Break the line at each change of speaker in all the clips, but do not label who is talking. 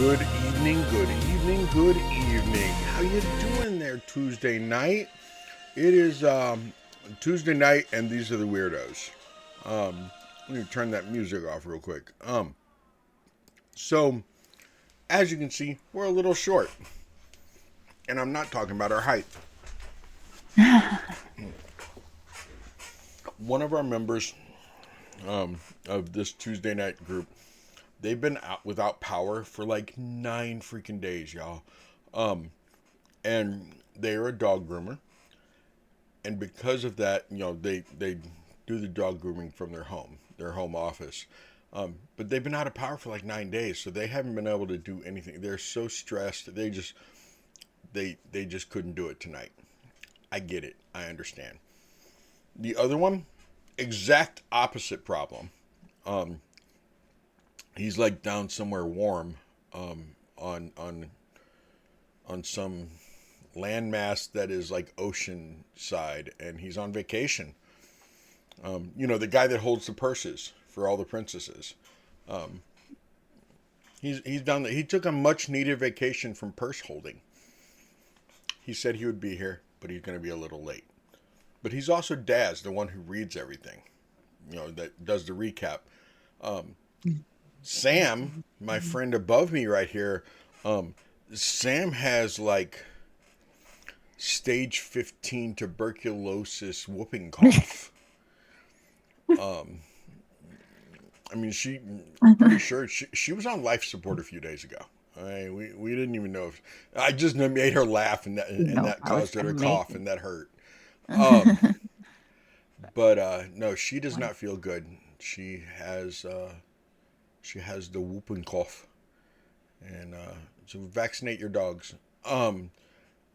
Good evening, good evening, good evening. How you doing there Tuesday night? It is Tuesday night and these are the Weirdos. Let me turn that music off real quick. So as you can see, we're a little short. And I'm not talking about our height. One of our members of this Tuesday night group, they've been out without power for like 9 freaking days, y'all. And they're a dog groomer. And because of that, you know, they do the dog grooming from their home office. But they've been out of power for like 9 days, so they haven't been able to do anything. They're so stressed. They just couldn't do it tonight. I get it. I understand. The other one, exact opposite problem. He's like down somewhere warm, on some landmass that is like ocean side, and he's on vacation. You know, the guy that holds the purses for all the princesses. He's down there. He took a much needed vacation from purse holding. He said he would be here, but he's going to be a little late. But he's also Daz, the one who reads everything, you know, that does the recap. Sam, my friend above me right here, Sam has like stage 15 tuberculosis whooping cough. I mean, I'm pretty sure she was on life support a few days ago. We didn't even know if I just made her laugh and that caused her to cough and that hurt. But no, she does not feel good. She has the whooping cough, and so vaccinate your dogs. And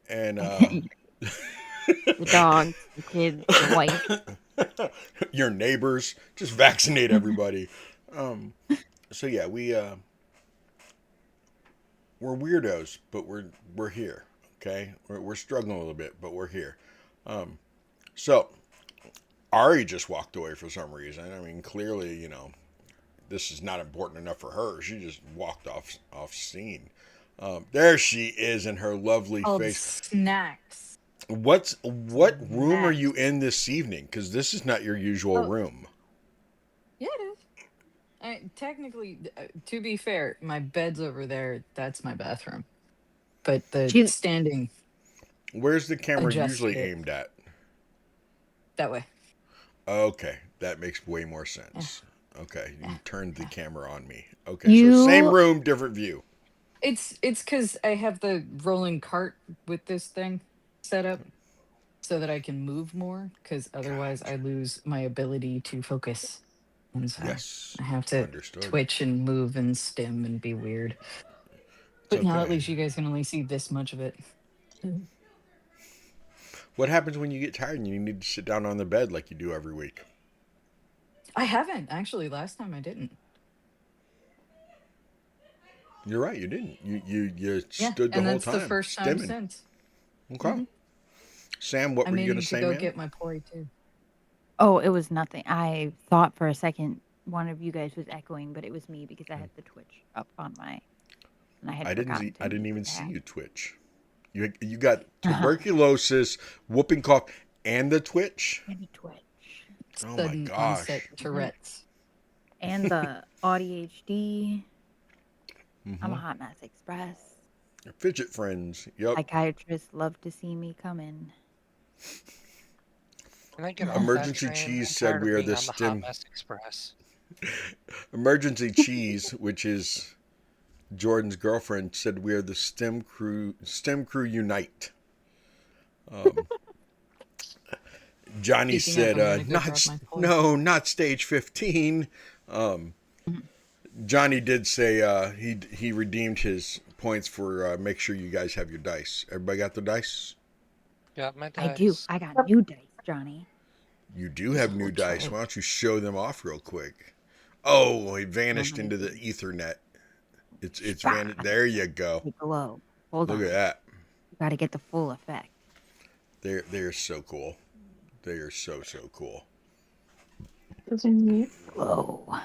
The dogs, the kids, the wife.
your neighbors, just vaccinate everybody. So yeah, we're weirdos, but we're here. Okay, we're struggling a little bit, but we're here. So Ari just walked away for some reason. I mean, clearly, you know, this is not important enough for her. She just walked off scene. There she is in her lovely face.
Snacks.
What room are you in this evening? Because this is not your usual room.
Yeah, it is. Technically, to be fair, my bed's over there. That's my bathroom. But the standing.
Where's the camera
adjusted
usually
it.
aimed at?
That way.
Okay, that makes way more sense.
Yeah.
Okay, you turned the camera on me. Okay,
You-
so same room, different view.
It's because I have the rolling cart with this thing set up so that I can move more. Because otherwise, I lose my ability to focus. And so
Yes,
I have to
understood.
twitch and move and stim and be weird. But now at least you guys can only see this much of it.
What happens when you get tired and you need to sit down on the bed like you do every week?
I haven't actually. Last time I didn't.
You're right, you didn't. You
Yeah,
stood the
and
whole
that's
time.
the first time
stimming.
since.
Okay.
Mhm.
Sam, what
I
were
may
you going
need
to
to
say,
go
man?
get my pori too.
Oh, it was nothing. I thought for a second one of you guys was echoing, but it was me because I had the Twitch up on my, and I had forgotten to
I didn't
mute
even
the
see
tab.
you twitch. You got tuberculosis, whooping cough, and the twitch.
And the Twitch.
Oh my
Sudden
gosh.
onset Tourette's.
And the ADHD. I'm a
Mm-hmm.
hot mess express.
Fidget friends. Yep.
Psychiatrists love to see me coming.
Can I get off
Emergency
that train?
Cheese
I'm
said
tired
we
of
are
being
the
on the Hot
stim.
Mess Express.
Emergency Cheese, which is Jordan's girlfriend, said we are the STEM crew. STEM crew unite. Johnny
Speaking of,
said,
I'm gonna go grab my pori.
no, not stage 15. Johnny did say he redeemed his points for make sure you guys have your dice. Everybody got the dice?
Got my dice.
I do. I got new dice, Johnny.
You do have new
Oh,
dice.
child.
Why don't you show them off real quick? Oh, it vanished into the Ethernet. It's vanished. There you go.
Take a look. Hold
Look
on.
at that.
You got to get the full effect.
They're so cool. They are so cool.
Whoa.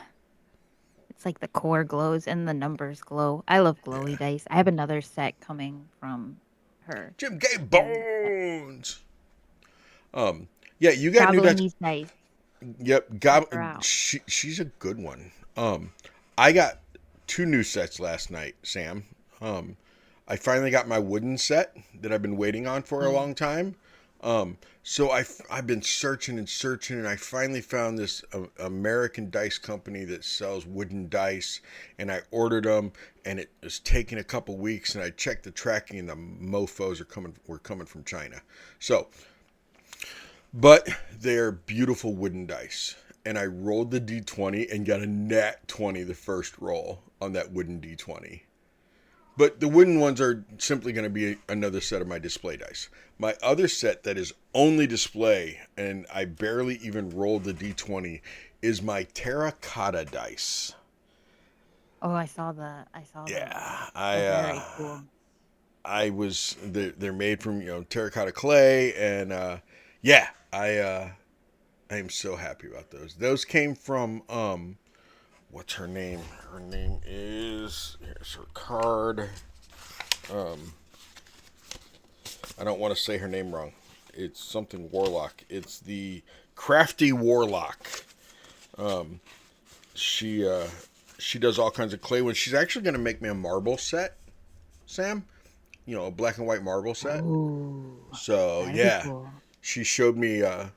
It's like the core glows and the numbers glow. I love glowy dice. I have another set coming from her.
Jim Gay Bones. Yeah, you got new
Traveling
dice.
these dice.
Yep,
Check her out.
she's a good one. I got 2 new sets last night, Sam. I finally got my wooden set that I've been waiting on for a long time. So I've been searching and searching, and I finally found this American dice company that sells wooden dice, and I ordered them, and it was taking a couple weeks, and I checked the tracking, and the mofos were coming from China. So, but they're beautiful wooden dice, and I rolled the d20 and got a nat 20 the first roll on that wooden d20. But the wooden ones are simply going to be another set of my display dice. My other set that is only display, and I barely even rolled the d20, is my terracotta dice.
Oh, I saw the.
Yeah,
They're very cool.
they're made from terracotta clay, and yeah, I am so happy about those. Those came from what's her name? Her name is, here's her card. I don't want to say her name wrong. It's something Warlock. It's the Crafty Warlock. She does all kinds of clay ones. She's actually going to make me a marble set, Sam. A black and white marble set.
Ooh,
So
that'd be
yeah,
cool.
she showed me a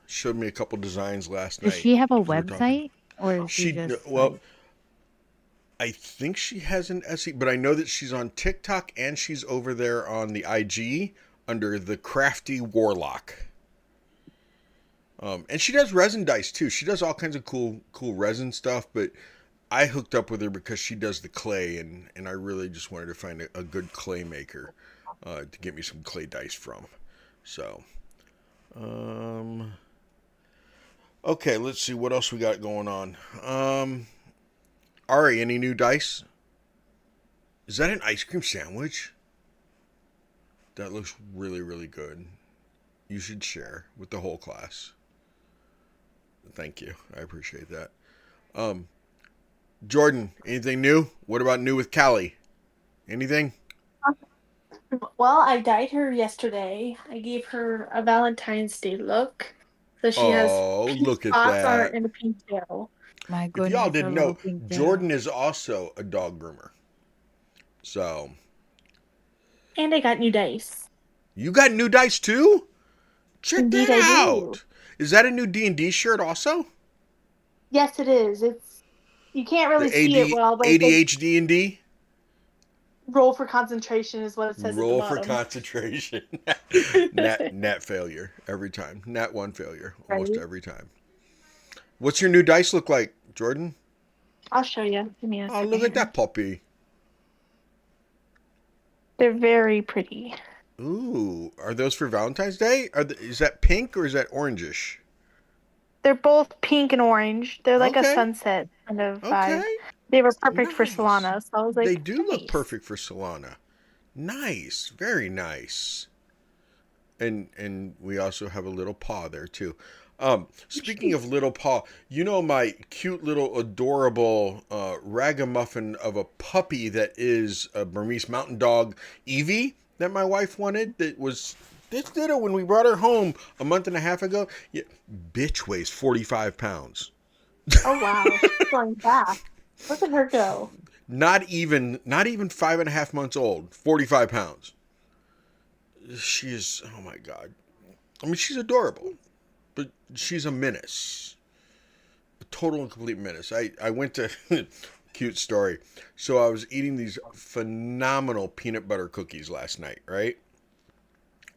couple designs last night.
Does she have a
'cause we were talking.
website, or is she just like...
I think she has an SE, but I know that she's on TikTok and she's over there on the IG under the Crafty Warlock. And she does resin dice too. She does all kinds of cool resin stuff, but I hooked up with her because she does the clay, and I really just wanted to find a good clay maker to get me some clay dice from. So, okay, let's see what else we got going on. Ari, any new dice? Is that an ice cream sandwich? That looks really, really good. You should share with the whole class. Thank you. I appreciate that. Jordan, anything new? What about new with Callie? Anything?
Well, I dyed her yesterday. I gave her a Valentine's Day look. So she has pink
Look at
spots on her
that.
and a pink tail.
My
If y'all
goodness,
didn't
her little
know,
pink
Jordan
tail.
is also a dog groomer. So,
And I got new dice.
you got new dice too? Check
Indeed,
that
I
out.
do.
Is that a new D&D shirt also?
Yes, it is. You can't really
The
see it well, but it says
ADHD and D?
roll for concentration is what it says at the
Roll for
bottom.
concentration. Nat failure every time. Nat 1 failure almost
Right.
every time. What's your new dice look like, Jordan?
I'll show you. Give me a
Oh,
second
look at
here.
that puppy.
They're very pretty.
Ooh, are those for Valentine's Day? Is that pink or is that orangish?
They're both pink and orange. They're like a
Okay.
sunset kind of vibe.
Okay.
They were perfect for
Nice.
Solana, so I was like,
They do look
nice.
perfect for Solana. Nice. Very nice. And we also have a little paw there too. Speaking of little paw, my cute little adorable ragamuffin of a puppy that is a Burmese mountain dog, Evie, that my wife wanted, that was this little when we brought her home a month and a half ago. Yeah, bitch weighs 45 pounds.
Oh wow, she's going fast. Look at her go.
Not even 5.5 months old, 45 pounds. She is, oh my God. I mean, she's adorable, but she's a menace. A total and complete menace. I went to, cute story. So I was eating these phenomenal peanut butter cookies last night, right?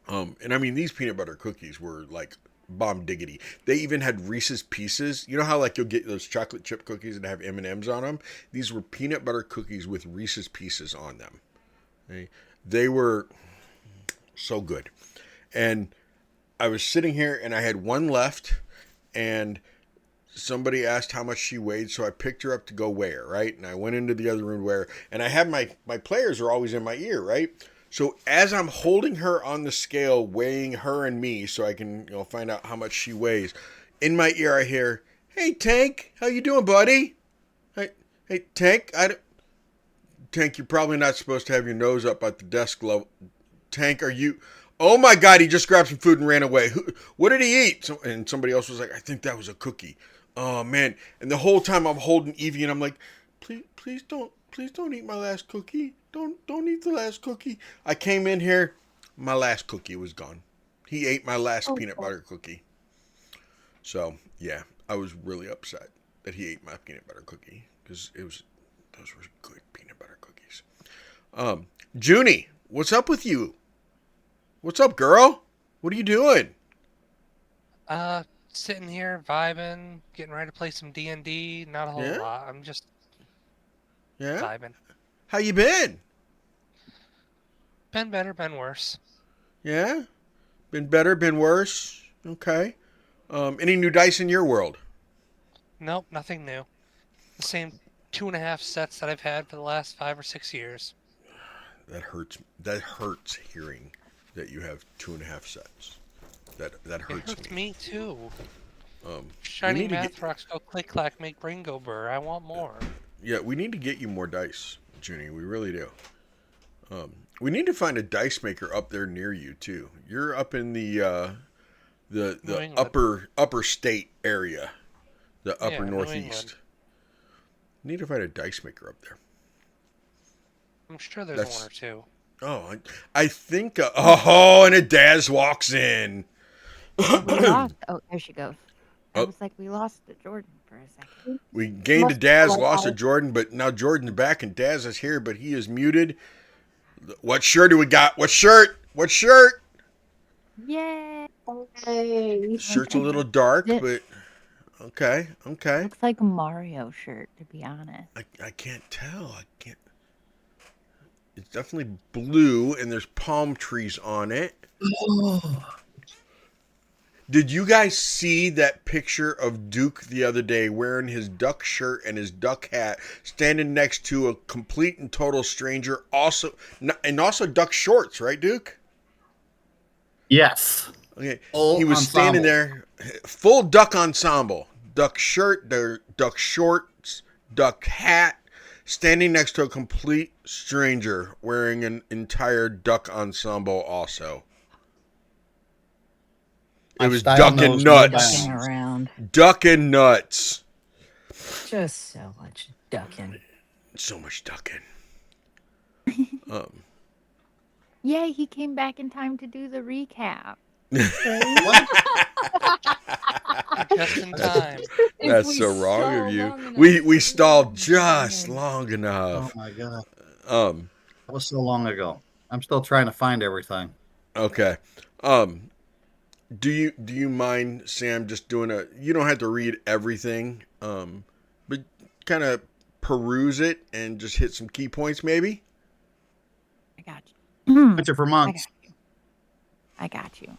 And I mean, these peanut butter cookies were like bomb diggity. They even had Reese's Pieces. You know how like you'll get those chocolate chip cookies that have M&Ms on them? These were peanut butter cookies with Reese's Pieces on them. Okay? They were so good. And I was sitting here and I had one left, and somebody asked how much she weighed, so I picked her up to go weigh her, right? And I went into the other room to weigh her, and I have my players are always in my ear, right? So as I'm holding her on the scale, weighing her and me, so I can find out how much she weighs, in my ear I hear, "Hey Tank, how you doing, buddy? Hey Hey, Tank, Tank, you're probably not supposed to have your nose up at the desk level. Tank, are you? Oh my God, he just grabbed some food and ran away. What did he eat? And somebody else was like, I think that was a cookie. Oh man. And the whole time I'm holding Evie and I'm like, please don't eat my last cookie. Don't eat the last cookie. I came in here, my last cookie was gone. He ate my last peanut butter cookie. So yeah, I was really upset that he ate my peanut butter cookie because those were good peanut butter cookies. Junie, what's up with you? What's up, girl? What are you doing?
Sitting here vibing, getting ready to play some D&D. Not a whole lot. I'm just vibing.
How you been?
Been better, been worse.
Yeah? Been better, been worse? Okay. Any new dice in your world?
Nope, nothing new. The same 2.5 sets that I've had for the last 5 or 6 years.
That hurts. That hurts hearing that you have 2.5 sets. That hurts
It hurts me too.
we
Shiny
need to
math rocks go click clack, make brain go burr. I want more.
Yeah, we need to get you more dice, Junie. We really do. We need to find a dice maker up there near you too. You're up in the upper state area, the upper northeast. Need to find a dice maker up there.
I'm sure there's one or two.
Oh, I think. And a Daz walks in.
We lost. Oh, there she goes. I was like, we lost to Jordan for a second.
We gained a Daz, lost a Jordan, but now Jordan's back and Daz is here, but he is muted. What shirt do we got? What shirt? What shirt?
Yay!
Shirt's a little dark, but okay.
Looks like a Mario shirt, to be honest.
I can't tell. It's definitely blue, and there's palm trees on it. Oh. Did you guys see that picture of Duke the other day wearing his duck shirt and his duck hat, standing next to a complete and total stranger, also duck shorts, right, Duke?
Yes.
Okay. He was standing there, full duck ensemble, duck shirt, duck shorts, duck hat, standing next to a complete stranger wearing an entire duck ensemble also. It was ducking nuts. Ducking nuts.
Just so much ducking.
So much ducking.
Yay, he came back in time to do the recap.
Just in time.
That's so wrong of you. We stalled just long enough.
Oh my God. That was so long ago. I'm still trying to find everything.
Okay. Do you mind, Sam, just doing you don't have to read everything, but kind of peruse it and just hit some key points maybe?
I got you.
Picture for months.
I got you.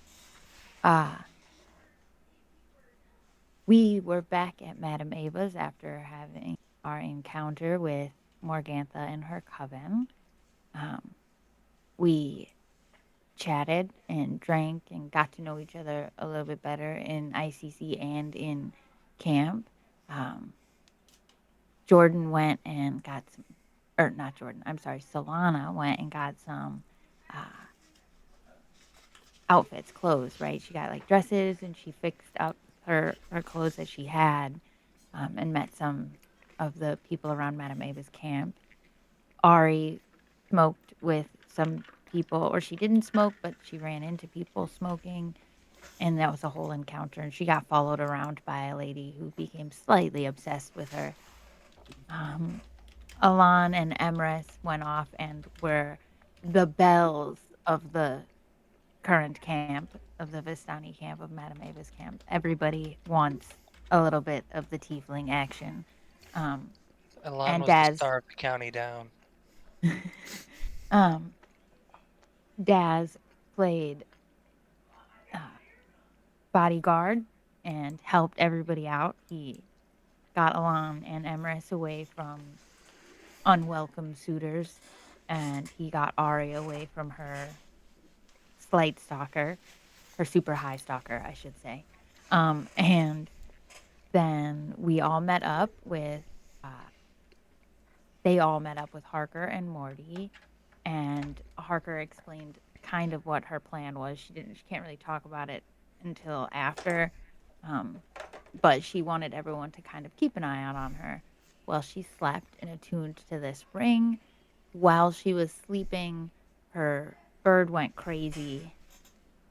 We were back at Madame Ava's after having our encounter with Morgantha and her coven. We chatted and drank and got to know each other a little bit better in ICC and in camp. Jordan went and got some, or not Jordan, I'm sorry, Solana went and got some outfits, clothes, right? She got like dresses and she fixed up her clothes that she had and met some of the people around Madame Ava's camp. Ari smoked with some people, or she didn't smoke, but she ran into people smoking, and that was a whole encounter. And she got followed around by a lady who became slightly obsessed with her. Alan and Emrys went off and were the bells of the current camp, of the Vistani camp, of Madame Ava's camp. Everybody wants a little bit of the tiefling action.
Alan was the star of the county down.
Daz played bodyguard and helped everybody out. He got Alan and Emrys away from unwelcome suitors, and he got Ari away from her slight stalker, her super high stalker, I should say. And then we all met up with they all met up with Harker and Morty, and Harker explained kind of what her plan was. She can't really talk about it until after, but she wanted everyone to kind of keep an eye out on her while she slept and attuned to this ring. While she was sleeping, her bird went crazy,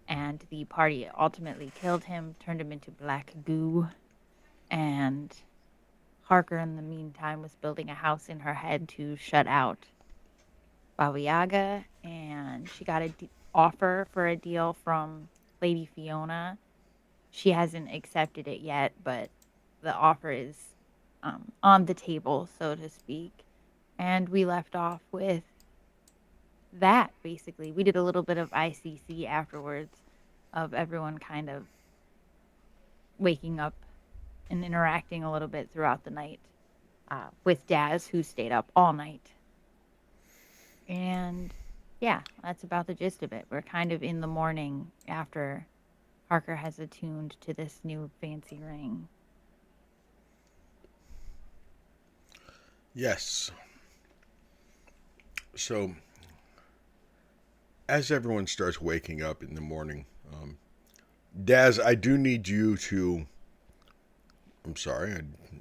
and the party ultimately killed him, turned him into black goo, and Harker, in the meantime, was building a house in her head to shut out Baba Yaga, and she got an offer for a deal from Lady Fiona. She hasn't accepted it yet, but the offer is on the table, so to speak. And we left off with that, basically. We did a little bit of ICC afterwards of everyone kind of waking up and interacting a little bit throughout the night with Daz, who stayed up all night. And yeah, that's about the gist of it. We're kind of in the morning after Harker has attuned to this new fancy ring.
Yes. So, as everyone starts waking up in the morning, Daz, I do need you to. I'm sorry.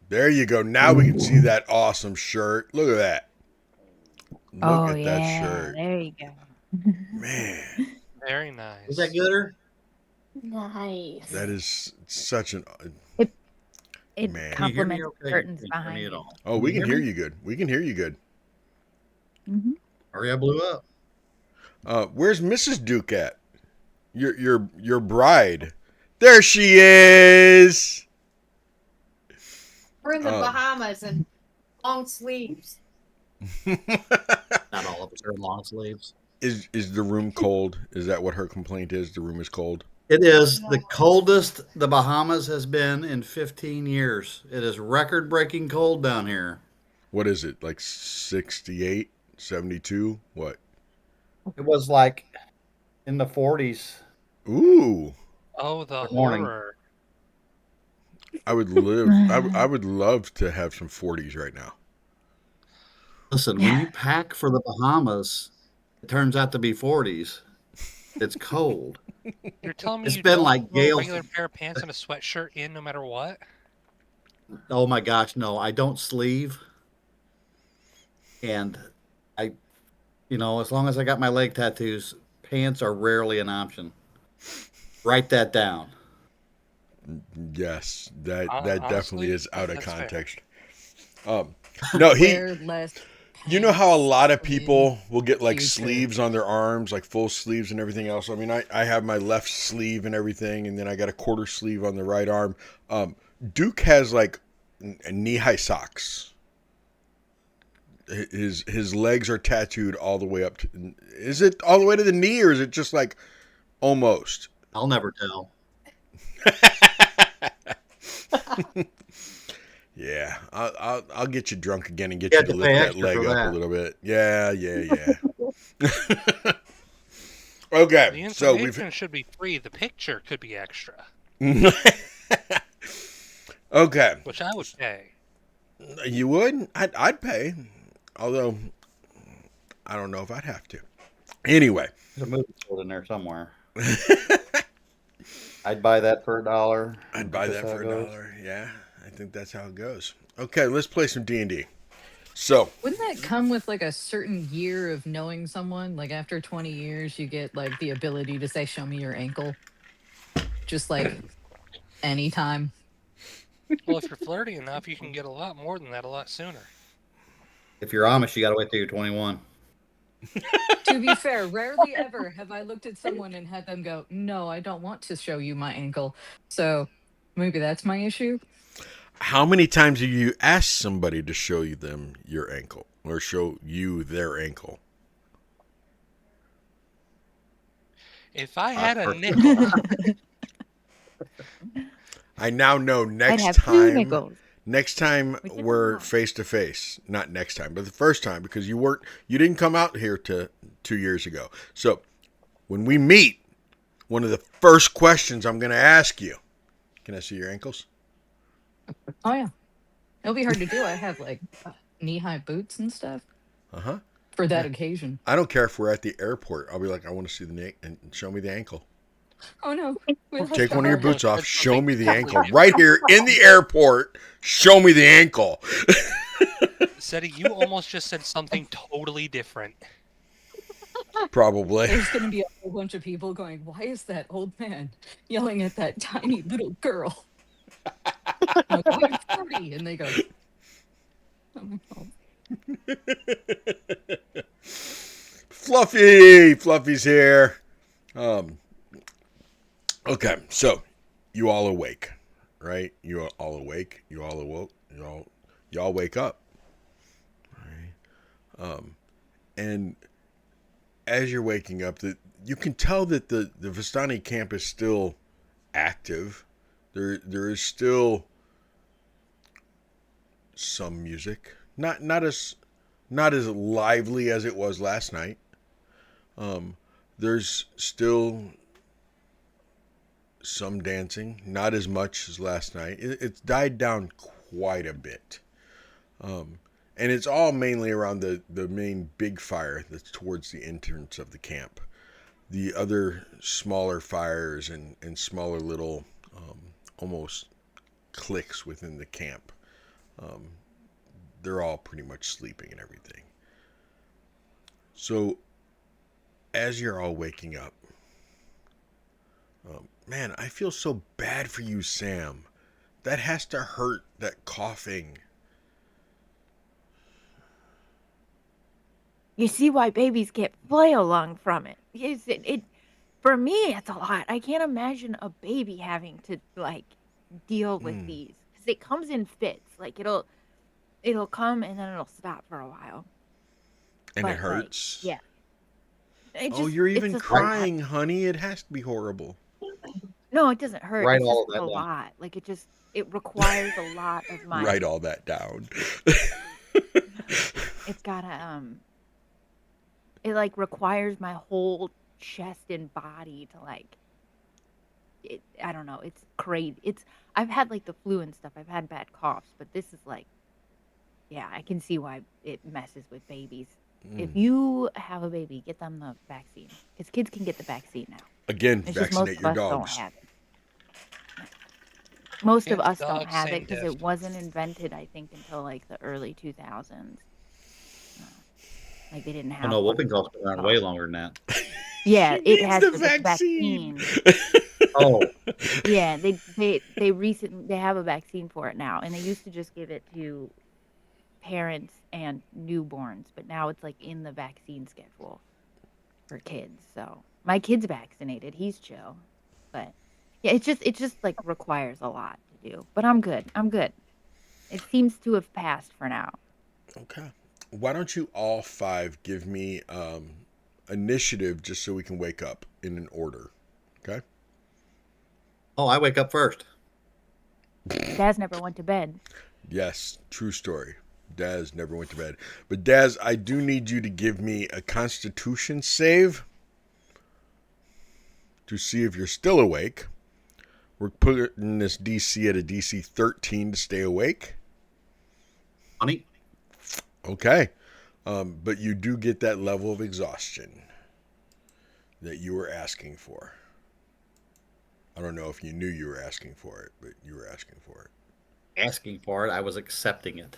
There you go. Now we can see that awesome shirt. Look at that. Look at that shirt.
There you go.
Man.
Very nice.
Is that gooder?
Nice.
That is such an.
It
Man.
complements
okay?
the curtains
Can you hear
behind
me at
you.
all?
Oh, we can hear you good. We can hear you good.
Mm-hmm.
Aria blew up.
Where's Mrs. Duke at? Your bride. There she is.
We're in the Bahamas and long sleeves.
Not all of us are in long sleeves.
Is the room cold? Is that what her complaint is? The room is cold?
It is the coldest the Bahamas has been in 15 years. It is record-breaking cold down here.
What is it? Like 68, 72? What?
It was like in the 40s.
Ooh.
Oh, the
Good morning.
horror.
I would live. I would love to have some 40s right now.
Listen, when you pack for the Bahamas, it turns out to be 40s. It's cold.
You're telling me
It's
you
been
don't
like
throw a
Gale.
regular pair of pants and a sweatshirt in no matter what?
Oh my gosh, no, I don't sleeve. And as long as I got my leg tattoos, pants are rarely an option. Write that down.
Yes, that
Honestly,
definitely is out of
that's fair.
context. No,
Wear less
You know how a lot of
pants in
people will get like
future.
sleeves on their arms, like full sleeves and everything else. I mean, I have my left sleeve and everything, and then I got a quarter sleeve on the right arm. Duke has like knee-high socks. His legs are tattooed all the way up to. Is it all the way to the knee, or is it just like almost?
I'll never tell.
Yeah, I'll get you drunk again and get
You
you
have
to
to pay
lift that
extra
leg
for
up
that.
a little bit. Yeah. Okay,
The
so
information should be free. The picture could be extra,
okay.
which I would pay.
You would? I'd pay, although I don't know if I'd have to. Anyway,
There's a movie sold in there somewhere. I'd buy that for $1.
I'd buy that for $1. Yeah, I think that's how it goes. Okay, let's play some D&D. So,
Wouldn't that come with like a certain year of knowing someone? Like after 20 years, you get like the ability to say, "Show me your ankle," just like anytime.
Well, if you're flirty enough, you can get a lot more than that a lot sooner.
If you're Amish, you got to wait till you're 21.
To be fair, rarely ever have I looked at someone and had them go, "No, I don't want to show you my ankle." So maybe that's my issue.
how many times have you asked somebody to show you them your ankle or show you their ankle?
If I had a
Perfect.
nickel,
I now know
I'd
next
have 2
time.
nickels.
Next time
Whichever
we're
one.
face to face, not next time, but the first time, because you didn't come out here 2 years ago. So when we meet, one of the first questions I'm going to ask you, can I see your ankles?
Oh yeah, it'll be hard to do. I have like knee-high boots and stuff
Uh-huh.
for that
Yeah.
occasion.
I don't care if we're at the airport. I'll be like, I want to see the neck and show me the ankle.
Oh no, we'll have
Take
to
one of your
hide.
boots off.
Said
Show
something
me the
totally
ankle.
different.
Right here in the airport. Show me the ankle.
Seti, you almost just said something totally different.
Probably.
There's going to be a whole bunch of people going, "Why is that old man yelling at that tiny little girl?" I'm like, "I'm 40," and they go, "Oh,
Fluffy's here. Okay, so you all awake, right? You are all awake. You all awoke. Y'all wake up. Right? And as you're waking up, you can tell that the Vistani camp is still active. There is still some music, not as lively as it was last night. There's still some dancing, not as much as last night. It's died down quite a bit. And it's all mainly around the main big fire that's towards the entrance of the camp. The other smaller fires and smaller little almost cliques within the camp, they're all pretty much sleeping and everything. So as you're all waking up, man, I feel so bad for you, Sam. That has to hurt, that coughing.
You see why babies get flail lung from it. It for me, it's a lot. I can't imagine a baby having to like deal with these because it comes in fits. Like it'll come and then it'll stop for a while.
And
But,
it hurts.
Like, yeah.
Oh, you're even
it's a
crying,
lot.
honey. It has to be horrible.
No, it doesn't hurt.
Write
It's
all
just
of
a
that down.
lot. Like it requires a lot of my.
Write all that down.
It's gotta it like requires my whole chest and body to like I don't know, it's crazy. I've had like the flu and stuff. I've had bad coughs, but this is like yeah, I can see why it messes with babies. If you have a baby, get them the vaccine. Because kids can get the vaccine now.
Again,
It's just most
vaccinate
of
your
us don't
dogs.
have it. Most of
Kids,
us don't
dogs,
have it
same
because
gift.
it wasn't invented, I think, until like the early 2000s. Like they didn't
Oh
have
no,
one.
whooping cough's been around way longer than that.
Yeah,
She
it
needs
has
the
the
vaccine.
Oh,
Yeah, they recently they have a vaccine for it now, and they used to just give it to parents and newborns, but now it's like in the vaccine schedule for kids. So my kid's vaccinated; he's chill, but yeah, it just like requires a lot to do. But I'm good. I'm good. It seems to have passed for now.
Okay. Why don't you all five give me initiative just so we can wake up in an order? Okay.
oh, I wake up first.
Daz never went to bed.
Yes, true story. Daz never went to bed. But Daz, I do need you to give me a constitution save to see if you're still awake. We're putting this DC at a DC 13 to stay awake.
Honey,
Okay. But you do get that level of exhaustion that you were asking for. I don't know if you knew you were asking for it, but you were asking for it.
asking for it, I was accepting it.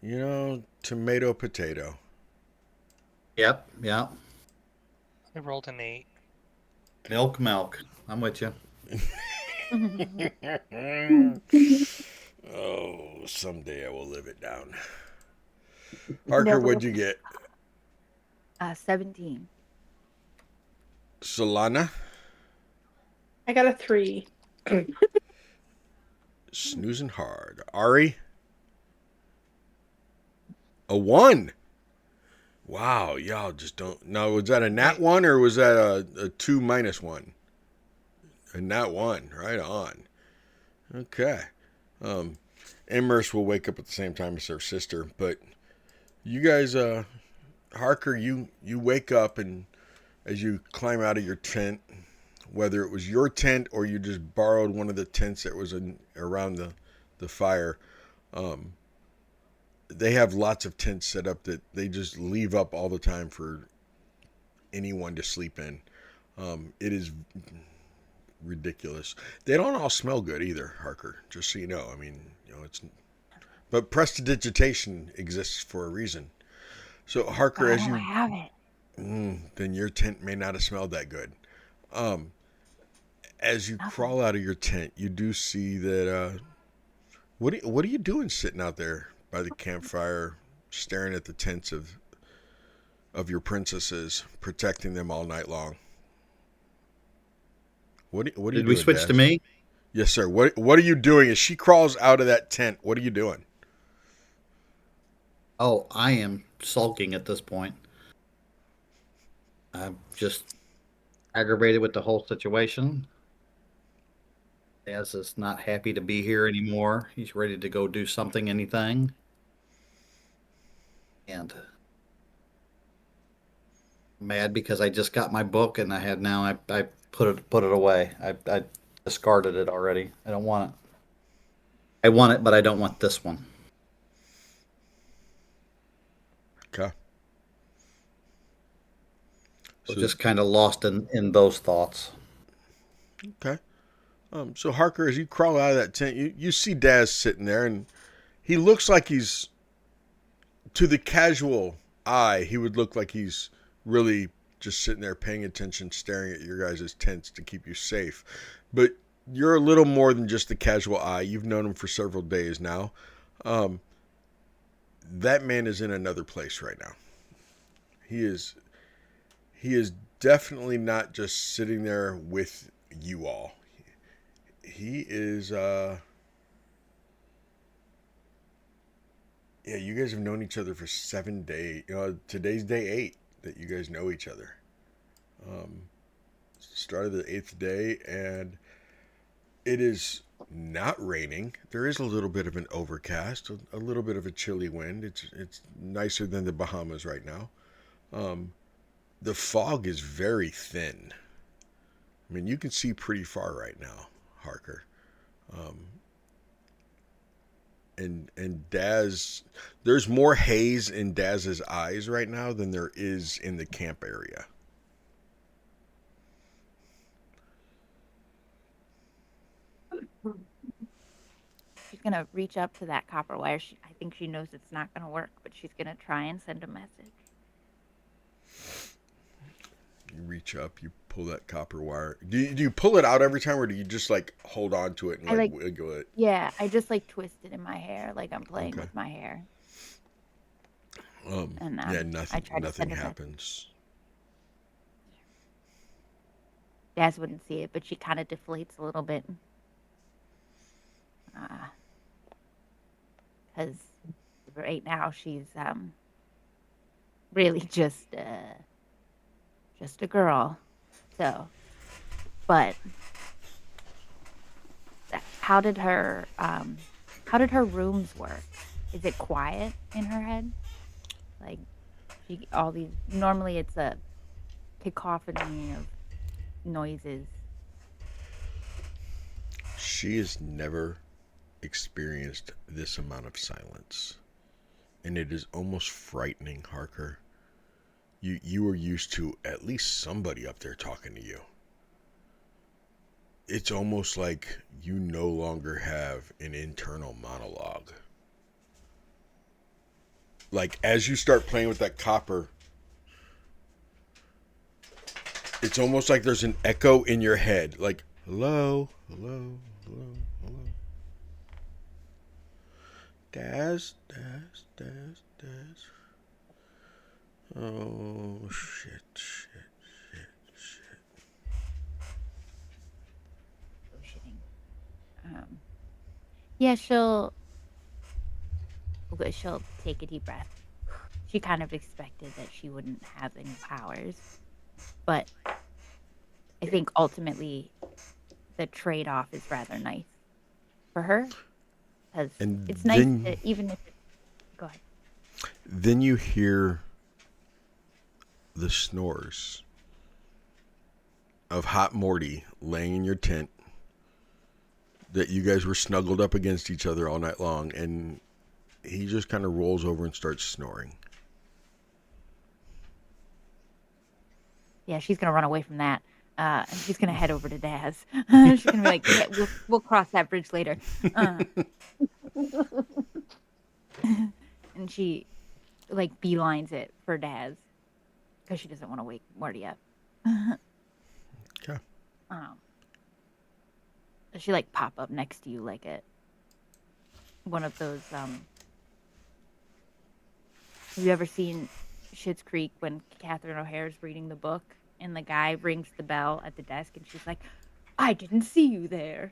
You know, tomato, potato.
Yep, yeah.
I rolled an 8.
Milk. I'm with you.
Oh, someday I will live it down. Harker, what'd you get?
17.
Solana?
I got a 3.
Snoozing hard. Ari? A 1. Wow, y'all just don't. Now, was that a nat 1 or was that a 2 minus 1? A nat 1. Right on. Okay. Immerse will wake up at the same time as her sister, but you guys, Harker, you wake up, and as you climb out of your tent, whether it was your tent or you just borrowed one of the tents that was around the fire, they have lots of tents set up that they just leave up all the time for anyone to sleep in. It is ridiculous. They don't all smell good either, Harker. Just so you know. I mean, it's. But prestidigitation exists for a reason. So Harker,
I
as
don't
you,
have it.
then your tent may not have smelled that good. As you crawl out of your tent, you do see that. What are you doing sitting out there by the campfire, staring at the tents of your princesses, protecting them all night long? What are you
Did
doing,
we switch
Daz?
to me?
Yes, sir. What are you doing as she crawls out of that tent? What are you doing?
Oh, I am sulking at this point. I'm just aggravated with the whole situation. Daz is not happy to be here anymore. He's ready to go do something, anything. And mad because I just got my book and I put it away. I discarded it already. I don't want it. I want it, but I don't want this one.
Okay.
So just kind of lost in those thoughts.
Okay. So Harker, as you crawl out of that tent, you see Daz sitting there, and he looks like he's, to the casual eye, he would look like he's really just sitting there paying attention, staring at your guys' tents to keep you safe. But you're a little more than just the casual eye. You've known him for several days now. That man is in another place right now. He is definitely not just sitting there with you all. He is yeah, you guys have known each other for 7 days. Today's day 8 that you guys know each other. Started the 8th day, and it is not raining. There is a little bit of an overcast, a little bit of a chilly wind. It's nicer than the Bahamas right now. The fog is very thin. I mean, you can see pretty far right now, Harker. And Daz, there's more haze in Daz's eyes right now than there is in the camp area.
She's gonna reach up to that copper wire. I think she knows it's not gonna work, but she's gonna try and send a message.
You reach up, you pull that copper wire. Do you pull it out every time, or do you just like hold on to it and wiggle it?
Yeah, I just like twist it in my hair, like I'm playing
Okay.
with my hair.
Yeah, nothing happens.
Daz wouldn't see it, but she kind of deflates a little bit. Because right now she's really just a girl. So, but how did her rooms work? Is it quiet in her head? Like normally it's a cacophony of noises.
She has never experienced this amount of silence, and it is almost frightening, Harker. You are used to at least somebody up there talking to you. It's almost like you no longer have an internal monologue. Like, as you start playing with that copper, it's almost like there's an echo in your head. Like, hello, hello, hello, hello. Daz. Oh, shit.
Yeah, she'll take a deep breath. She kind of expected that she wouldn't have any powers, but I think ultimately the trade-off is rather nice for her, because it's nice to, even if go ahead.
Then you hear the snores of Hot Morty laying in your tent that you guys were snuggled up against each other all night long, and he just kind of rolls over and starts snoring.
Yeah, she's gonna run away from that. And she's gonna head over to Daz. She's gonna be like, "Yeah, we'll cross that bridge later." And she like beelines it for Daz because she doesn't want to wake Morty up.
Okay.
She like pop up next to you like one of those. Have you ever seen Schitt's Creek when Catherine O'Hare's reading the book and the guy rings the bell at the desk and she's like, "I didn't see you there."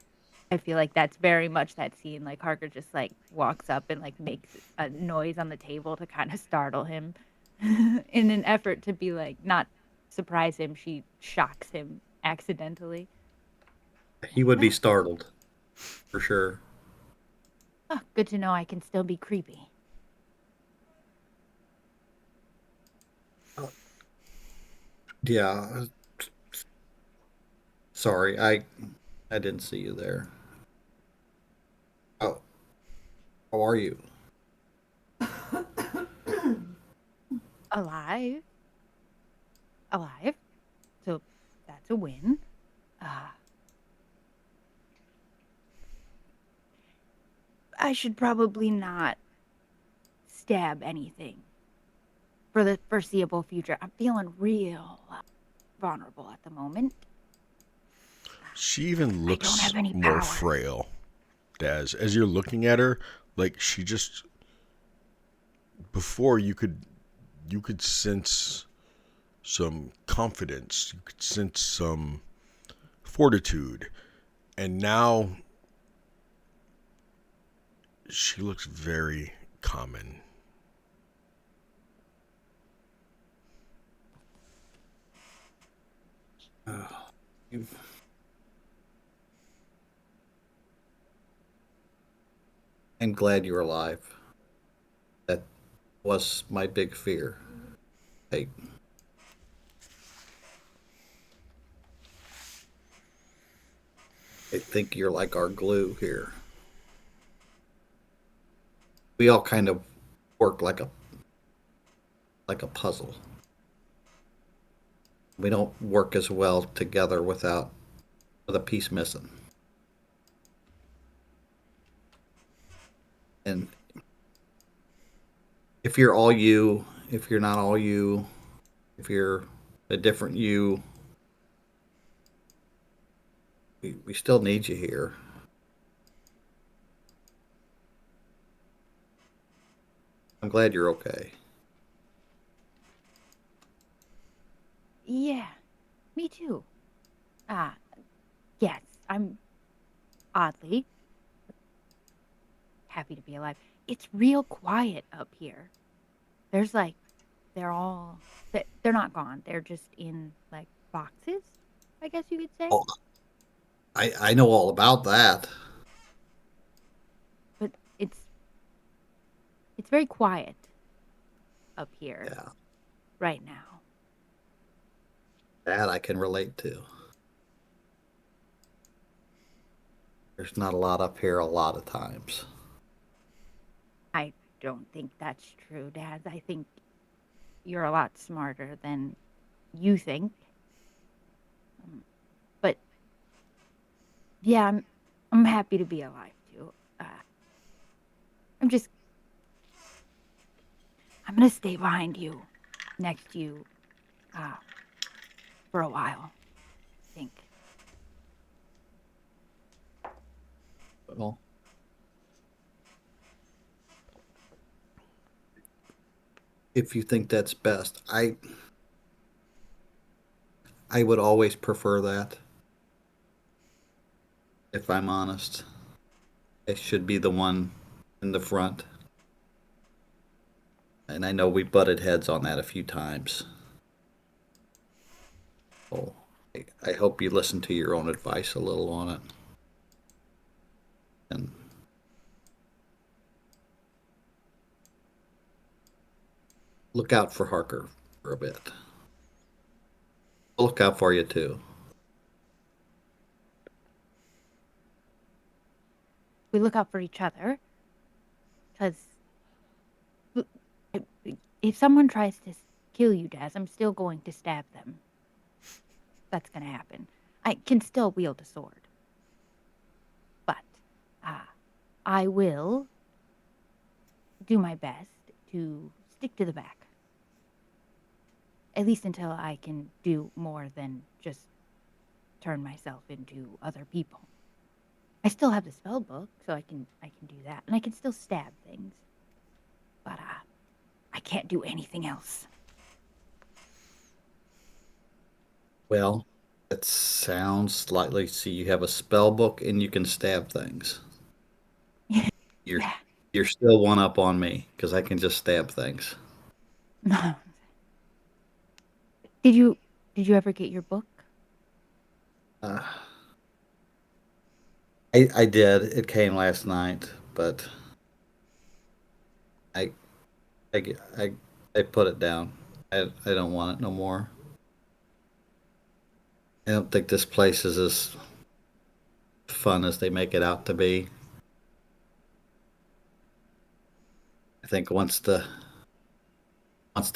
I feel like that's very much that scene. Like Harker just like walks up and like makes a noise on the table to kind of startle him in an effort to be like not surprise him. She shocks him accidentally.
He would be startled, for sure.
Oh, good to know I can still be creepy.
Yeah. Sorry, I didn't see you there. How are you?
Alive. So that's a win. I should probably not stab anything for the foreseeable future. I'm feeling real vulnerable at the moment.
She even
I don't
looks
have any
more
power.
frail, Daz. As you're looking at her, like she just before you could sense some confidence, you could sense some fortitude, and now she looks very common.
I'm glad you're alive. That was my big fear. I think you're like our glue here. We all kind of work like a puzzle. We don't work as well together with a piece missing. And if you're all you, if you're not all you, if you're a different you, we still need you here. I'm glad you're okay.
Yeah, me too. Yes, I'm oddly happy to be alive. It's real quiet up here. There's like, they're not gone. They're just in like boxes, I guess you could say.
Oh, I know all about that.
But it's very quiet up here
Yeah,
right now.
that I can relate to. There's not a lot up here a lot of times.
I don't think that's true, Dad. I think you're a lot smarter than you think. But yeah, I'm happy to be alive too. I'm gonna stay behind you, next to you, for a while. I think.
Well, if you think that's best, I would always prefer that. If I'm honest, I should be the one in the front. And I know we butted heads on that a few times. Oh, I hope you listen to your own advice a little on it. And look out for Harker for a bit. I'll look out for you too.
We look out for each other because if someone tries to kill you, Daz, I'm still going to stab them. That's going to happen. I can still wield a sword. But I will do my best to stick to the back. At least until I can do more than just turn myself into other people. I still have the spell book, so I can do that. And I can still stab things. But I can't do anything else.
Well, it sounds slightly. See, you have a spell book and you can stab things. You're
Yeah.
you're still one up on me because I can just stab things.
No. Did you ever get your book?
I did. It came last night, but I I I, I put it down. I don't want it no more. I don't think this place is as fun as they make it out to be. I think once the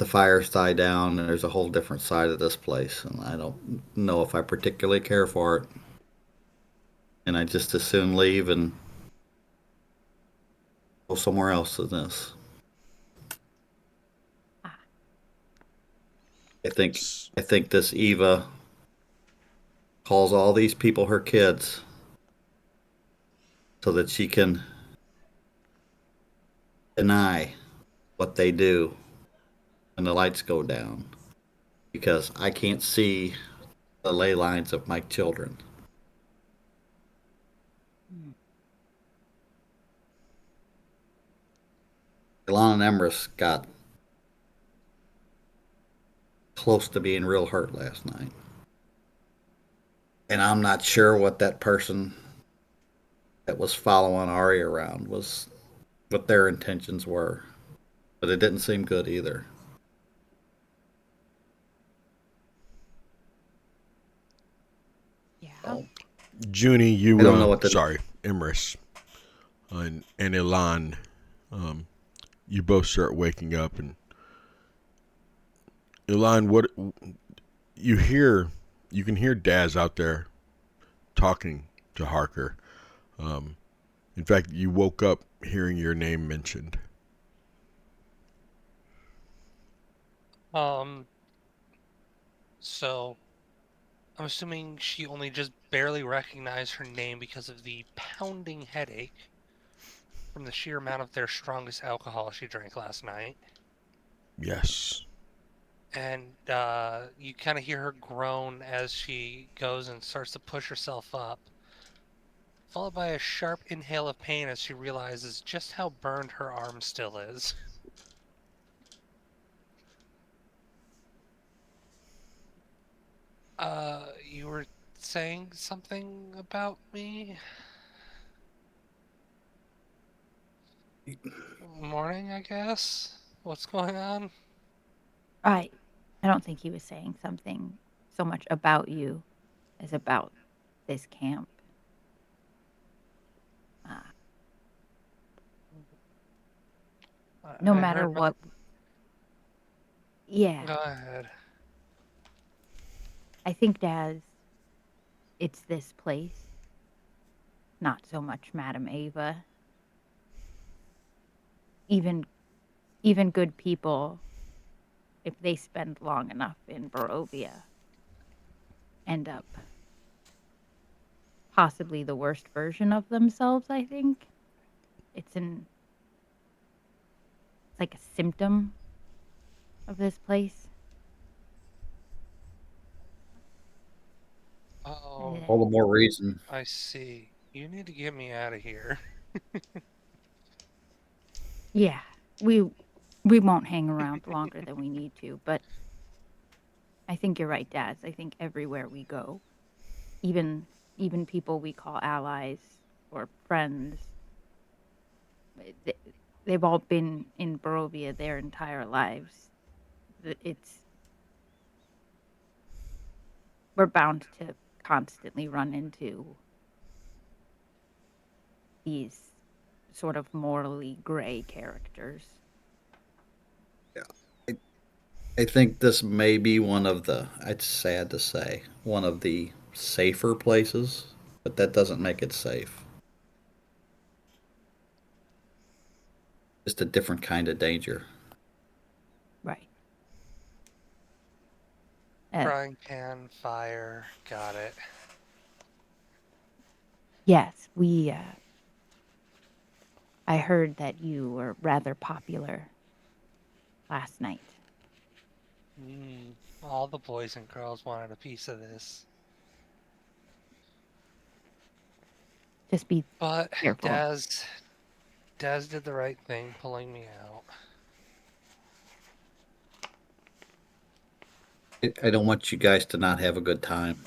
fires die down, there's a whole different side of this place, and I don't know if I particularly care for it. And I just as soon leave and go somewhere else than this. I think this Eva calls all these people her kids so that she can deny what they do when the lights go down because I can't see the ley lines of my children. Ilana and Emrys got close to being real hurt last night. And I'm not sure what that person that was following Ari around was, what their intentions were. But it didn't seem good either.
Yeah.
So,
Junie, you
I don't know what to.
sorry, Emrys and Ilan, you both start waking up, and Ilan, what you hear? You can hear Daz out there talking to Harker. In fact, you woke up hearing your name mentioned.
So I'm assuming she only just barely recognized her name because of the pounding headache from the sheer amount of their strongest alcohol she drank last night.
Yes.
And you kind of hear her groan as she goes and starts to push herself up, followed by a sharp inhale of pain as she realizes just how burned her arm still is. You were saying something about me? Morning, I guess? What's going on?
I don't think he was saying something so much about you as about this camp. No
I
matter
heard about...
what. Yeah.
Go ahead.
I think, Daz, it's this place. Not so much Madame Ava. Even good people, if they spend long enough in Barovia, end up possibly the worst version of themselves, I think. It's like a symptom of this place.
Oh,
All the more reason.
I see. You need to get me out of here.
Yeah, we won't hang around longer than we need to, but I think you're right, Daz. I think everywhere we go, even people we call allies or friends, they've all been in Barovia their entire lives. We're bound to constantly run into these sort of morally gray characters.
Yeah. I think this may be one of the, it's sad to say, one of the safer places, but that doesn't make it safe. Just a different kind of danger.
Right.
Frying pan, fire, got it.
Yes, I heard that you were rather popular last night.
All the boys and girls wanted a piece of this.
Just be
But
careful.
Daz did the right thing, pulling me out.
I don't want you guys to not have a good time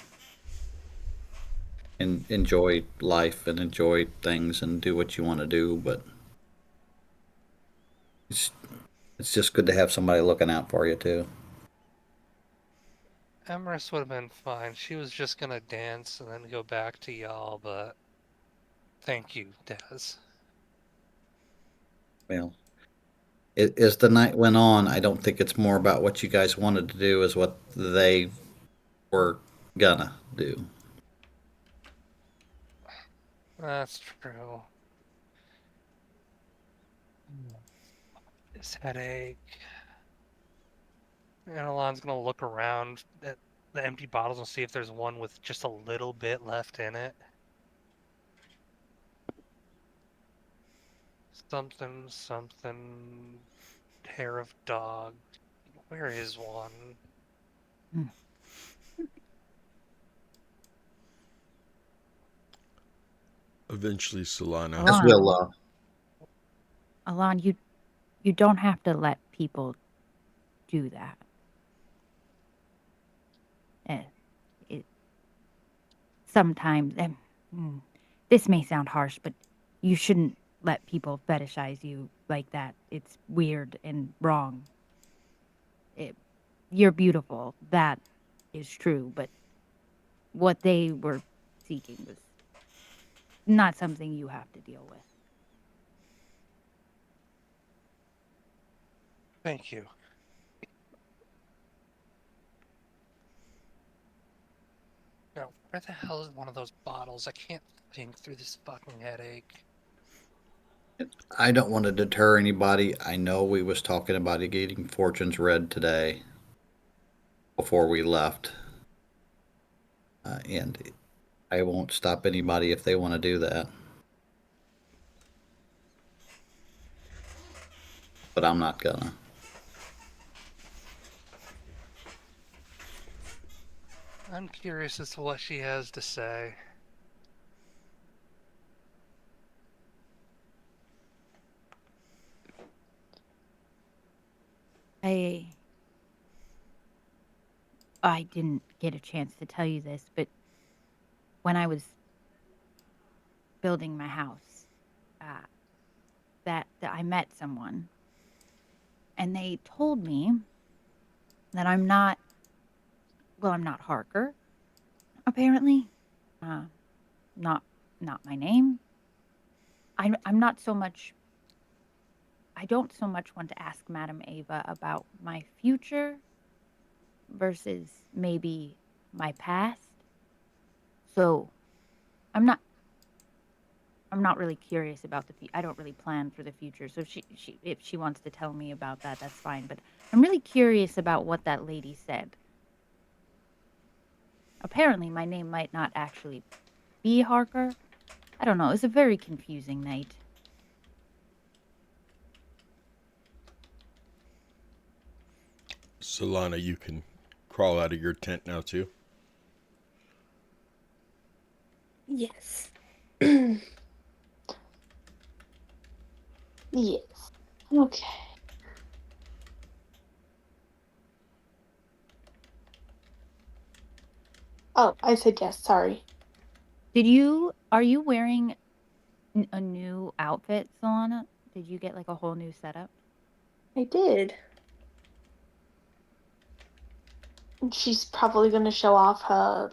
and enjoy life and enjoy things and do what you want to do, but it's just good to have somebody looking out for you too.
Emerus would have been fine. She was just gonna dance and then go back to y'all, but thank you, Daz.
Well, as the night went on, I don't think it's more about what you guys wanted to do as what they were gonna do.
That's true. This headache. Analon's gonna look around at the empty bottles and see if there's one with just a little bit left in it. Something, hair of dog. Where is one?
Eventually, Solana.
As will,
Alon, you don't have to let people do that. Sometimes, this may sound harsh, but you shouldn't let people fetishize you like that. It's weird and wrong. You're beautiful. That is true, but what they were seeking was not something you have to deal with.
Thank you. Now, where the hell is one of those bottles? I can't think through this fucking headache.
I don't want to deter anybody. I know we was talking about getting fortunes read today before we left. And I won't stop anybody if they want to do that. But I'm not gonna.
I'm curious as to what she has to say.
I didn't get a chance to tell you this, but when I was building my house, that I met someone, and they told me that I'm not Harker, apparently. Not my name. I'm not so much. I don't so much want to ask Madame Ava about my future versus maybe my past. So I'm not really curious about the future. I don't really plan for the future. So if she wants to tell me about that, that's fine. But I'm really curious about what that lady said. Apparently, my name might not actually be Harker. I don't know. It was a very confusing night.
Solana, you can crawl out of your tent now too.
Yes. Yes. Okay. Oh, I said yes. Sorry.
Are you wearing a new outfit, Solana? Did you get like a whole new setup?
I did. She's probably going to show off her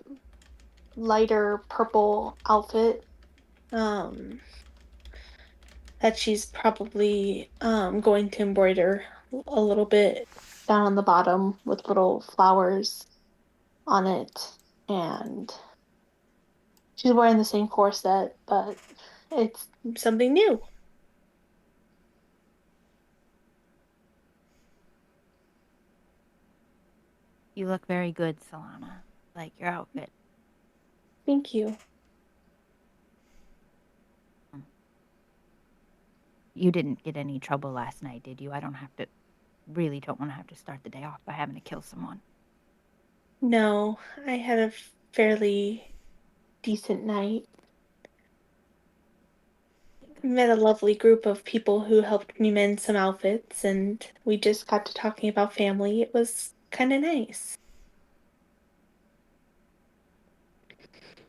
lighter purple outfit. That she's probably going to embroider a little bit found on the bottom with little flowers on it, and she's wearing the same corset, but it's something new.
You look very good, Solana. Like your outfit.
Thank you.
You didn't get any trouble last night, did you? I don't want to have to start the day off by having to kill someone.
No, I had a fairly decent night. Met a lovely group of people who helped me mend some outfits, and we just got to talking about family. It was kind of nice.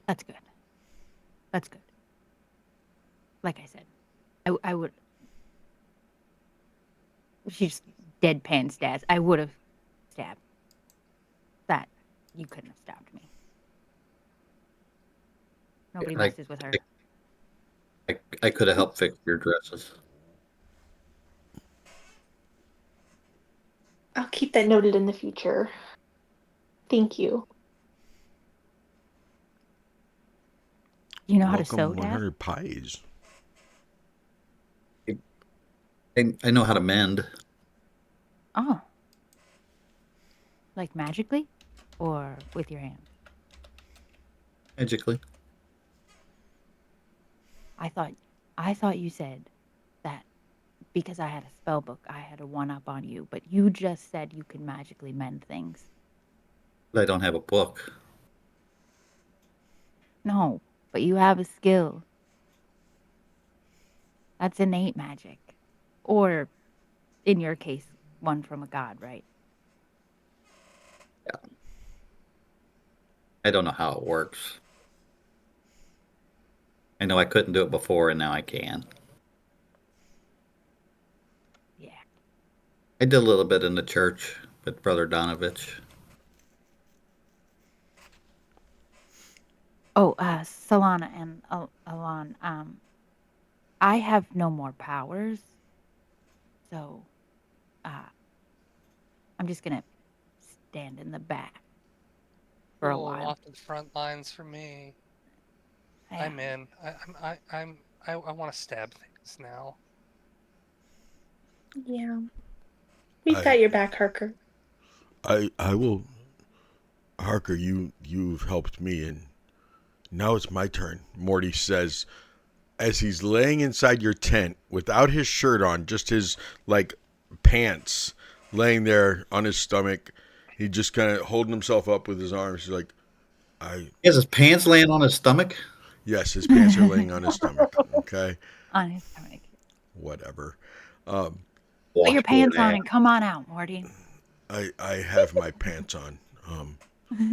That's good. That's good. Like I said, I would. She just deadpan Daz. I would have stabbed. That you couldn't have stabbed me. Nobody messes with her.
I could have helped fix your dresses.
I'll keep that noted in the future. Thank you.
You know how to
Welcome
sew, Dad?
100 pies.
I know how to mend.
Oh. Like magically? Or with your hands?
Magically.
I thought you said that because I had a spell book, I had a one-up on you, but you just said you could magically mend things.
But I don't have a book.
No, but you have a skill. That's innate magic. Or, in your case, one from a god, right?
Yeah. I don't know how it works. I know I couldn't do it before, and now I can.
Yeah.
I did a little bit in the church with Brother Donovich.
Oh, Solana and Alon, I have no more powers, so I'm just gonna stand in the back for a while.
Off to the front lines for me.
Yeah.
I'm in. I want to stab things now.
Yeah. We've got your back, Harker.
I will. Harker, you've helped me, and now it's my turn. Morty says, as he's laying inside your tent without his shirt on, just his like pants, laying there on his stomach. He just kind of holding himself up with his arms. He's like,
He has his pants laying on his stomach?
Yes, his pants are laying on his stomach. Okay.
On his stomach.
Whatever.
Put your pants on and come on out, Morty.
I have my pants on.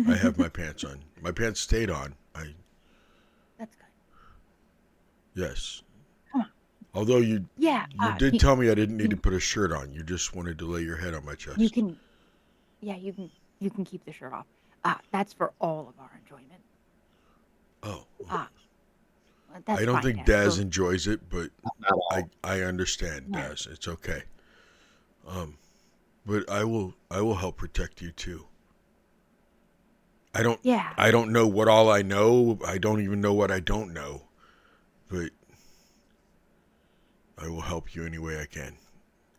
I have my pants on. My pants stayed on.
That's good.
Yes.
Come on.
Although you did tell me I didn't need to put a shirt on. You just wanted to lay your head on my chest.
You can keep the shirt off. That's for all of our enjoyment.
Oh.
That's
I don't
fine,
think Daz enjoys it, but I understand, Daz. It's okay. But I will help protect you too. I don't know what all I know. I don't even know what I don't know. But I will help you any way I can.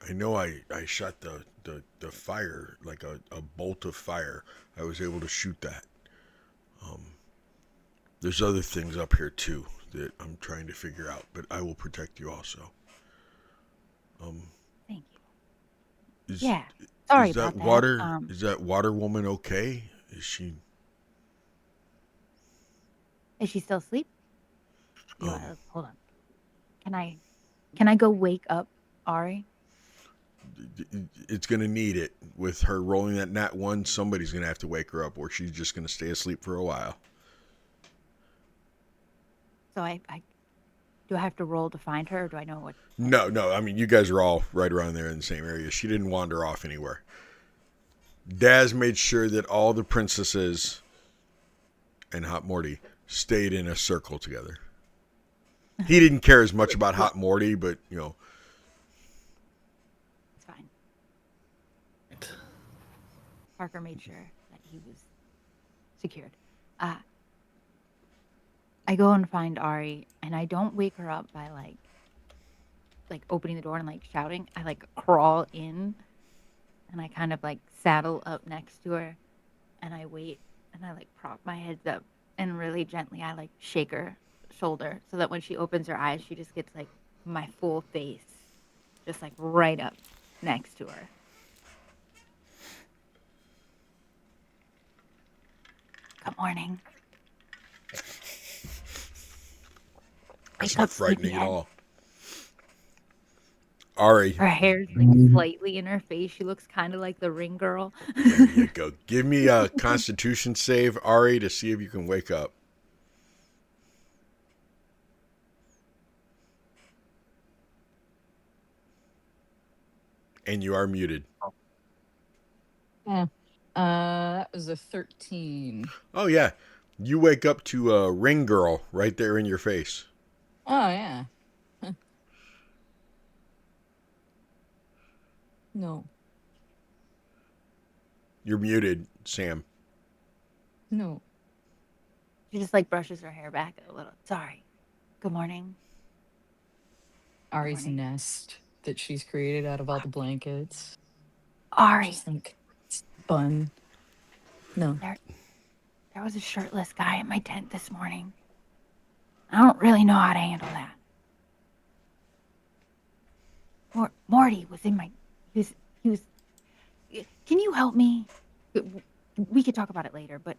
I know I shot the fire, like a bolt of fire. I was able to shoot that. There's other things up here too that I'm trying to figure out, but I will protect you also.
Thank you. Sorry about that.
Water, is that water woman okay? Is she
still asleep? Hold on. Can I go wake up Ari?
It's going to need it. With her rolling that nat 1, somebody's going to have to wake her up, or she's just going to stay asleep for a while.
So do I have to roll to find her, or do I know what?
No. I mean, you guys are all right around there in the same area. She didn't wander off anywhere. Daz made sure that all the princesses and Hot Morty stayed in a circle together. He didn't care as much about Hot Morty, but,
It's fine. Harker made sure that he was secured. I go and find Ari, and I don't wake her up by like opening the door and like shouting. I like crawl in, and I kind of like saddle up next to her, and I wait, and I like prop my head up, and really gently I like shake her shoulder so that when she opens her eyes, she just gets like my full face, just like right up next to her. Good morning.
That's
Wake
not
up,
frightening at
sleepyhead.
all. Ari,
Her hair's like slightly in her face. She looks kind of like the ring girl.
there you go. Give me a Constitution save, Ari, to see if you can wake up. And you are muted.
Yeah. That was a 13.
Oh yeah, you wake up to a ring girl right there in your face.
Oh, yeah. No.
You're muted, Sam.
No.
She just like brushes her hair back a little. Sorry. Good morning.
Ari's
morning.
nest that she's created out of all the blankets.
Ari,
Just like spun. No.
there was a shirtless guy in my tent this morning. I don't really know how to handle that. Morty was in my. He was. Can you help me? We could talk about it later, but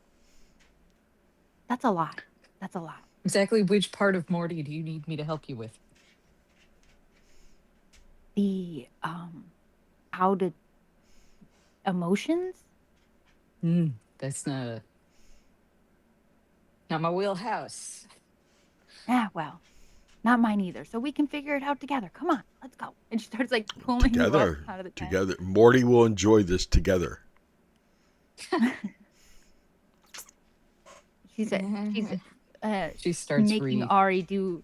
that's a lot. That's a lot.
Exactly which part of Morty do you need me to help you with?
The how to emotions.
That's not my wheelhouse.
Yeah, well, not mine either. So we can figure it out together. Come on, let's go. And she starts like pulling you up out of the tent.
Together. Morty will enjoy this together.
She
starts
making Ari do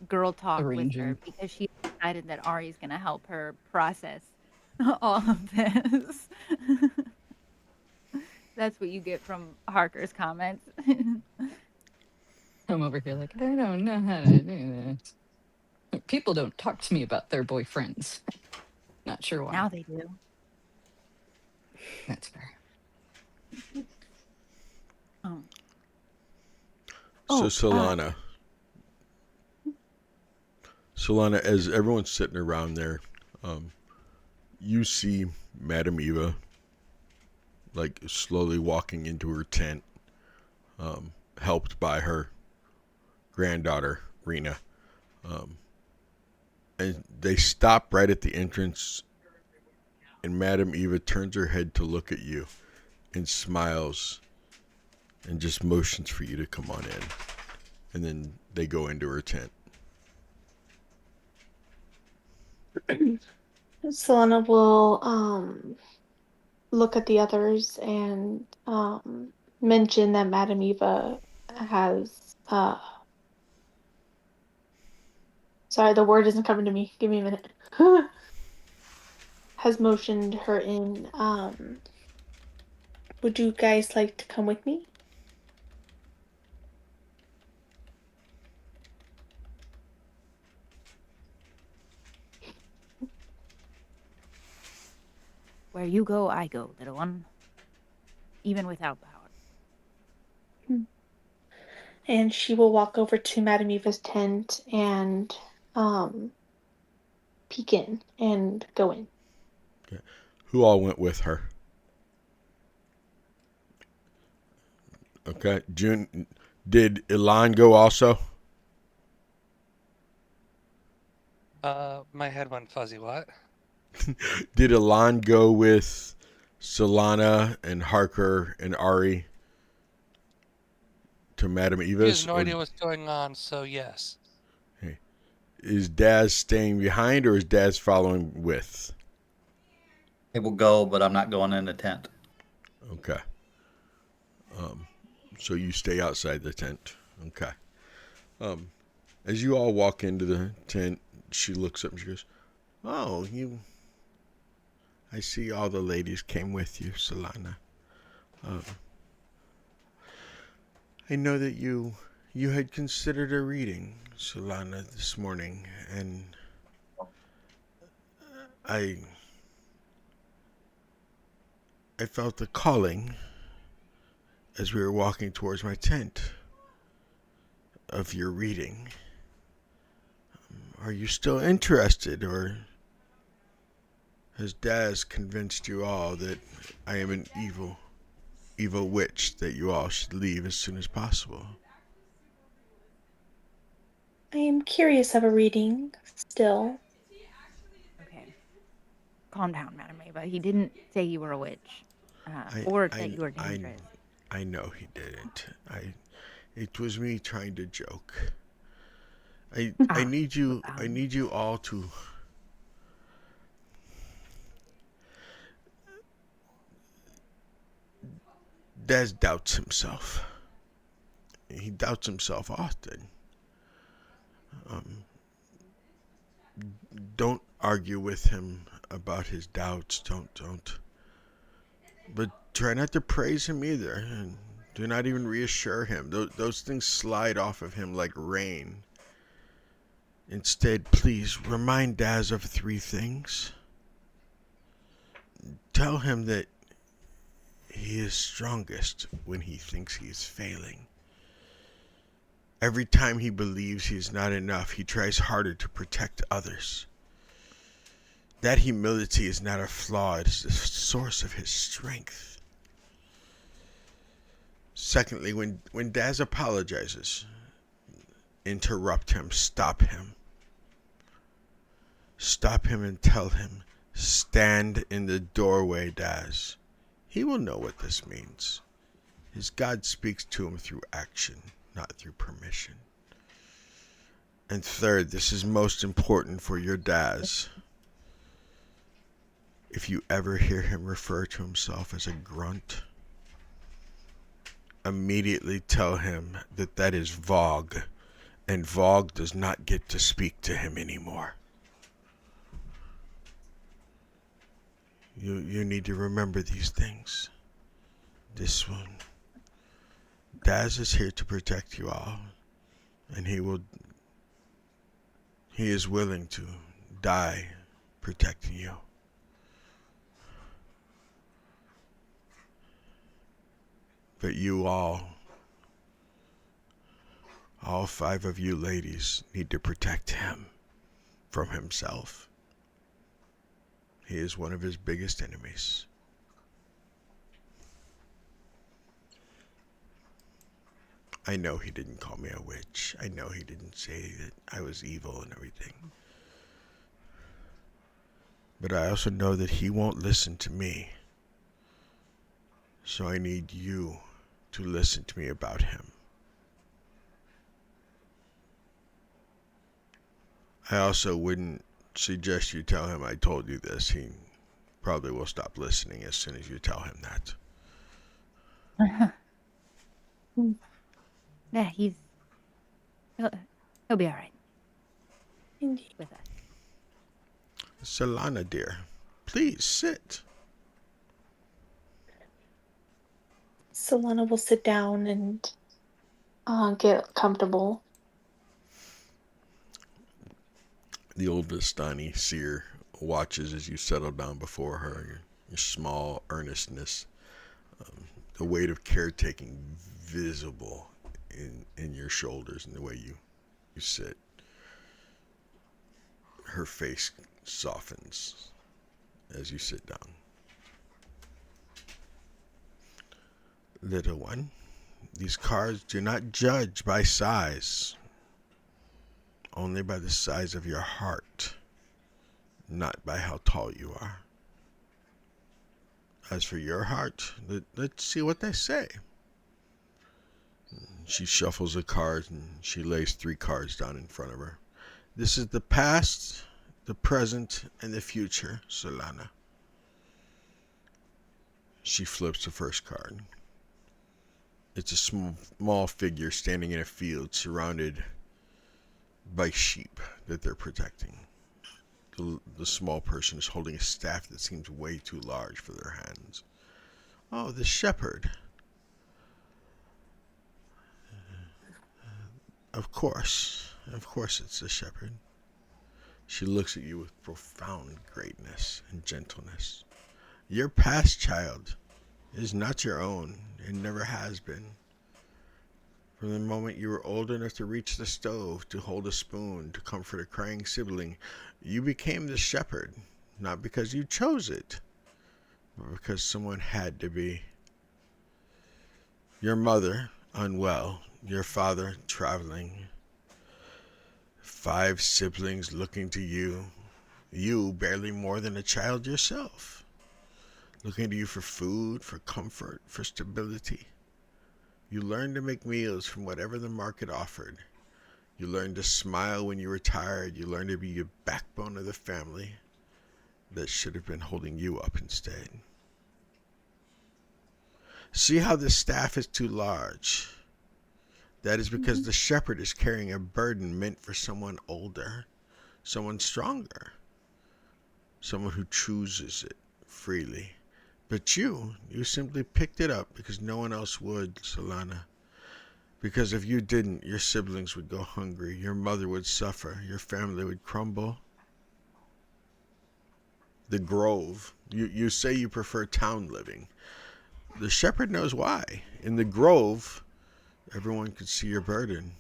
girl talk
arranging
with her because she decided that Ari's going to help her process all of this. That's what you get from Harker's comments.
I'm over here like, I don't know how to do this. People don't talk to me about their boyfriends. Not sure why.
Now they do.
That's fair.
So Solana. Solana, as everyone's sitting around there, you see Madame Eva like slowly walking into her tent, helped by her granddaughter, Rena. And they stop right at the entrance, and Madame Eva turns her head to look at you and smiles and just motions for you to come on in. And then they go into her tent.
Solana will look at the others and mention that Madame Eva has sorry, the word isn't coming to me. Give me a minute. Has motioned her in. Would you guys like to come with me?
Where you go, I go, little one. Even without power.
And she will walk over to Madame Eva's tent and peek in and go in.
Okay. Who all went with her? Okay. June, did Elan go also?
My head went fuzzy. What?
Did Elan go with Solana and Harker and Ari to Madame Eva's?
He has no idea what's going on, so yes.
Okay. Is Daz staying behind or is Daz following with?
It will go, but I'm not going in the tent.
Okay. So you stay outside the tent. Okay. As you all walk into the tent, she looks up and she goes, "Oh, I see all the ladies came with you, Solana. Uh, I know that you had considered a reading, Solana, this morning, and I felt a calling as we were walking towards my tent of your reading. Are you still interested, or has Daz convinced you all that I am an evil witch that you all should leave as soon as possible?
I am curious of a reading still.
Okay. Calm down, Madam Ava. He didn't say you were a witch,
I
or
I
that you were
I
dangerous.
I know he didn't. It was me trying to joke. I need you all to Daz doubts himself. He doubts himself often. Don't argue with him about his doubts. Don't. But try not to praise him either. And do not even reassure him. Those things slide off of him like rain. Instead, please remind Daz of 3 things. Tell him that he is strongest when he thinks he is failing. Every time he believes he is not enough, he tries harder to protect others. That humility is not a flaw, it is the source of his strength. Secondly, when Daz apologizes, interrupt him, stop him. Stop him and tell him, stand in the doorway, Daz. He will know what this means. His God speaks to him through action, not through permission. And third, this is most important for your Daz. If you ever hear him refer to himself as a grunt, immediately tell him that is Vogue, and Vogue does not get to speak to him anymore. You need to remember these things. This one. Daz is here to protect you all, and he is willing to die protecting you. But you all 5 of you ladies, need to protect him from himself. He is one of his biggest enemies. I know he didn't call me a witch. I know he didn't say that I was evil and everything. But I also know that he won't listen to me. So I need you to listen to me about him. I also wouldn't suggest you tell him I told you this. He probably will stop listening as soon as you tell him that.
Yeah, he'll be all right with us.
Solana, dear, please sit.
Solana will sit down and get comfortable.
The old Vistani seer watches as you settle down before her, your small earnestness, the weight of caretaking visible in your shoulders and the way you sit. Her face softens as you sit down. Little one, these cards do not judge by size, only by the size of your heart, not by how tall you are. As for your heart, let's see what they say. She shuffles the cards and she lays 3 cards down in front of her. This is the past, the present, and the future, Solana. She flips the first card. It's a small figure standing in a field surrounded by sheep that they're protecting. The small person is holding a staff that seems way too large for their hands. Oh, the shepherd. Of course it's the shepherd. She looks at you with profound greatness and gentleness. Your past, child, is not your own. It never has been. From the moment you were old enough to reach the stove, to hold a spoon, to comfort a crying sibling, you became the shepherd, not because you chose it, but because someone had to be. Your mother, unwell, your father, traveling, 5 siblings looking to you, you barely more than a child yourself, looking to you for food, for comfort, for stability. You learned to make meals from whatever the market offered. You learned to smile when you were tired. You learned to be the backbone of the family that should have been holding you up instead. See how the staff is too large? That is because the shepherd is carrying a burden meant for someone older, someone stronger, someone who chooses it freely. But you simply picked it up because no one else would, Solana. Because if you didn't, your siblings would go hungry, your mother would suffer, your family would crumble. The Grove, you say you prefer town living. The shepherd knows why. In the Grove, everyone could see your burden.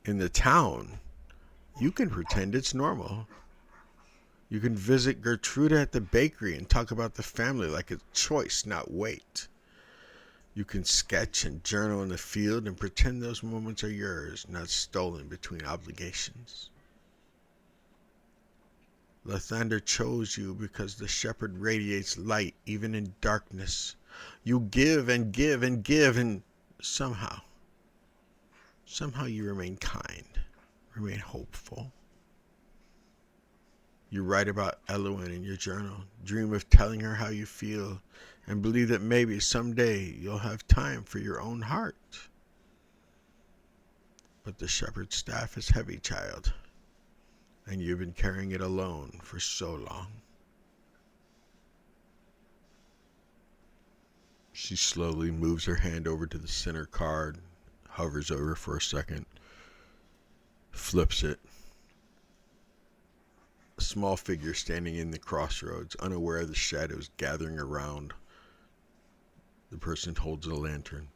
In the town, you can pretend it's normal. You can visit Gertruda at the bakery and talk about the family like a choice, not weight. You can sketch and journal in the field and pretend those moments are yours, not stolen between obligations. Lathander chose you because the shepherd radiates light even in darkness. You give and give and give, and somehow you remain kind, remain hopeful. You write about Elowen in your journal, dream of telling her how you feel, and believe that maybe someday you'll have time for your own heart. But the shepherd's staff is heavy, child, and you've been carrying it alone for so long. She slowly moves her hand over to the center card, hovers over for a second, flips it. A small figure standing in the crossroads, unaware of the shadows gathering around. The person holds a lantern.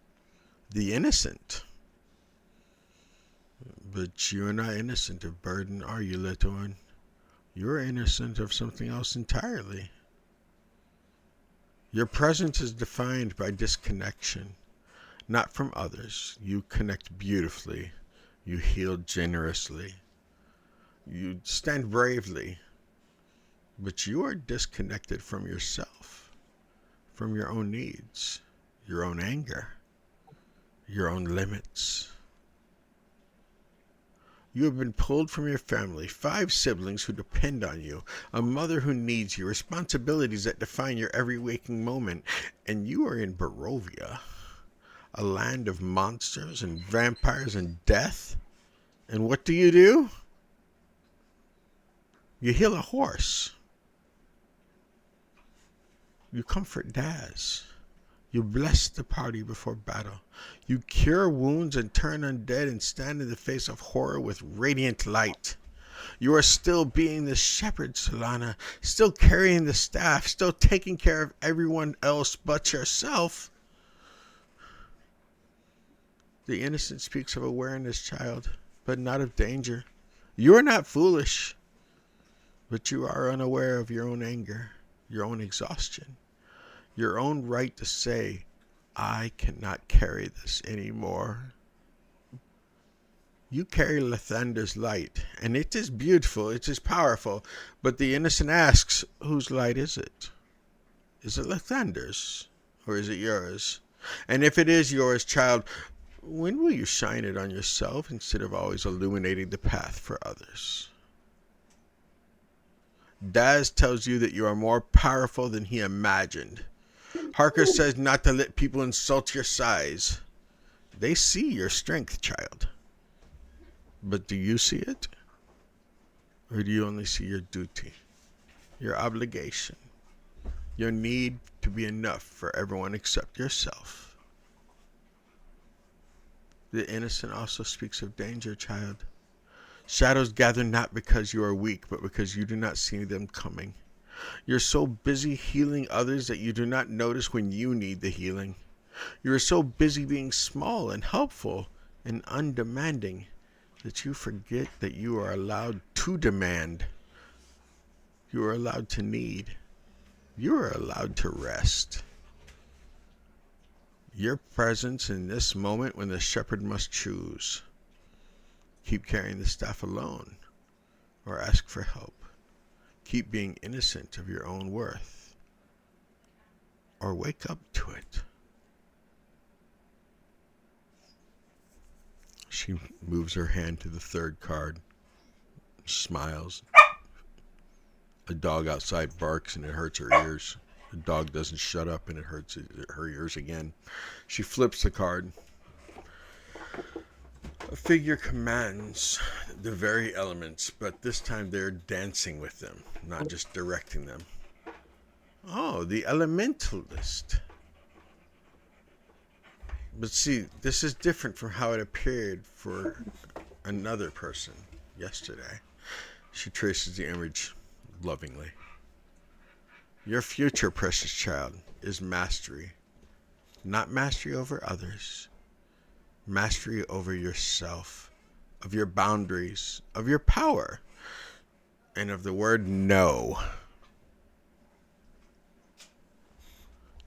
The innocent. But you are not innocent of burden, are you, little one? You are innocent of something else entirely. Your presence is defined by disconnection, not from others. You connect beautifully. You heal generously. You stand bravely. But you are disconnected from yourself, from your own needs, your own anger, your own limits. You have been pulled from your family, 5 siblings who depend on you, a mother who needs you, responsibilities that define your every waking moment, and you are in Barovia, a land of monsters and vampires and death. And what do? You heal a horse. You comfort Daz. You bless the party before battle. You cure wounds and turn undead and stand in the face of horror with radiant light. You are still being the shepherd, Solana, still carrying the staff, still taking care of everyone else but yourself. The innocent speaks of awareness, child, but not of danger. You are not foolish, but you are unaware of your own anger, your own exhaustion. Your own right to say, I cannot carry this anymore. You carry Lathander's light, and it is beautiful, it is powerful, but the innocent asks, whose light is it? Is it Lathander's, or is it yours? And if it is yours, child, when will you shine it on yourself instead of always illuminating the path for others? Daz tells you that you are more powerful than he imagined. Harker says not to let people insult your size. They see your strength, child. But do you see it? Or do you only see your duty, your obligation? Your need to be enough for everyone except yourself. The innocent also speaks of danger, child. Shadows gather not because you are weak, but because you do not see them coming. You're so busy healing others that you do not notice when you need the healing. You are so busy being small and helpful and undemanding that you forget that you are allowed to demand. You are allowed to need. You are allowed to rest. Your presence in this moment when the shepherd must choose. Keep carrying the staff alone or ask for help. Keep being innocent of your own worth or wake up to it. She moves her hand to the third card, smiles. A dog outside barks and it hurts her ears. The dog doesn't shut up and it hurts her ears again. She flips the card. A figure commands the very elements, but this time they're dancing with them, not just directing them. Oh, the elementalist. But see, this is different from how it appeared for another person yesterday. She traces the image lovingly. Your future, precious child, is mastery. Not mastery over others. Mastery over yourself, of your boundaries, of your power, and of the word no.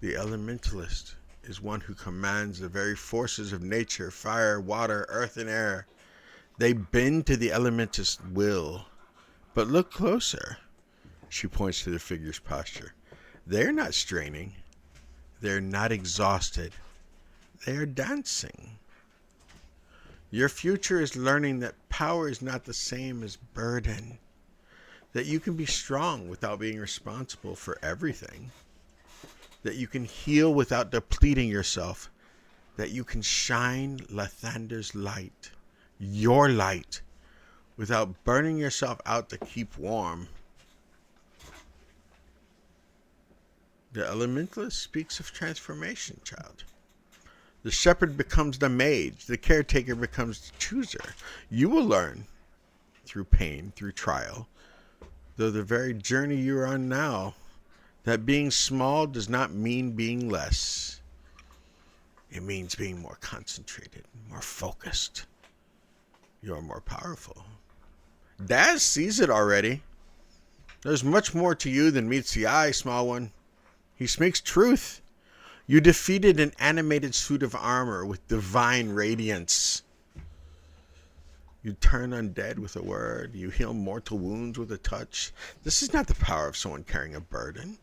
The elementalist is one who commands the very forces of nature, fire, water, earth, and air. They bend to the elementalist's will. But look closer. She points to the figure's posture. They're not straining. They're not exhausted. They're dancing. Your future is learning that power is not the same as burden. That you can be strong without being responsible for everything. That you can heal without depleting yourself. That you can shine Lathander's light, your light, without burning yourself out to keep warm. The elementalist speaks of transformation, child. The shepherd becomes the mage. The caretaker becomes the chooser. You will learn through pain, through trial, though the very journey you are on now, that being small does not mean being less. It means being more concentrated, more focused. You're more powerful. Daz sees it already. There's much more to you than meets the eye, small one. He speaks truth. You defeated an animated suit of armor with divine radiance. You turn undead with a word. You heal mortal wounds with a touch. This is not the power of someone carrying a burden.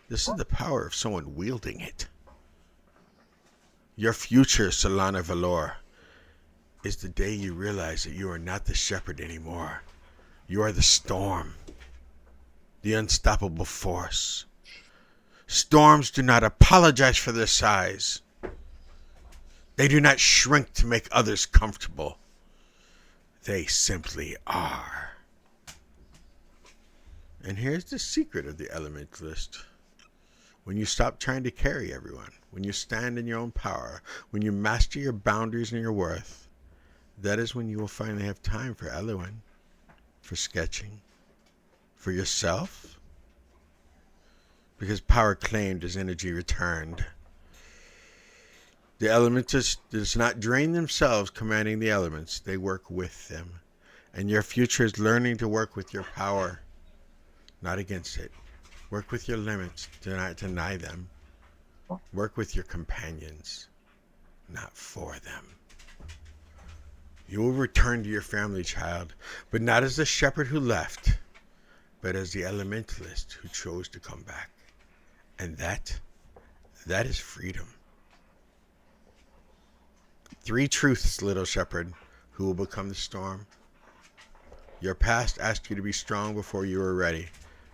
This is the power of someone wielding it. Your future, Solana Valor, is the day you realize that you are not the shepherd anymore. You are the storm, the unstoppable force. Storms do not apologize for their size. They do not shrink to make others comfortable. They simply are. And here's the secret of the elementalist. When you stop trying to carry everyone, when you stand in your own power, when you master your boundaries and your worth, that is when you will finally have time for Elowen, for sketching, for yourself. Because power claimed is energy returned. The elementalist does not drain themselves commanding the elements. They work with them. And your future is learning to work with your power, not against it. Work with your limits. Do not deny them. Work with your companions, not for them. You will return to your family, child, but not as the shepherd who left, but as the elementalist who chose to come back. And that is freedom. 3 truths, little shepherd, who will become the storm. Your past asked you to be strong before you were ready.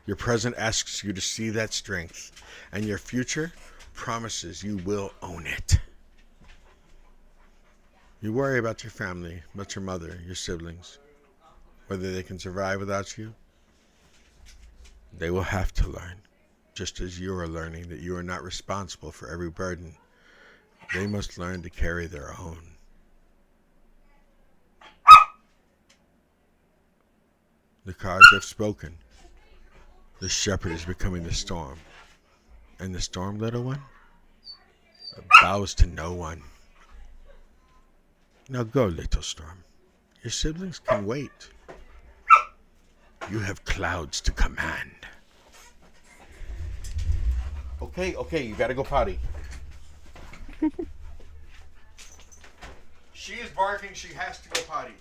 Your present asks you to see that strength. And your future promises you will own it. You worry about your family, about your mother, your siblings, whether they can survive without you. They will have to learn. Just as you are learning that you are not responsible for every burden, they must learn to carry their own. The cards have spoken. The shepherd is becoming the storm. And the storm, little one, bows to no one. Now go, little storm. Your siblings can wait. You have clouds to command. Okay, you gotta go potty. She is barking, she has to go potty.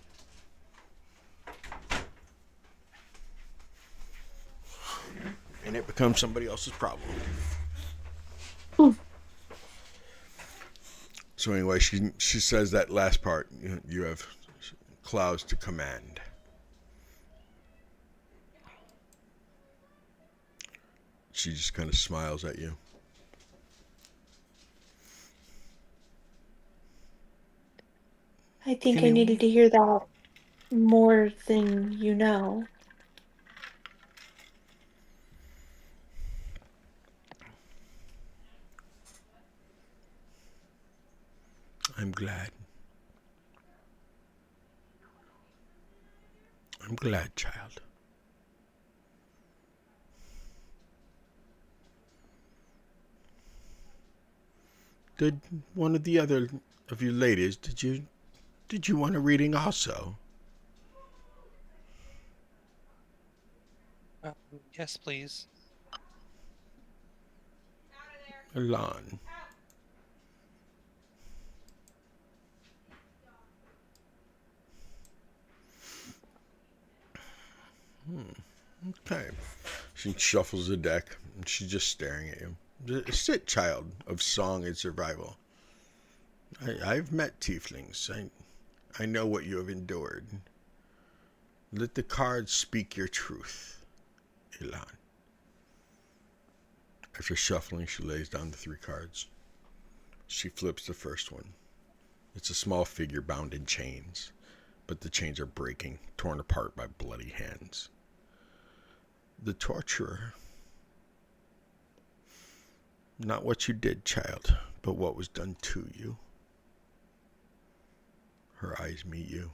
And it becomes somebody else's problem.
Ooh.
So anyway, she says that last part, you have clouds to command. She just kind of smiles at you.
I think I needed to hear that more than you know.
I'm glad. I'm glad, child. Did one of the other of you ladies, did you want a reading also?
Yes, please.
Elan. Okay. She shuffles the deck and she's just staring at you. Sit, child of song and survival. I've met tieflings. I know what you have endured. Let the cards speak your truth, Elan. After shuffling, she lays down the 3 cards. She flips the first one. It's a small figure bound in chains, but the chains are breaking, torn apart by bloody hands. The torturer. Not what you did, child, but what was done to you. Her eyes meet you,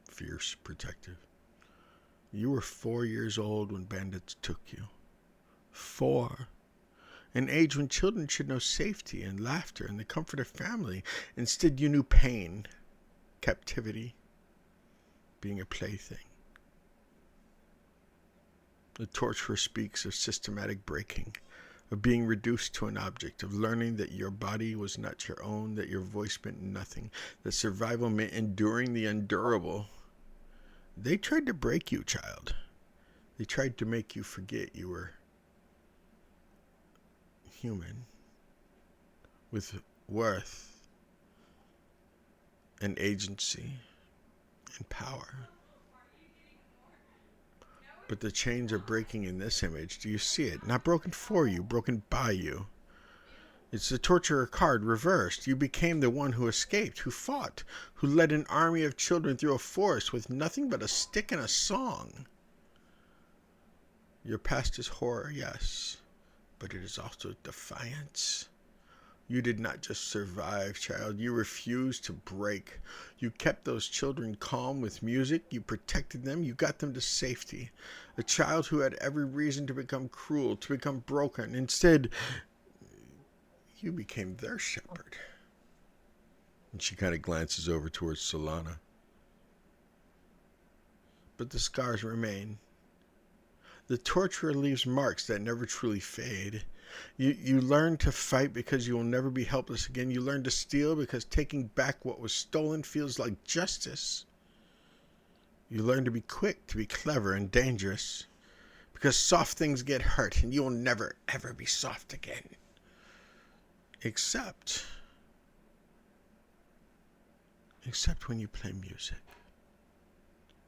fierce, protective. You were 4 years old when bandits took you. 4. An age when children should know safety and laughter and the comfort of family. Instead, you knew pain, captivity, being a plaything. The torturer speaks of systematic breaking, of being reduced to an object, of learning that your body was not your own, that your voice meant nothing, that survival meant enduring the undurable. They tried to break you, child. They tried to make you forget you were human, with worth and agency and power. But the chains are breaking in this image. Do you see it? Not broken for you, broken by you. It's the torturer card reversed. You became the one who escaped, who fought, who led an army of children through a forest with nothing but a stick and a song. Your past is horror, yes, but it is also defiance. You did not just survive, child. You refused to break. You kept those children calm with music. You protected them. You got them to safety. A child who had every reason to become cruel, to become broken. Instead, you became their shepherd. And she kind of glances over towards Solana. But the scars remain. The torturer leaves marks that never truly fade. You learn to fight because you will never be helpless again. You learn to steal because taking back what was stolen feels like justice. You learn to be quick, to be clever and dangerous. Because soft things get hurt and you will never ever be soft again. Except when you play music.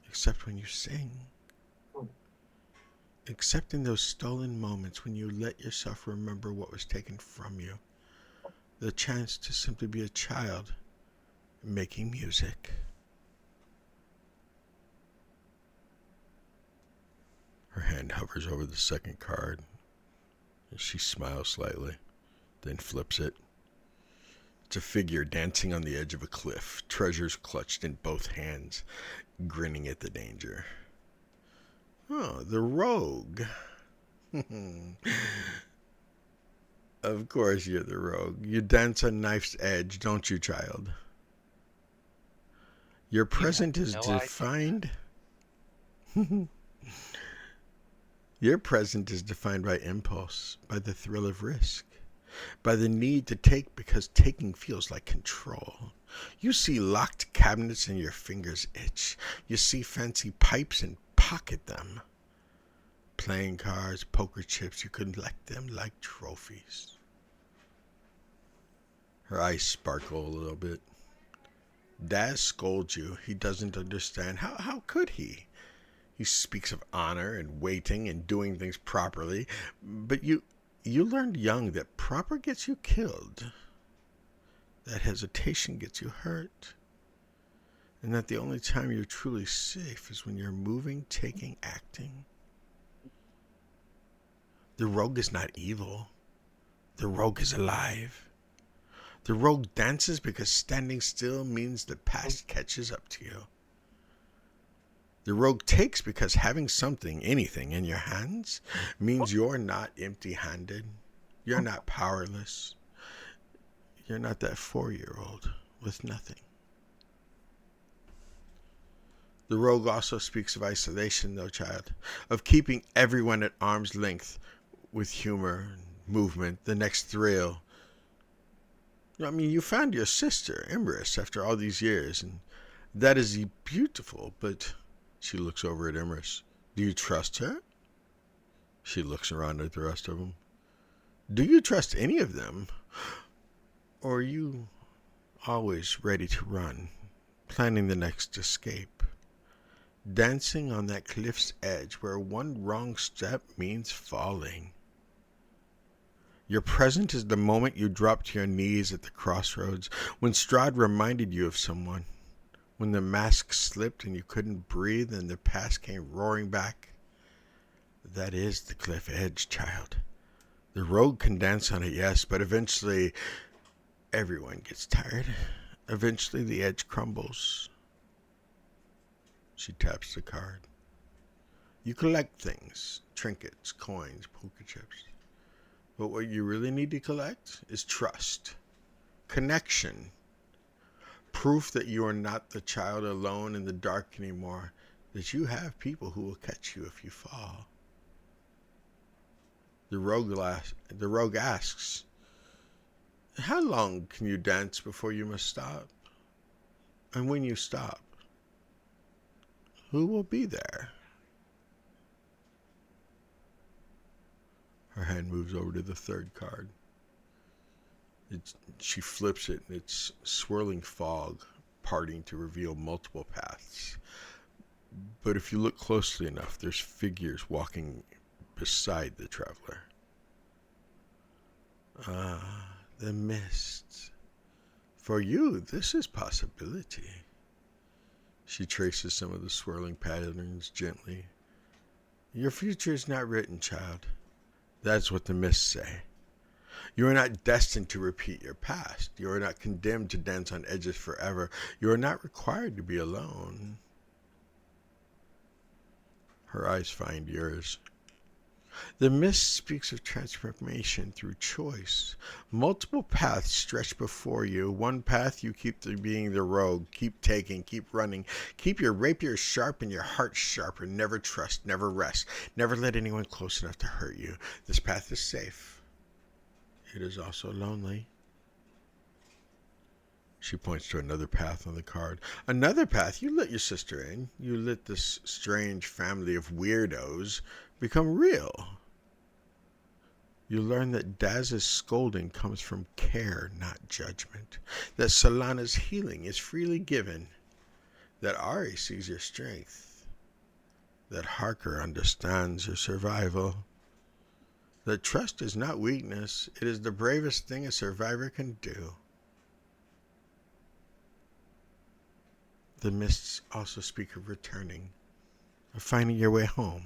Except when you sing. Except in those stolen moments when you let yourself remember what was taken from you. The chance to simply be a child making music. Her hand hovers over the second card. She smiles slightly, then flips it. It's a figure dancing on the edge of a cliff, treasures clutched in both hands, grinning at the danger. Oh, the rogue. Of course you're the rogue. You dance on knife's edge, don't you, child? Your present is
no
defined. Your present is defined by impulse, by the thrill of risk, by the need to take because taking feels like control. You see locked cabinets and your fingers itch. You see fancy pipes and pocket them. Playing cards, poker chips, you collect them like trophies. Her eyes sparkle a little bit. Daz scolds you. He doesn't understand. How could he? He speaks of honor and waiting and doing things properly. But you learned young that proper gets you killed. That hesitation gets you hurt. And that the only time you're truly safe is when you're moving, taking, acting. The rogue is not evil. The rogue is alive. The rogue dances because standing still means the past catches up to you. The rogue takes because having something, anything, in your hands means you're not empty-handed. You're not powerless. You're not that 4-year-old with nothing. The rogue also speaks of isolation, though, child, of keeping everyone at arm's length with humor, movement, the next thrill. I mean, you found your sister, Imrys, after all these years, and that is beautiful, but she looks over at Imrys. Do you trust her? She looks around at the rest of them. Do you trust any of them? Or are you always ready to run, planning the next escape? Dancing on that cliff's edge where one wrong step means falling. Your present is the moment you dropped to your knees at the crossroads, when Strahd reminded you of someone, when the mask slipped and you couldn't breathe and the past came roaring back. That is the cliff edge, child. The rogue can dance on it, yes, but eventually everyone gets tired. Eventually the edge crumbles. She taps the card. You collect things, trinkets, coins, poker chips. But what you really need to collect is trust, connection, proof that you are not the child alone in the dark anymore, that you have people who will catch you if you fall. The rogue asks, how long can you dance before you must stop? And when you stop, who will be there? Her hand moves over to the third card. She flips it, and it's swirling fog, parting to reveal multiple paths. But if you look closely enough, there's figures walking beside the traveler. Ah, the mists. For you, this is possibility. She traces some of the swirling patterns gently. Your future is not written, child. That's what the mists say. You are not destined to repeat your past. You are not condemned to dance on edges forever. You are not required to be alone. Her eyes find yours. The mist speaks of transformation through choice. Multiple paths stretch before you. One path you keep to being the rogue. Keep taking, keep running. Keep your rapier sharp and your heart sharper. Never trust, never rest. Never let anyone close enough to hurt you. This path is safe. It is also lonely. She points to another path on the card. Another path? You let your sister in. You let this strange family of weirdos become real. You learn that Daz's scolding comes from care, not judgment. That Solana's healing is freely given. That Ari sees your strength. That Harker understands your survival. That trust is not weakness. It is the bravest thing a survivor can do. The mists also speak of returning, of finding your way home.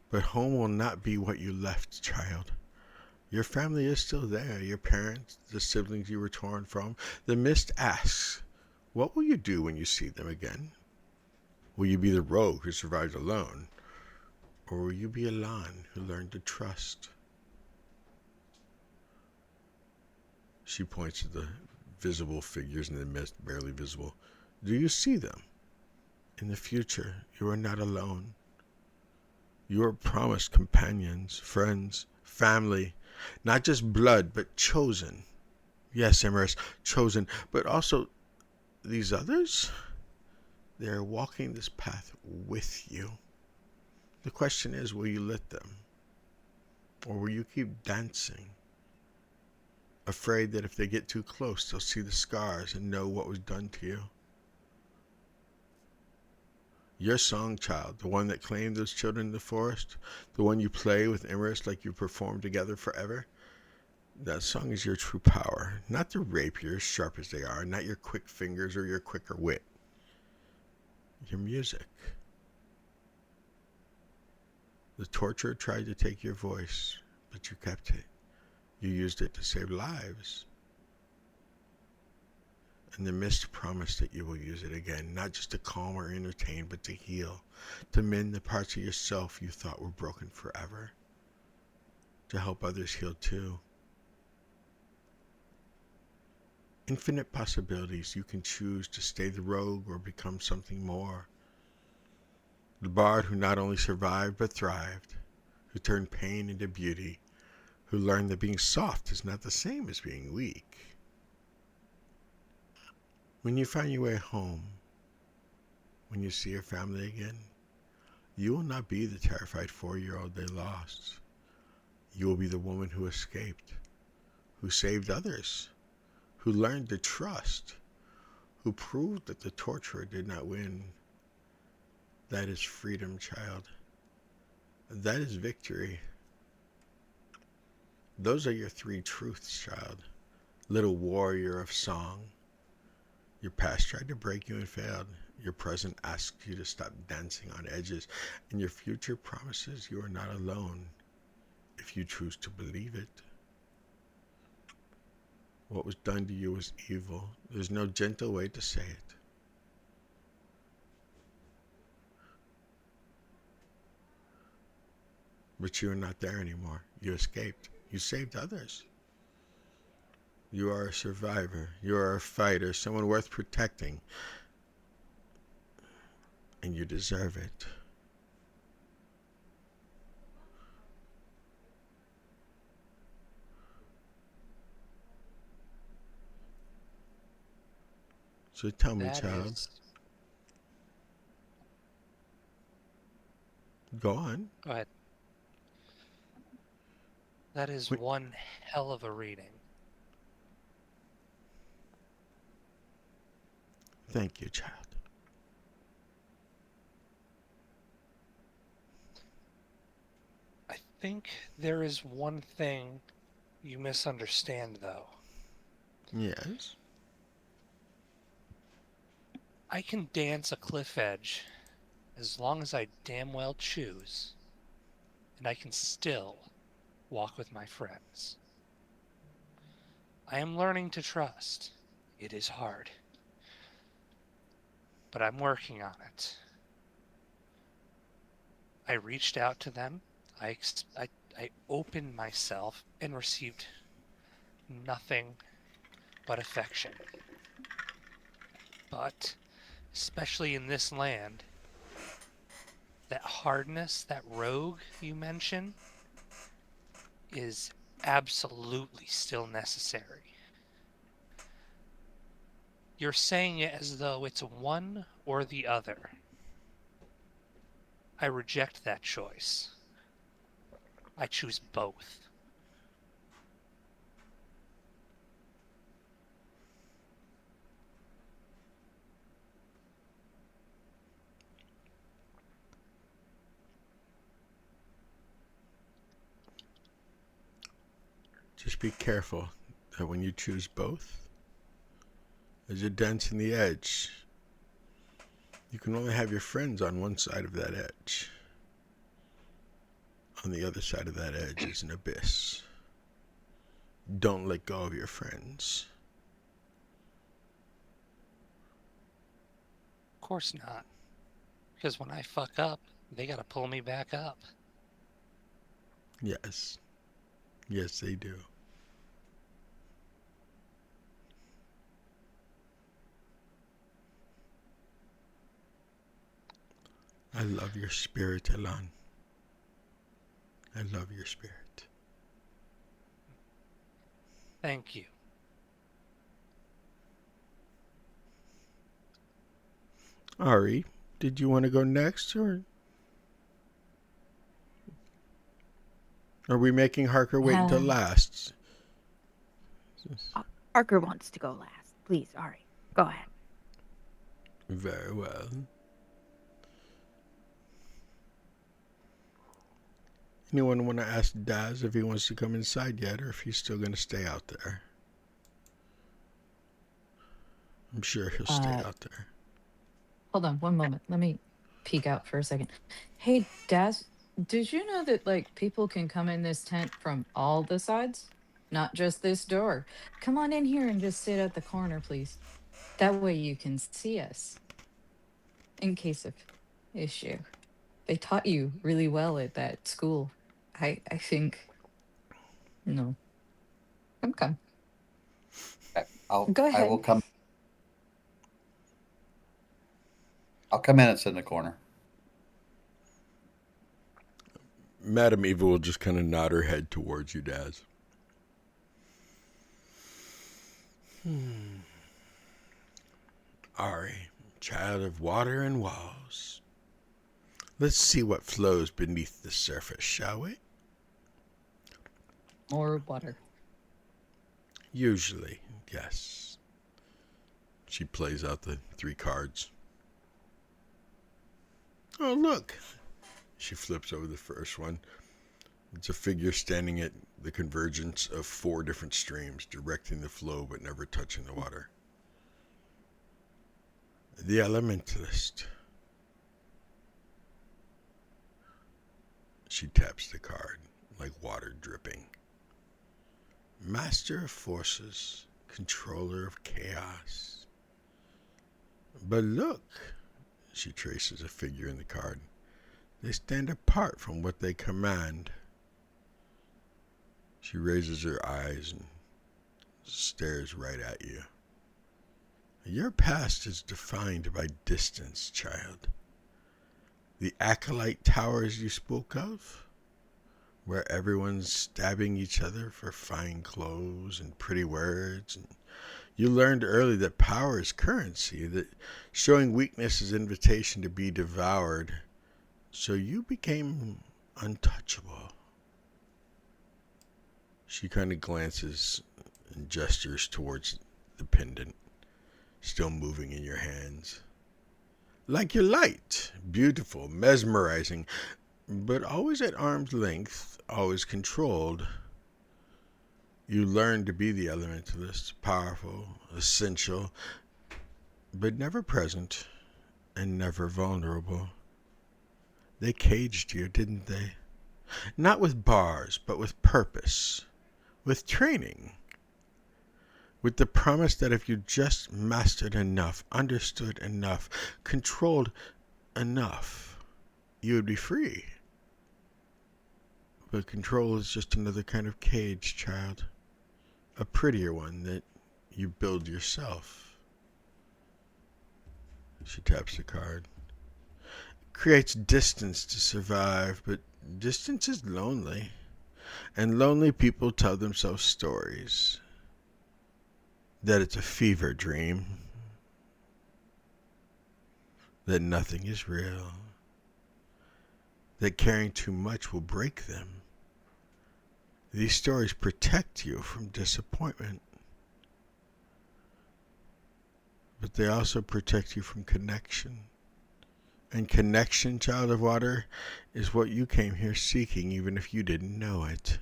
But home will not be what you left, child. Your family is still there. Your parents, the siblings you were torn from. The mist asks, what will you do when you see them again? Will you be the rogue who survived alone? Or will you be Elan who learned to trust? She points to the visible figures in the mist, barely visible. Do you see them? In the future, you are not alone. You are promised companions, friends, family, not just blood, but chosen. Yes, Emerus, chosen, but also these others? They are walking this path with you. The question is, will you let them? Or will you keep dancing? Afraid that if they get too close, they'll see the scars and know what was done to you. Your song child, the one that claimed those children in the forest, the one you play with Emerus like you perform together forever, that song is your true power, not the rapiers, sharp as they are, not your quick fingers or your quicker wit. Your music. The torturer tried to take your voice, but you kept it. You used it to save lives. And the mist promised that you will use it again, not just to calm or entertain, but to heal, to mend the parts of yourself you thought were broken forever, to help others heal too. Infinite possibilities. You can choose to stay the rogue or become something more. The bard who not only survived but thrived, who turned pain into beauty, who learned that being soft is not the same as being weak. When you find your way home, when you see your family again, you will not be the terrified 4-year-old they lost. You will be the woman who escaped, who saved others, who learned to trust, who proved that the torturer did not win. That is freedom, child. That is victory. Those are your 3 truths, child. Little warrior of song. Your past tried to break you and failed. Your present asks you to stop dancing on edges. And your future promises you are not alone if you choose to believe it. What was done to you was evil. There's no gentle way to say it. But you are not there anymore. You escaped. You saved others. You are a survivor. You are a fighter, someone worth protecting. And you deserve it. So tell me, child. Go on.
Go ahead. That is one hell of a reading.
Thank you, child.
I think there is one thing you misunderstand, though.
Yes?
I can dance a cliff edge as long as I damn well choose, and I can still walk with my friends. I am learning to trust. It is hard, but I'm working on it. I reached out to them. I opened myself and received nothing but affection. But, especially in this land, that hardness, that rogue you mention, is absolutely still necessary. You're saying it as though it's one or the other. I reject that choice. I choose both.
Just be careful that when you choose both, there's a dent in the edge. You can only have your friends on one side of that edge. On the other side of that edge is an abyss. Don't let go of your friends.
Of course not. Because when I fuck up, they gotta pull me back up.
Yes. Yes, they do. I love your spirit, Elan. I love your spirit.
Thank you.
Ari, did you want to go next, or are we making Harker wait until last?
Harker wants to go last. Please, Ari, go ahead.
Very well. Anyone want to ask Daz if he wants to come inside yet, or if he's still going to stay out there? I'm sure he'll stay out there.
Hold on one moment. Let me peek out for a second. Hey, Daz, did you know that like people can come in this tent from all the sides? Not just this door. Come on in here and just sit at the corner, please. That way you can see us. In case of issue. They taught you really well at that school. I think. No. Come. Go
I
ahead.
will come. I'll come in and sit in the corner.
Madam Eva will just kind of nod her head towards you, Daz. Ari, child of water and walls. Let's see what flows beneath the surface, shall we?
More water.
Usually, yes. She plays out the 3 cards. Oh, look. She flips over the first one. It's a figure standing at the convergence of 4 different streams, directing the flow but never touching the water. The Elementalist. She taps the card, like water dripping. Master of forces, controller of chaos. But look, she traces a figure in the card. They stand apart from what they command. She raises her eyes and stares right at you. Your past is defined by distance, child. The acolyte towers you spoke of, where everyone's stabbing each other for fine clothes and pretty words. And you learned early that power is currency, that showing weakness is invitation to be devoured. So you became untouchable. She kind of glances and gestures towards the pendant, still moving in your hands. Like your light, beautiful, mesmerizing, but always at arm's length, always controlled. You learn to be the elementalist, powerful, essential, but never present and never vulnerable. They caged you, didn't they? Not with bars, but with purpose, with training, with the promise that if you just mastered enough, understood enough, controlled enough, you would be free. But control is just another kind of cage, child. A prettier one that you build yourself. She taps the card. Creates distance to survive, but distance is lonely. And lonely people tell themselves stories. That it's a fever dream. That nothing is real. That caring too much will break them. These stories protect you from disappointment. But they also protect you from connection. And connection, child of water, is what you came here seeking, even if you didn't know it.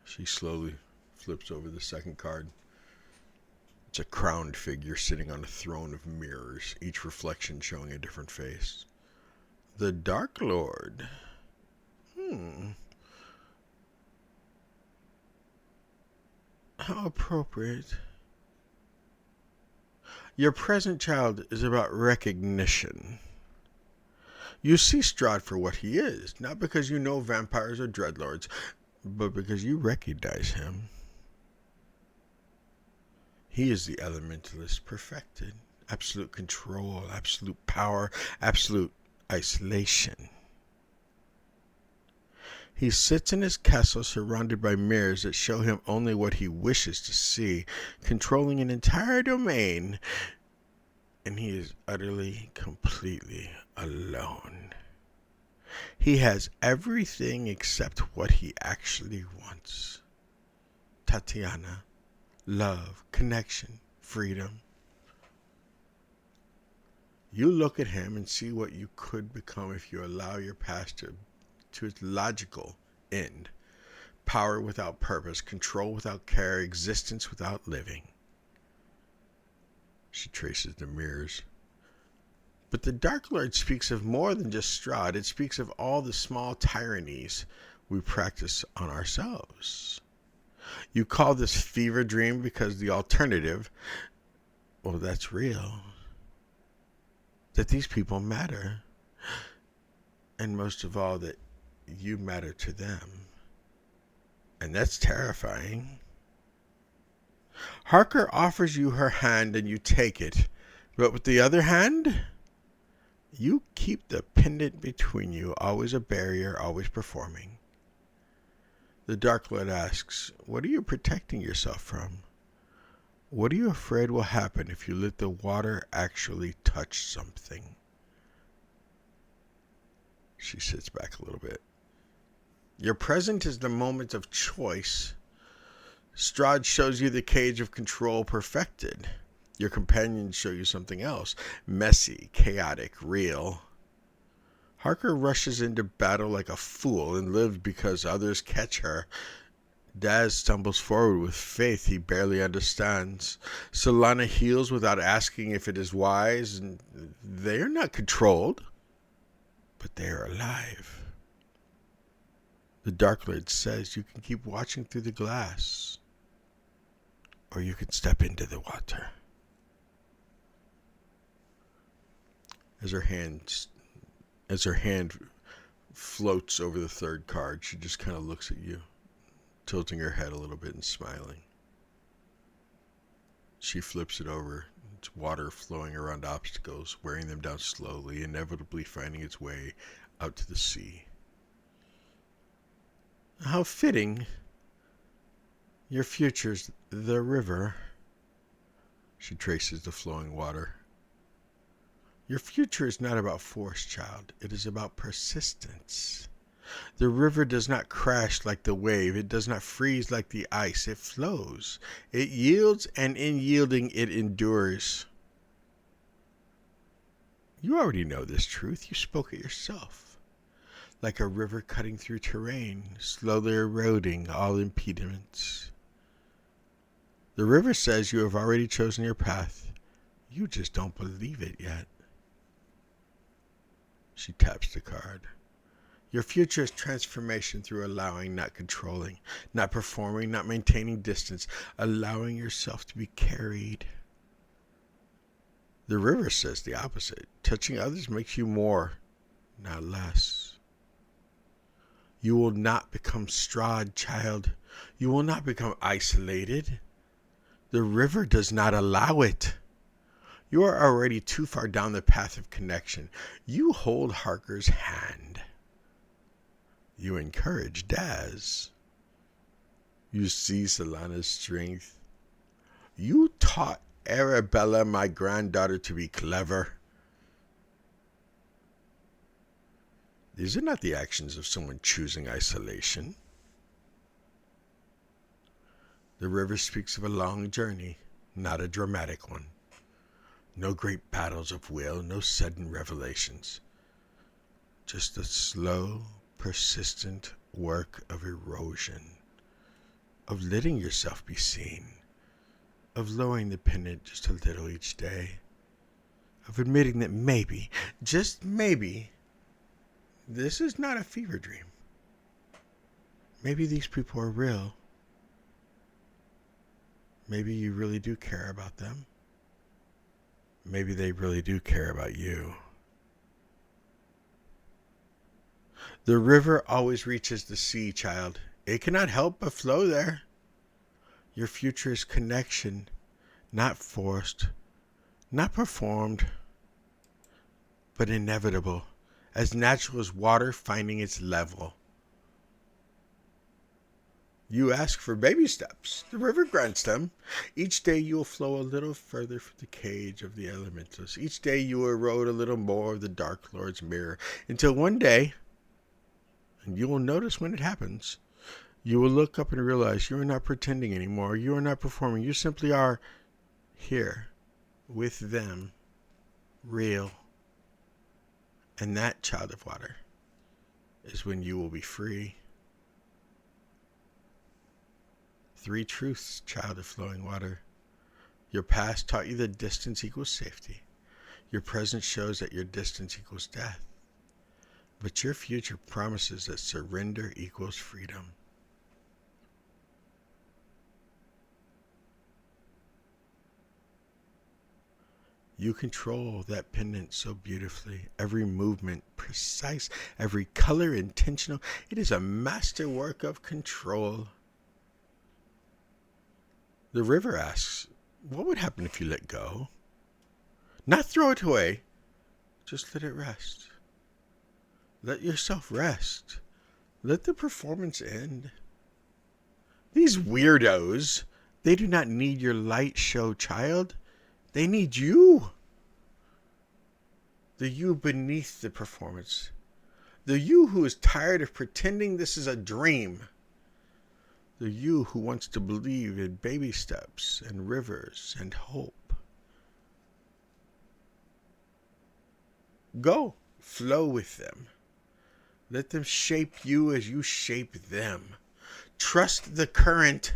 She slowly flips over the second card. It's a crowned figure sitting on a throne of mirrors, each reflection showing a different face. The Dark Lord. How appropriate. Your present, child, is about recognition. You see Strahd for what he is, not because you know vampires or dreadlords, but because you recognize him. He is the elementalist perfected. Absolute control, absolute power, absolute isolation. He sits in his castle surrounded by mirrors that show him only what he wishes to see, controlling an entire domain, and he is utterly, completely alone. He has everything except what he actually wants. Tatiana, love, connection, freedom. You look at him and see what you could become if you allow your past to its logical end. Power without purpose, control without care, existence without living. She traces the mirrors. But the Dark Lord speaks of more than just Strahd. It speaks of all the small tyrannies we practice on ourselves. You call this fever dream because the alternative, well, that's real. That these people matter. And most of all, that you matter to them. And that's terrifying. Harker offers you her hand and you take it. But with the other hand, you keep the pendant between you, always a barrier, always performing. The Dark Lord asks, what are you protecting yourself from? What are you afraid will happen if you let the water actually touch something? She sits back a little bit. Your present is the moment of choice. Strahd shows you the cage of control perfected. Your companions show you something else. Messy, chaotic, real. Harker rushes into battle like a fool and lives because others catch her. Daz stumbles forward with faith he barely understands. Solana heals without asking if it is wise, and they are not controlled, but they are alive. The Dark Lord says you can keep watching through the glass, or you can step into the water. As her hand floats over the third card, she just kind of looks at you, tilting her head a little bit and smiling. She flips it over. It's water flowing around obstacles, wearing them down slowly, inevitably finding its way out to the sea. How fitting. Your future's the river. She traces the flowing water. Your future is not about force, child. It is about persistence. The river does not crash like the wave. It does not freeze like the ice. It flows. It yields, and in yielding, it endures. You already know this truth. You spoke it yourself. Like a river cutting through terrain, slowly eroding all impediments. The river says you have already chosen your path. You just don't believe it yet. She taps the card. Your future is transformation through allowing, not controlling, not performing, not maintaining distance, allowing yourself to be carried. The river says the opposite. Touching others makes you more, not less. You will not become Strahd, child. You will not become isolated. The river does not allow it. You are already too far down the path of connection. You hold Harker's hand. You encourage Daz. You see Solana's strength. You taught Arabella, my granddaughter, to be clever. These are not the actions of someone choosing isolation. The river speaks of a long journey, not a dramatic one. No great battles of will, no sudden revelations. Just a slow, persistent work of erosion, of letting yourself be seen, of lowering the pendant just a little each day, of admitting that maybe, just maybe, this is not a fever dream. Maybe these people are real. Maybe you really do care about them. Maybe they really do care about you. The river always reaches the sea, child. It cannot help but flow there. Your future is connection, not forced, not performed, but inevitable, as natural as water finding its level. You ask for baby steps. The river grants them. Each day you will flow a little further from the cage of the elementals. Each day you will erode a little more of the Dark Lord's mirror, until one day, and you will notice when it happens, you will look up and realize you are not pretending anymore. You are not performing. You simply are here with them, real. And that, child of water, is when you will be free. 3 truths, child of flowing water. Your past taught you that distance equals safety. Your present shows that your distance equals death. But your future promises that surrender equals freedom. You control that pendant so beautifully. Every movement precise, every color intentional. It is a masterwork of control. The river asks, what would happen if you let go? Not throw it away. Just let it rest. Let yourself rest. Let the performance end. These weirdos, they do not need your light show, child. They need you. The you beneath the performance. The you who is tired of pretending this is a dream. The you who wants to believe in baby steps and rivers and hope. Go, flow with them. Let them shape you as you shape them. Trust the current.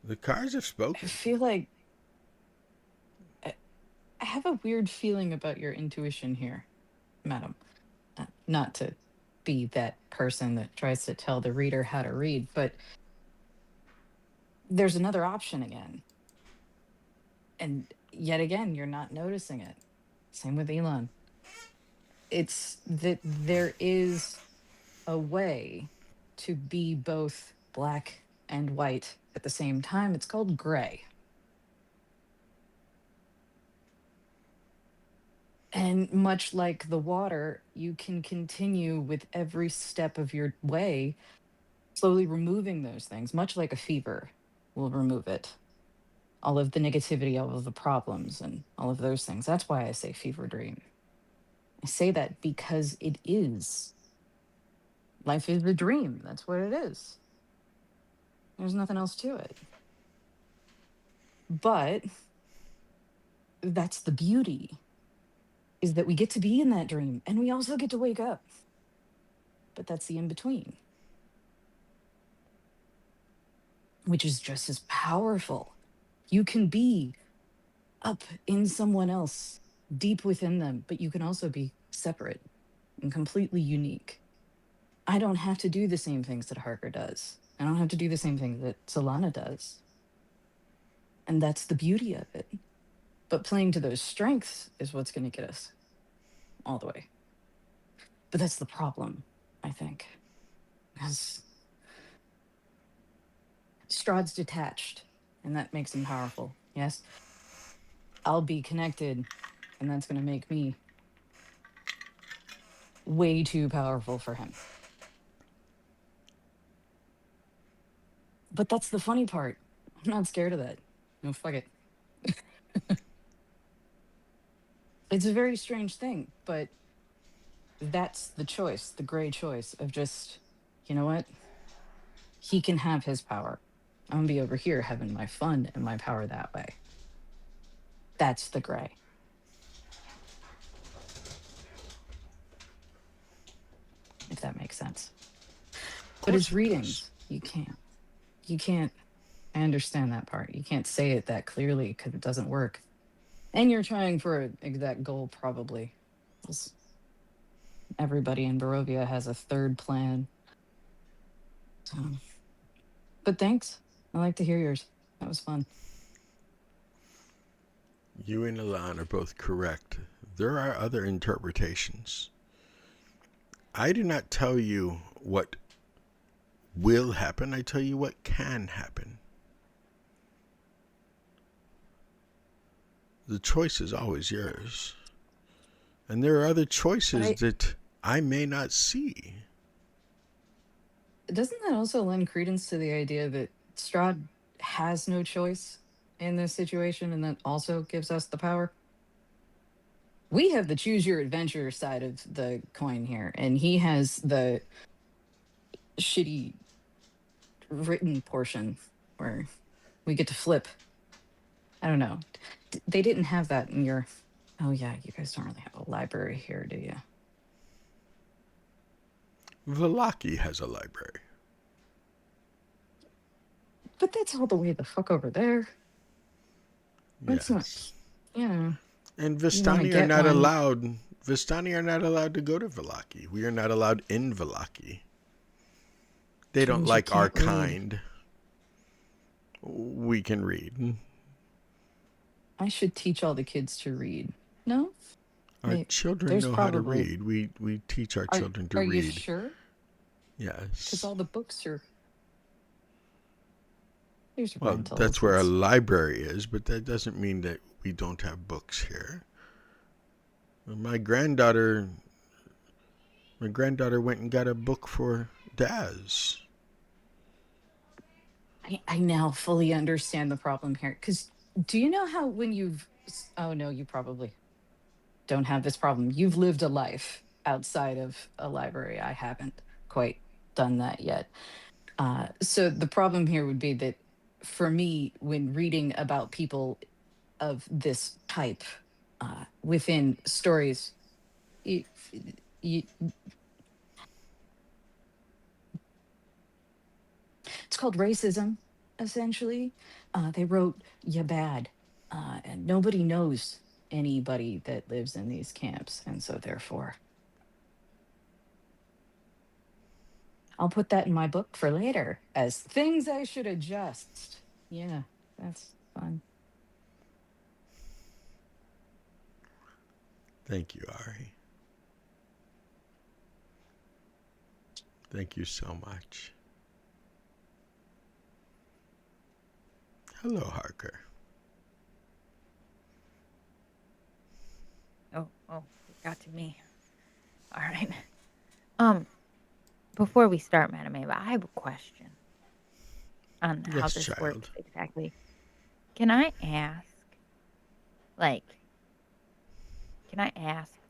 The cards have
I
spoken.
feel like I have a weird feeling about your intuition here, madam. Not to be that person that tries to tell the reader how to read, but there's another option again. And yet again, you're not noticing it. Same with Elon. It's that there is a way to be both black and white at the same time. It's called gray. And much like the water, you can continue with every step of your way, slowly removing those things, much like a fever will remove it. All of the negativity, all of the problems, and all of those things. That's why I say fever dream. I say that because it is. Life is a dream. That's what it is. There's nothing else to it. But that's the beauty, is that we get to be in that dream and we also get to wake up. But that's the in between, which is just as powerful. You can be up in someone else, deep within them, but you can also be separate and completely unique. I don't have to do the same things that Harker does. I don't have to do the same things that Solana does. And that's the beauty of it. But playing to those strengths is what's going to get us all the way. But that's the problem, I think. Because Strahd's detached, and that makes him powerful. Yes? I'll be connected, and that's going to make me way too powerful for him. But that's the funny part. I'm not scared of that. No, fuck it. It's a very strange thing, but that's the choice, the gray choice of just, you know what? He can have his power. I'm gonna be over here having my fun and my power that way. That's the gray. If that makes sense. But
Course
it's
it does.
readings. You can't. I understand that part. You can't say it that clearly because it doesn't work. And you're trying for an exact goal, probably. 'Cause everybody in Barovia has a third plan. So, but thanks. I like to hear yours. That was fun.
You and Elan are both correct. There are other interpretations. I do not tell you what will happen, I tell you what can happen. The choice is always yours. And there are other choices that I may not see.
Doesn't that also lend credence to the idea that Strahd has no choice in this situation and that also gives us the power? We have the choose your adventure side of the coin here, and he has the shitty written portion where we get to flip. I don't know. They didn't have that in your. Oh, yeah, you guys don't really have a library here, do you?
Vasuki has a library.
But that's all the way the fuck over there. That's not.
Yes.
Yeah.
And
You wanna
Vistani are
get
not
one.
allowed. Vistani are not allowed to go to Vasuki. We are not allowed in Vasuki. They
Which
don't
means you
like our
can't read.
kind. We can read.
I should teach all the kids to read. No?
Our children
There's
know how to
probably.
read. We teach our children to
Are you
read.
sure? Because
Yes.
all the books are. Here's my
Well,
intelligence.
that's where a library is, but that doesn't mean that we don't have books here. My granddaughter went and got a book for Daz.
I now fully understand the problem here. Because do you know how when you've. Oh, no, you probably don't have this problem. You've lived a life outside of a library. I haven't quite done that yet. So the problem here would be that for me, when reading about people of this type within stories, you, you, it's called racism, essentially. They wrote "ya bad," and nobody knows anybody that lives in these camps, and so therefore, I'll put that in my book for later as things I should adjust. Yeah, that's fun.
Thank you, Ari. Thank you so much. Hello, Harker.
Oh, it got to me. All right. Before we start, Madam Ava, I have a question on how
Yes,
this
child.
works exactly. Can I ask,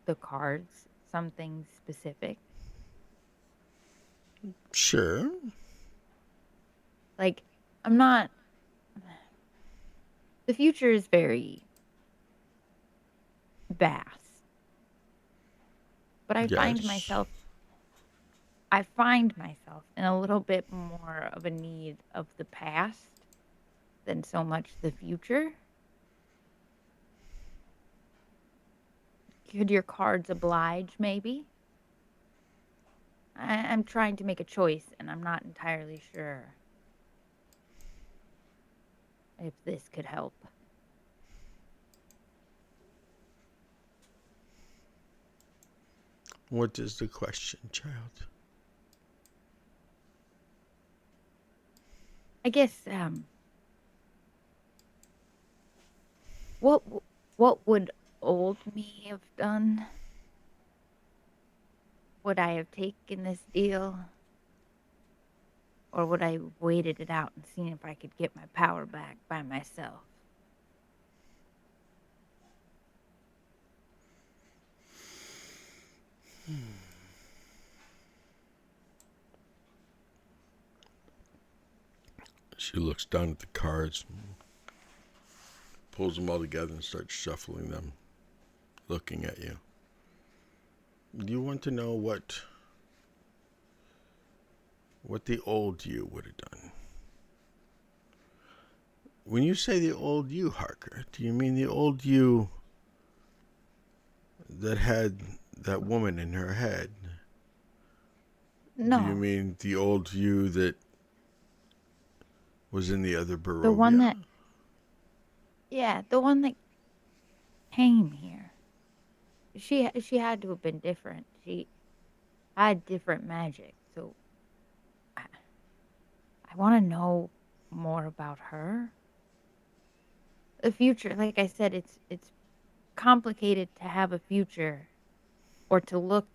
the cards something specific?
Sure.
Like, I'm not. The future is very vast, but I find myself in a little bit more of a need of the past than so much the future. Could your cards oblige, maybe? I'm trying to make a choice, and I'm not entirely sure if this could help.
What is the question, child?
I guess, what would old me have done? Would I have taken this deal? Or would I have waited it out and seen if I could get my power back by myself?
She looks down at the cards, pulls them all together and starts shuffling them, looking at you. Do you want to know what the old you would have done? When you say the old you, Harker, do you mean the old you that had that woman in her head?
No.
Do you mean the old you that was in the other Barovia?
The one that... Yeah, the one that came here. She had to have been different. She had different magic, so I want to know more about her. The future, like I said, it's complicated to have a future or to look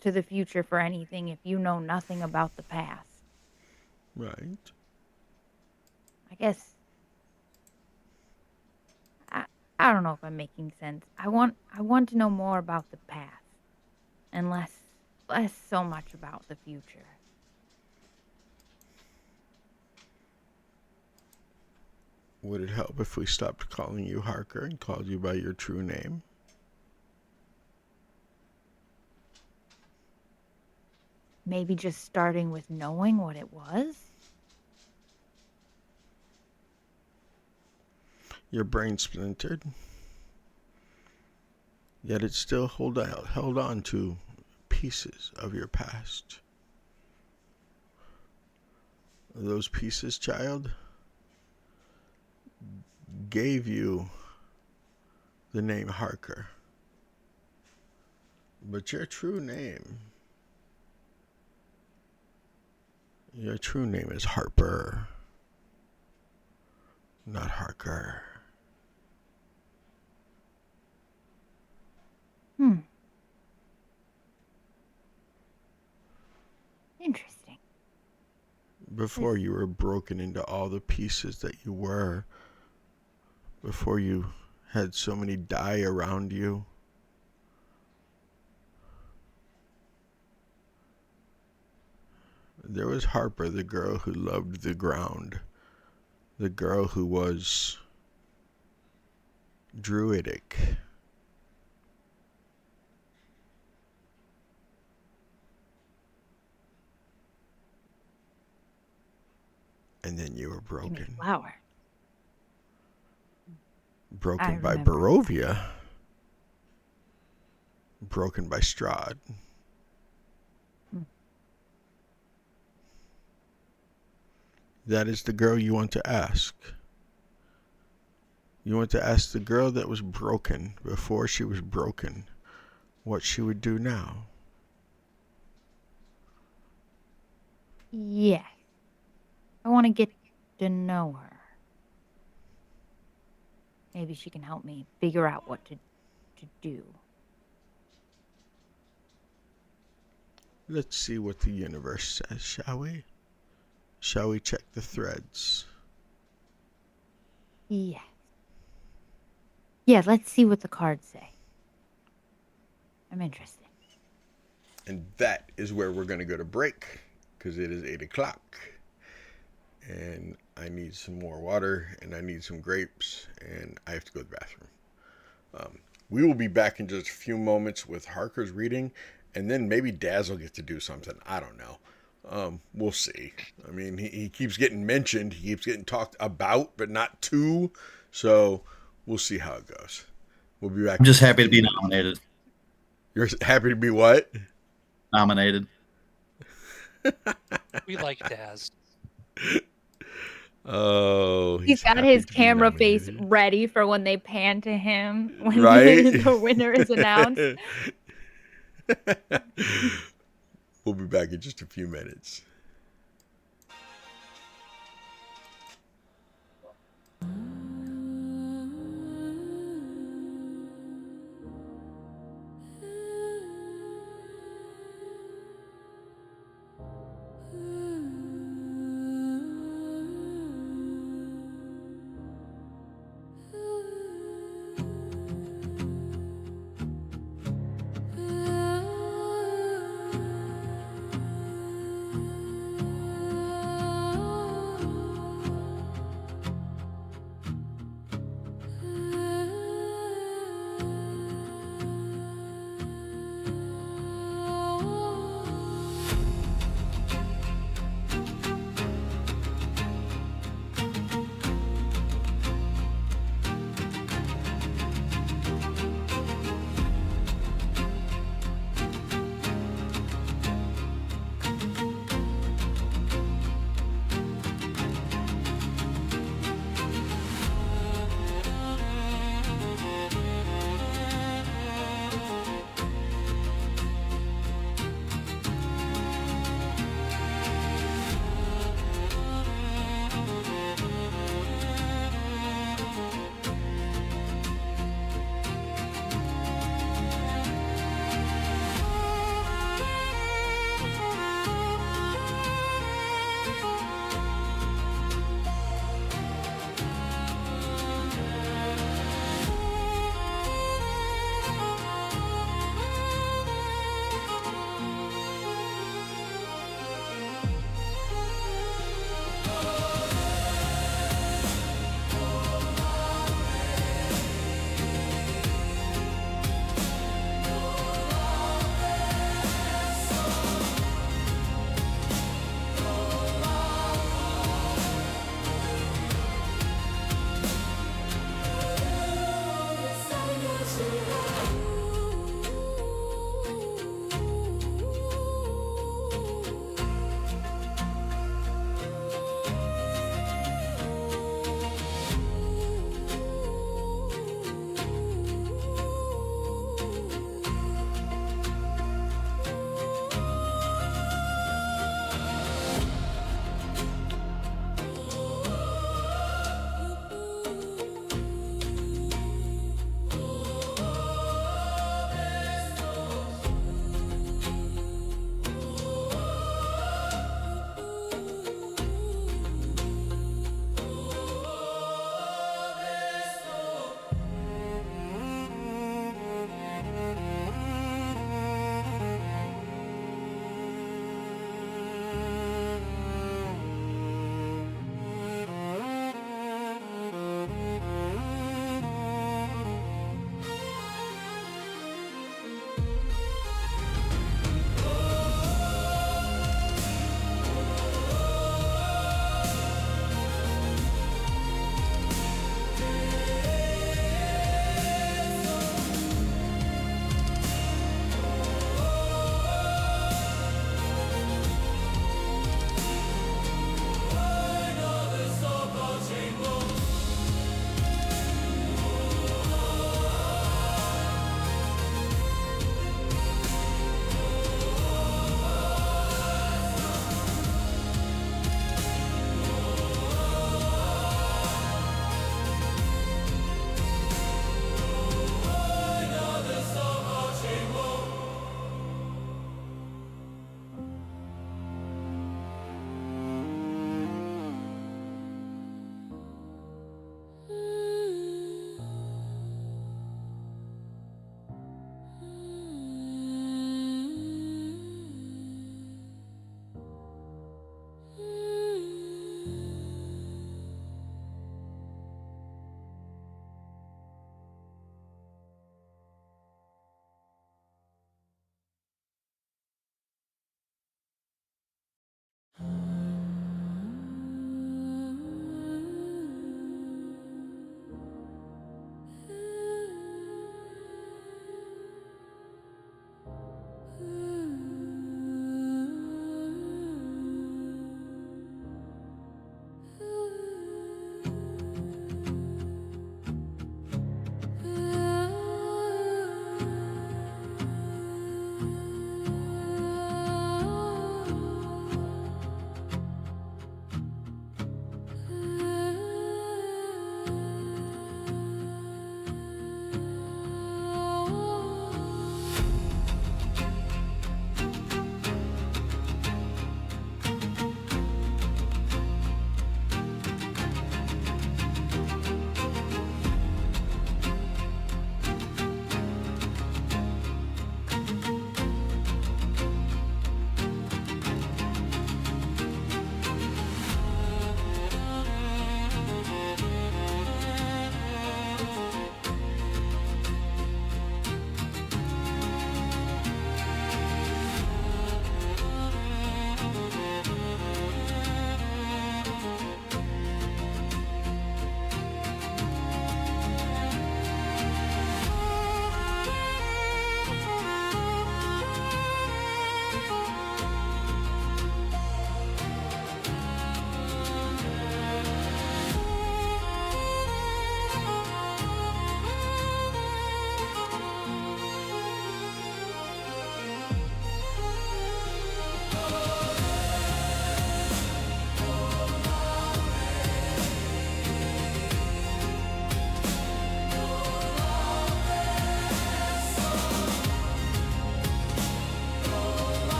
to the future for anything if you know nothing about the past.
Right.
I guess I don't know if I'm making sense. I want to know more about the past and less so much about the future.
Would it help if we stopped calling you Harker and called you by your true name?
Maybe just starting with knowing what it was?
Your brain splintered, yet it still held on to pieces of your past. Those pieces, child, gave you the name Harker. But your true name is Harper, not Harker.
Interesting.
Before you were broken into all the pieces that you were, before you had so many die around you, there was Harper, the girl who loved the ground, the girl who was druidic. And then you were broken.
Flower.
Broken by
remember.
Barovia. Broken by Strahd. That is the girl you want to ask. You want to ask the girl that was broken before she was broken what she would do now.
Yes. I want to get to know her. Maybe she can help me figure out what to do.
Let's see what the universe says, shall we? Shall we check the threads?
Yes. Yeah, let's see what the cards say. I'm interested.
And that is where we're going to go to break, because it is 8 o'clock. And I need some more water, and I need some grapes, and I have to go to the bathroom. We will be back in just a few moments with Harker's reading, and then maybe Daz will get to do something. I don't know. We'll see. I mean, he keeps getting mentioned. He keeps getting talked about, but not to. So we'll see how it goes. We'll be back.
I'm just happy to be nominated.
You're happy to be what?
Nominated.
We like Daz.
Oh,
He's got his camera face ready for when they pan to him when
right?
the winner is announced.
We'll be back in just a few minutes.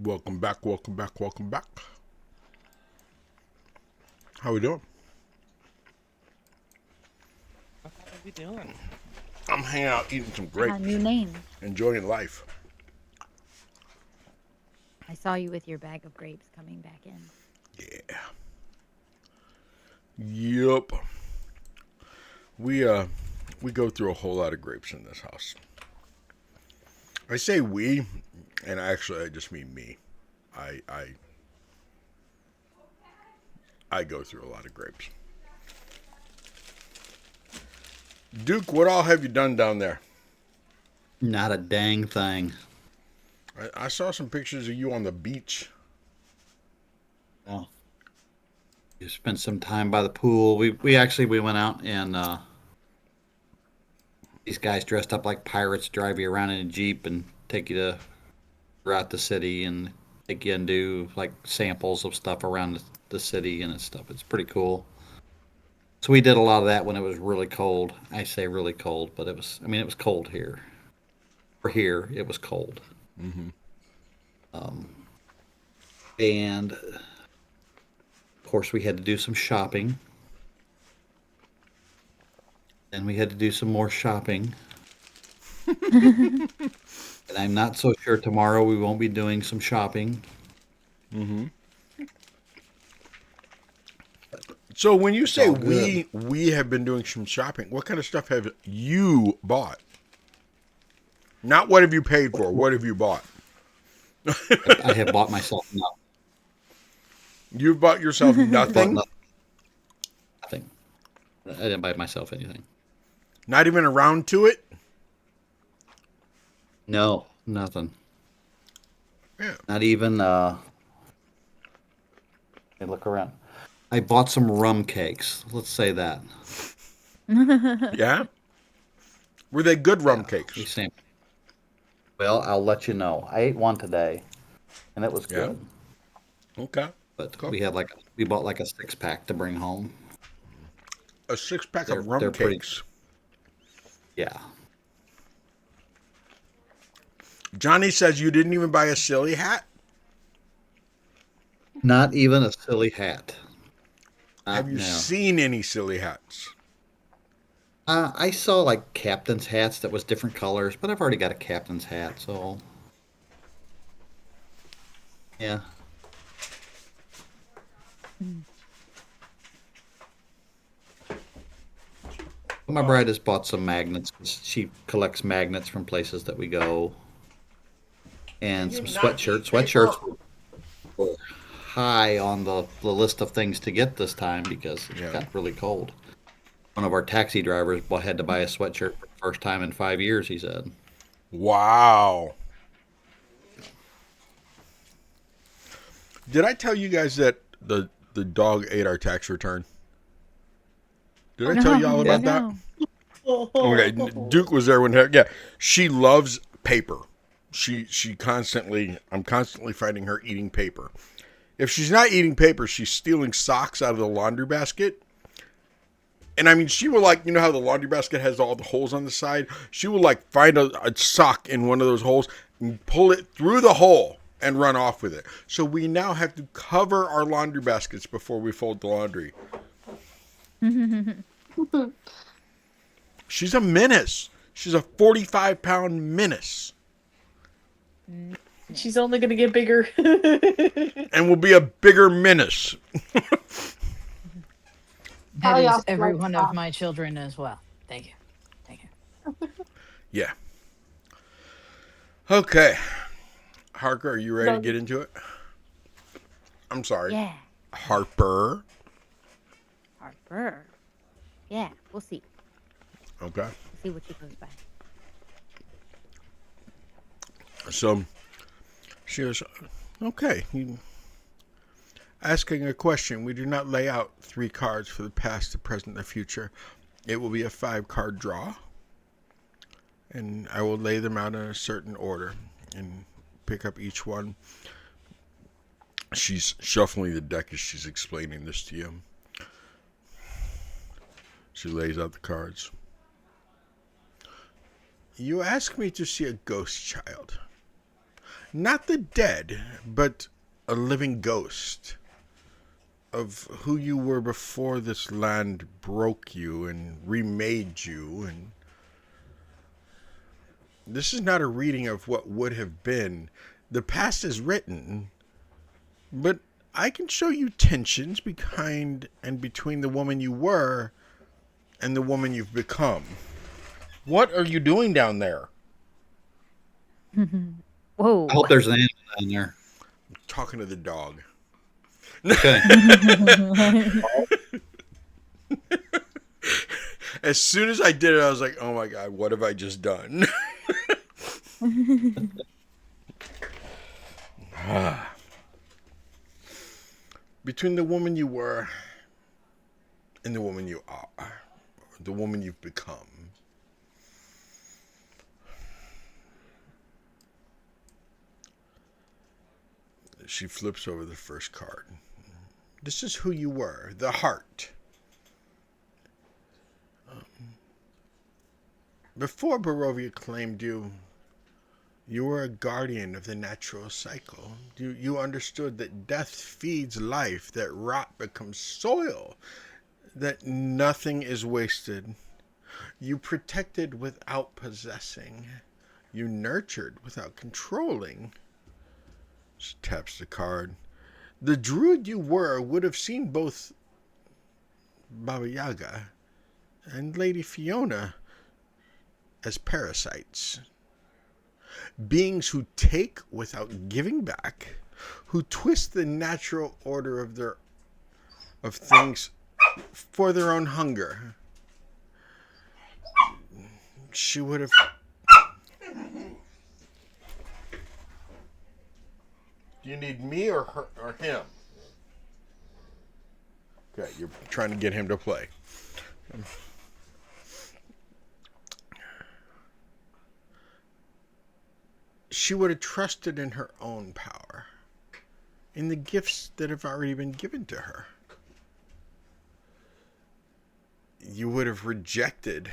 Welcome back, welcome back, welcome back. How we doing?
What are we doing?
I'm hanging out, eating some grapes,
New name.
enjoying life.
I saw you with your bag of grapes coming back in.
Yeah. Yup. We go through a whole lot of grapes in this house. I say we, and actually I just mean me. I go through a lot of grapes. Duke, what all have you done down there?
Not a dang thing.
I saw some pictures of you on the beach.
Oh. You spent some time by the pool. We went out and these guys dressed up like pirates drive you around in a Jeep and take you throughout the city and take you and do like samples of stuff around the city and stuff. It's pretty cool. So we did a lot of that when it was really cold. I say really cold, but it was cold here. For here, it was cold.
Mm-hmm.
And of course, we had to do some shopping. And we had to do some more shopping. And I'm not so sure tomorrow we won't be doing some shopping.
Mm-hmm. So when you say we have been doing some shopping, what kind of stuff have you bought? Not what have you paid for, what have you bought?
I have bought myself nothing.
You've bought yourself nothing?
Nothing. I didn't buy myself anything.
Not even around to it?
No, nothing.
Yeah.
Not even, hey, look around. I bought some rum cakes. Let's say that.
Yeah? Were they good rum cakes?
Well, I'll let you know. I ate one today, and it was good.
Okay.
But
cool.
we bought like a 6-pack to bring home.
A 6-pack of rum cakes?
Yeah.
Johnny says you didn't even buy a silly hat?
Not even a silly hat.
Have you seen any silly hats?
I saw like captain's hats that was different colors, but I've already got a captain's hat, so yeah. My bride has bought some magnets. She collects magnets from places that we go, and some sweatshirts. Sweatshirts were high on the list of things to get this time because it got really cold. One of our taxi drivers had to buy a sweatshirt for the first time in 5 years, he said.
Wow. Did I tell you guys that the dog ate our tax return? Did I tell you all about that? Okay, Duke was there when she loves paper. I'm constantly fighting her eating paper. If she's not eating paper, she's stealing socks out of the laundry basket. And I mean, she will how the laundry basket has all the holes on the side? She will find a sock in one of those holes and pull it through the hole and run off with it. So we now have to cover our laundry baskets before we fold the laundry. She's a menace. She's a 45-pound menace.
She's only going to get bigger.
And will be a bigger menace.
That is every one of my children as well. Thank you. Thank you.
Yeah. Okay. Harker, are you ready to get into it? I'm sorry.
Yeah.
Harper.
Yeah, we'll see.
Okay.
We'll see what she goes by.
So, she goes, okay. Asking a question. We do not lay out 3 cards for the past, the present, the future. It will be a 5-card draw. And I will lay them out in a certain order and pick up each one. She's shuffling the deck as she's explaining this to you. She lays out the cards. You ask me to see a ghost child. Not the dead, but a living ghost of who you were before this land broke you and remade you. And this is not a reading of what would have been. The past is written, but I can show you tensions behind and between the woman you were and the woman you've become. What are you doing down there?
Whoa.
I hope there's an animal down there.
I'm talking to the dog.
Okay.
As soon as I did it, I was like, oh my God, what have I just done? Between the woman you were and the woman you are, the woman you've become. She flips over the first card. This is who you were, the heart. Before Barovia claimed you, you were a guardian of the natural cycle. You understood that death feeds life, that rot becomes soil, that nothing is wasted. You protected without possessing. You nurtured without controlling. She taps the card. The druid you were would have seen both Baba Yaga and Lady Fiona as parasites. Beings who take without giving back, who twist the natural order of things for their own hunger. She would have... Do you need me or her or him? Okay, you're trying to get him to play. She would have trusted in her own power, in the gifts that have already been given to her. You would have rejected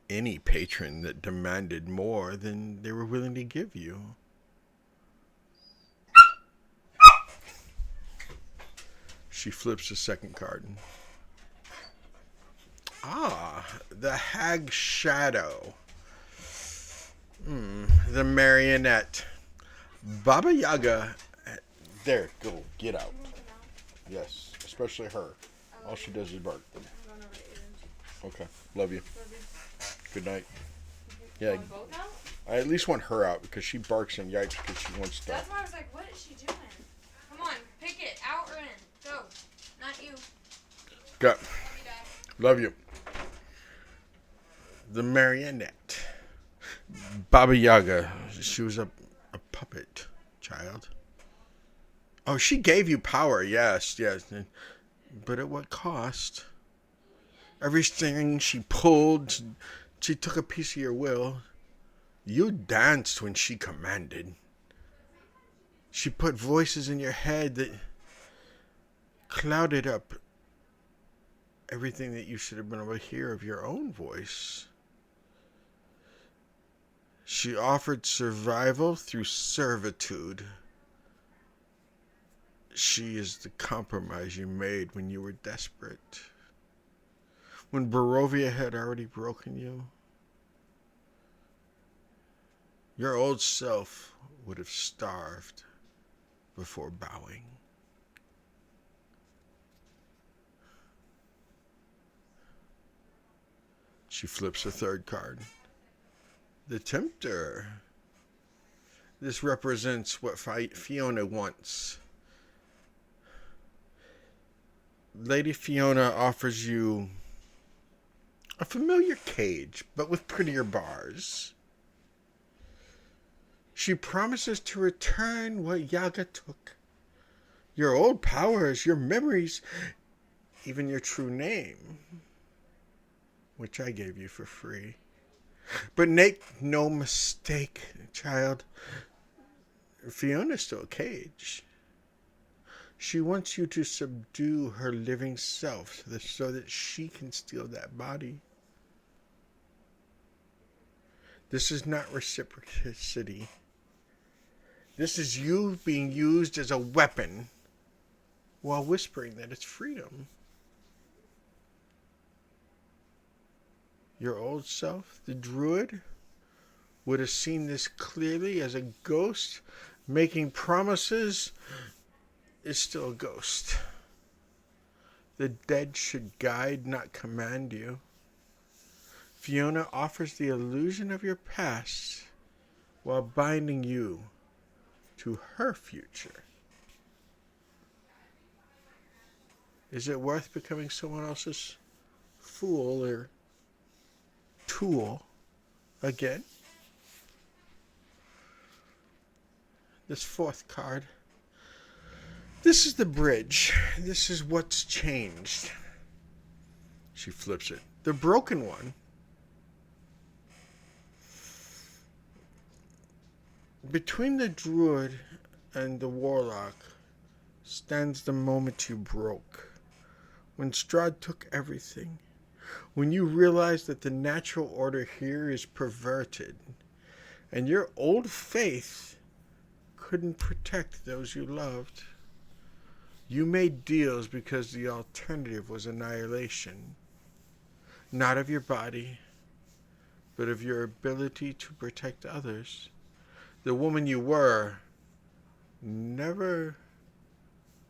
any patron that demanded more than they were willing to give you. She flips the second card. The Hag Shadow. The marionette. Baba Yaga. There, go, get out. Yes, especially her. All she does is bark. Okay, love you. Good night. Yeah, I at least want her out because she barks and yipes because she wants stuff.
That's why I was like, what is she doing? Come on, pick it. Out or in. Go. Not you.
Go. Love you. The marionette. Baba Yaga. She was a puppet child. Oh, she gave you power. Yes. But at what cost? Everything she pulled, she took a piece of your will. You danced when she commanded. She put voices in your head that clouded up everything that you should have been able to hear of your own voice. She offered survival through servitude. She is the compromise you made when you were desperate. When Barovia had already broken you. Your old self would have starved before bowing. She flips a third card. The Tempter. This represents what Fiona wants. Lady Fiona offers you a familiar cage, but with prettier bars. She promises to return what Yaga took. Your old powers, your memories, even your true name, which I gave you for free. But make no mistake, child, Fiona's still a cage. She wants you to subdue her living self so that she can steal that body. This is not reciprocity. This is you being used as a weapon while whispering that it's freedom. Your old self, the druid, would have seen this clearly as a ghost making promises is still a ghost. The dead should guide, not command you. Fiona offers the illusion of your past while binding you to her future. Is it worth becoming someone else's fool or tool again? This fourth card. This is the bridge. This is what's changed. She flips it. The broken one. Between the druid and the warlock stands the moment you broke. When Strahd took everything. When you realized that the natural order here is perverted. And your old faith couldn't protect those you loved. You made deals because the alternative was annihilation. Not of your body, but of your ability to protect others. The woman you were never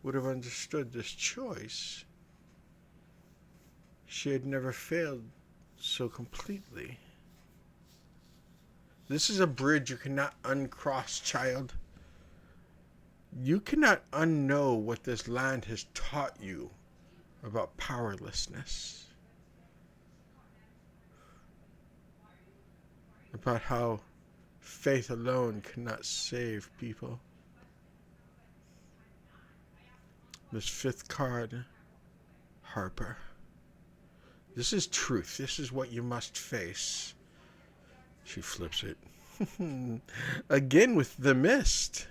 would have understood this choice. She had never failed so completely. This is a bridge you cannot uncross, child. You cannot unknow what this land has taught you about powerlessness. About how faith alone cannot save people. This fifth card, Harper. This is truth. This is what you must face. She flips it. Again with the mist.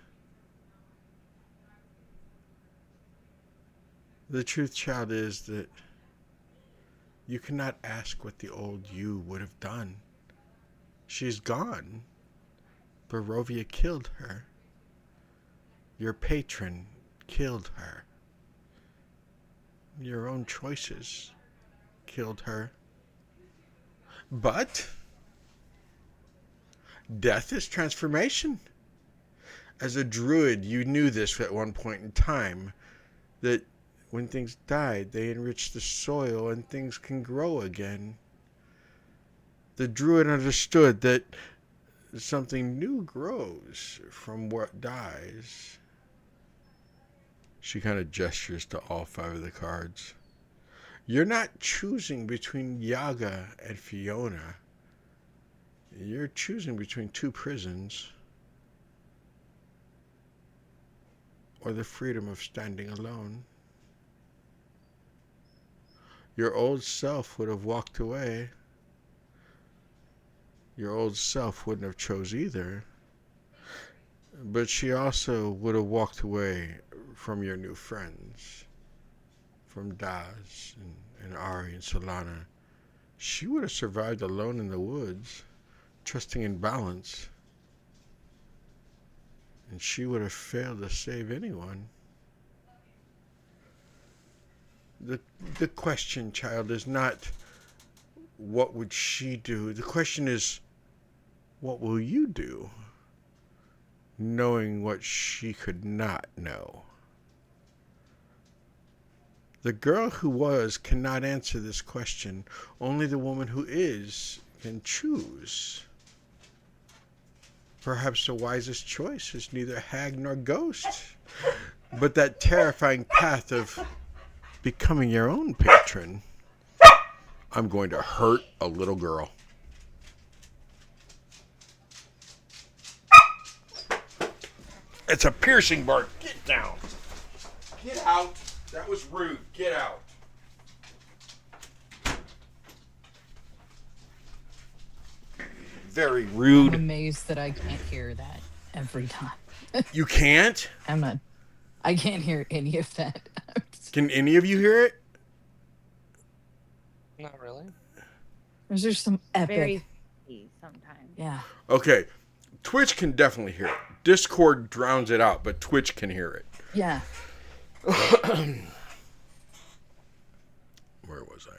The truth, child, is that you cannot ask what the old you would have done. She's gone. Barovia killed her. Your patron killed her. Your own choices killed her. But death is transformation. As a druid, you knew this at one point in time, that when things died, they enriched the soil and things can grow again. The druid understood that something new grows from what dies. She kind of gestures to all 5 of the cards. You're not choosing between Yaga and Fiona. You're choosing between 2 prisons. Or the freedom of standing alone. Your old self would have walked away. Your old self wouldn't have chose either. But she also would have walked away from your new friends. From Daz and Ari and Solana. She would have survived alone in the woods, trusting in balance. And she would have failed to save anyone. The question, child, is not what would she do? The question is, what will you do? Knowing what she could not know. The girl who was cannot answer this question. Only the woman who is can choose. Perhaps the wisest choice is neither hag nor ghost, but that terrifying path of becoming your own patron. I'm going to hurt a little girl. It's a piercing bark. Get down. Get out. That was rude. Get out. Very rude.
I'm amazed that I can't hear that every time.
You can't?
I can't hear any of that.
Can any of you hear it?
Not really.
There's just some epic.
Very sometimes.
Yeah.
Okay. Twitch can definitely hear it. Discord drowns it out, but Twitch can hear it.
Yeah.
Where was I?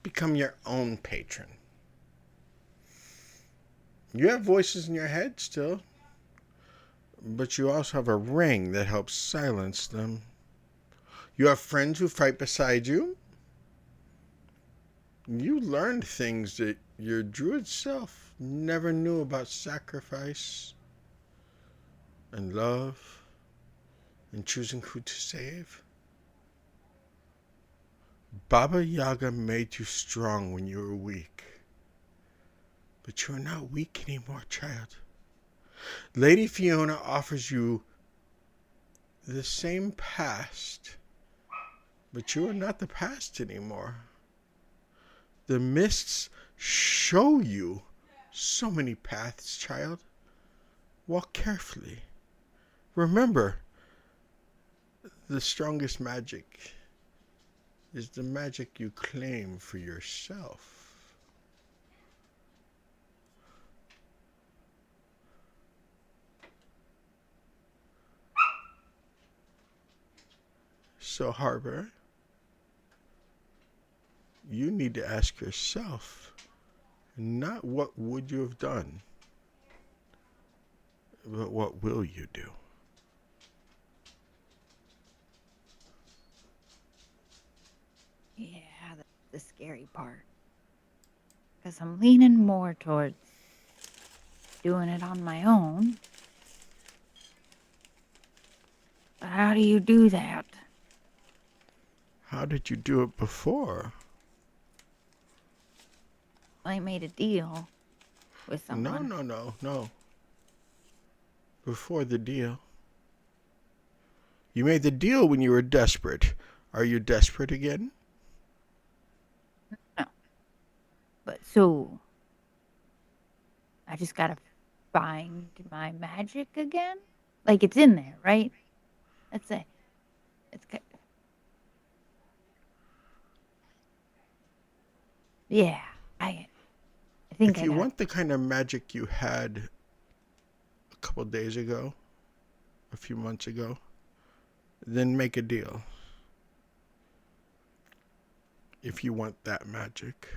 Become your own patron. You have voices in your head still, but you also have a ring that helps silence them. You have friends who fight beside you. You learned things that your druid self never knew about sacrifice and love and choosing who to save. Baba Yaga made you strong when you were weak. But you are not weak anymore, child. Lady Fiona offers you the same past, but you are not the past anymore. The mists show you so many paths, child. Walk carefully. Remember, the strongest magic is the magic you claim for yourself. So, Harper, you need to ask yourself, not what would you have done, but what will you do?
Yeah, that's the scary part. Because I'm leaning more towards doing it on my own. But how do you do that?
How did you do it before?
I made a deal with someone.
No. Before the deal. You made the deal when you were desperate. Are you desperate again?
No. But so, I just gotta find my magic again? Like, it's in there, right? That's it. It's good. Yeah, I think
If you want the kind of magic you had a couple days ago, a few months ago, then make a deal. If you want that magic.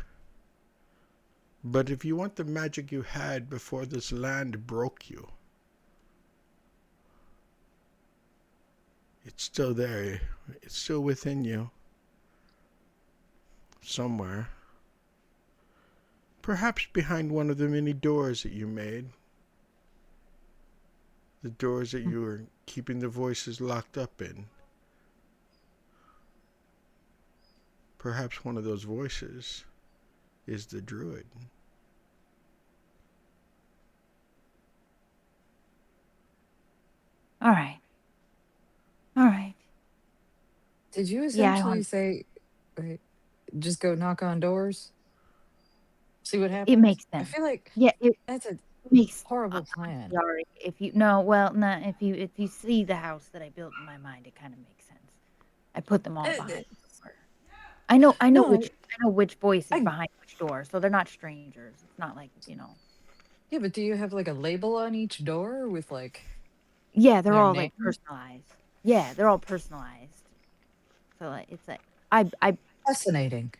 But if you want the magic you had before this land broke you, it's still there. It's still within you. Somewhere. Perhaps behind one of the many doors that you made. The doors that you were keeping the voices locked up in. Perhaps one of those voices is the druid.
All right.
Did you essentially say, wait, just go knock on doors? See what happens?
It makes
I
sense.
feel like
Yeah, it
that's a
makes
horrible plan.
sorry. If you no, well, no, if you see the house that I built in my mind, it kind of makes sense. I put them all behind the door. I know
No,
which voice is
I
behind which door, so they're not strangers. It's not like,
yeah, but do you have like a label on each door with like
Yeah, they're
their
all
name?
like personalized. Yeah, they're all personalized. So like it's like I
Fascinating.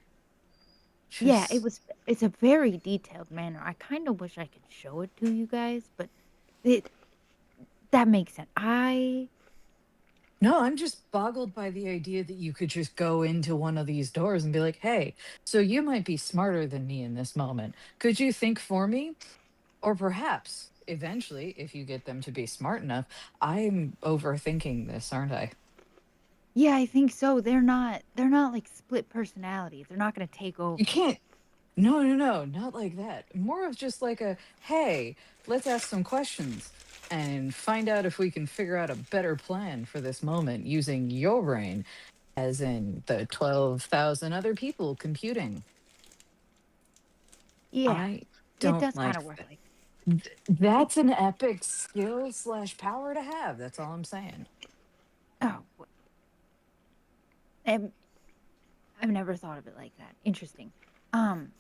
yeah,
Just
it's a very detailed manner. I kind of wish I could show it to you guys, but it that makes sense.
no, I'm just boggled by the idea that you could just go into one of these doors and be like, hey, so you might be smarter than me in this moment. Could you think for me? Or perhaps eventually, if you get them to be smart enough, I'm overthinking this, aren't I?
Yeah, I think so. They're not like split personalities. They're not gonna take over.
You can't. No, not like that. More of just like a, hey, let's ask some questions and find out if we can figure out a better plan for this moment using your brain, as in the 12,000 other people computing.
Yeah,
I
it
don't
does kind
like
of work
that.
like
That's an epic skill slash power to have. That's all I'm saying.
oh, I've, I've never thought of it like that. Interesting. Um,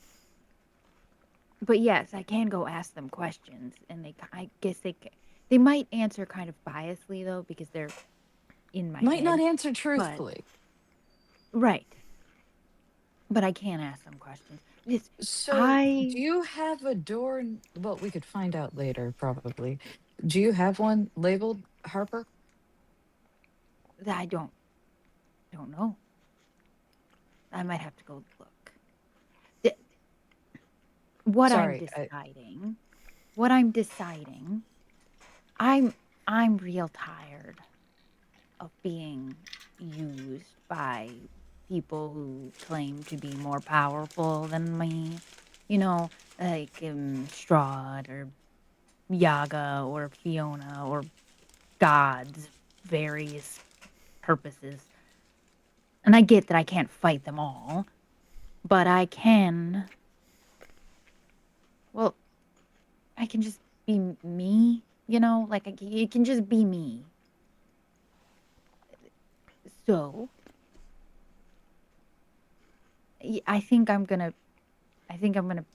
But yes, I can go ask them questions, and I guess they might answer kind of biasly though because they're in my
Might not
head.
answer
But
truthfully.
right, but I can ask them questions.
So, do
I
you have a door? Well, we could find out later, probably. Do you have one labeled Harper?
I don't know. I might have to go look. The- What I'm
Sorry,
deciding, what I'm deciding, I'm I'm real tired of being used by people who claim to be more powerful than me. You know, like Strahd or Yaga or Fiona or gods, various purposes. And I get that I can't fight them all, but I can. Well, I can just be me. Like it can just be me. So I think I'm gonna. I think I'm gonna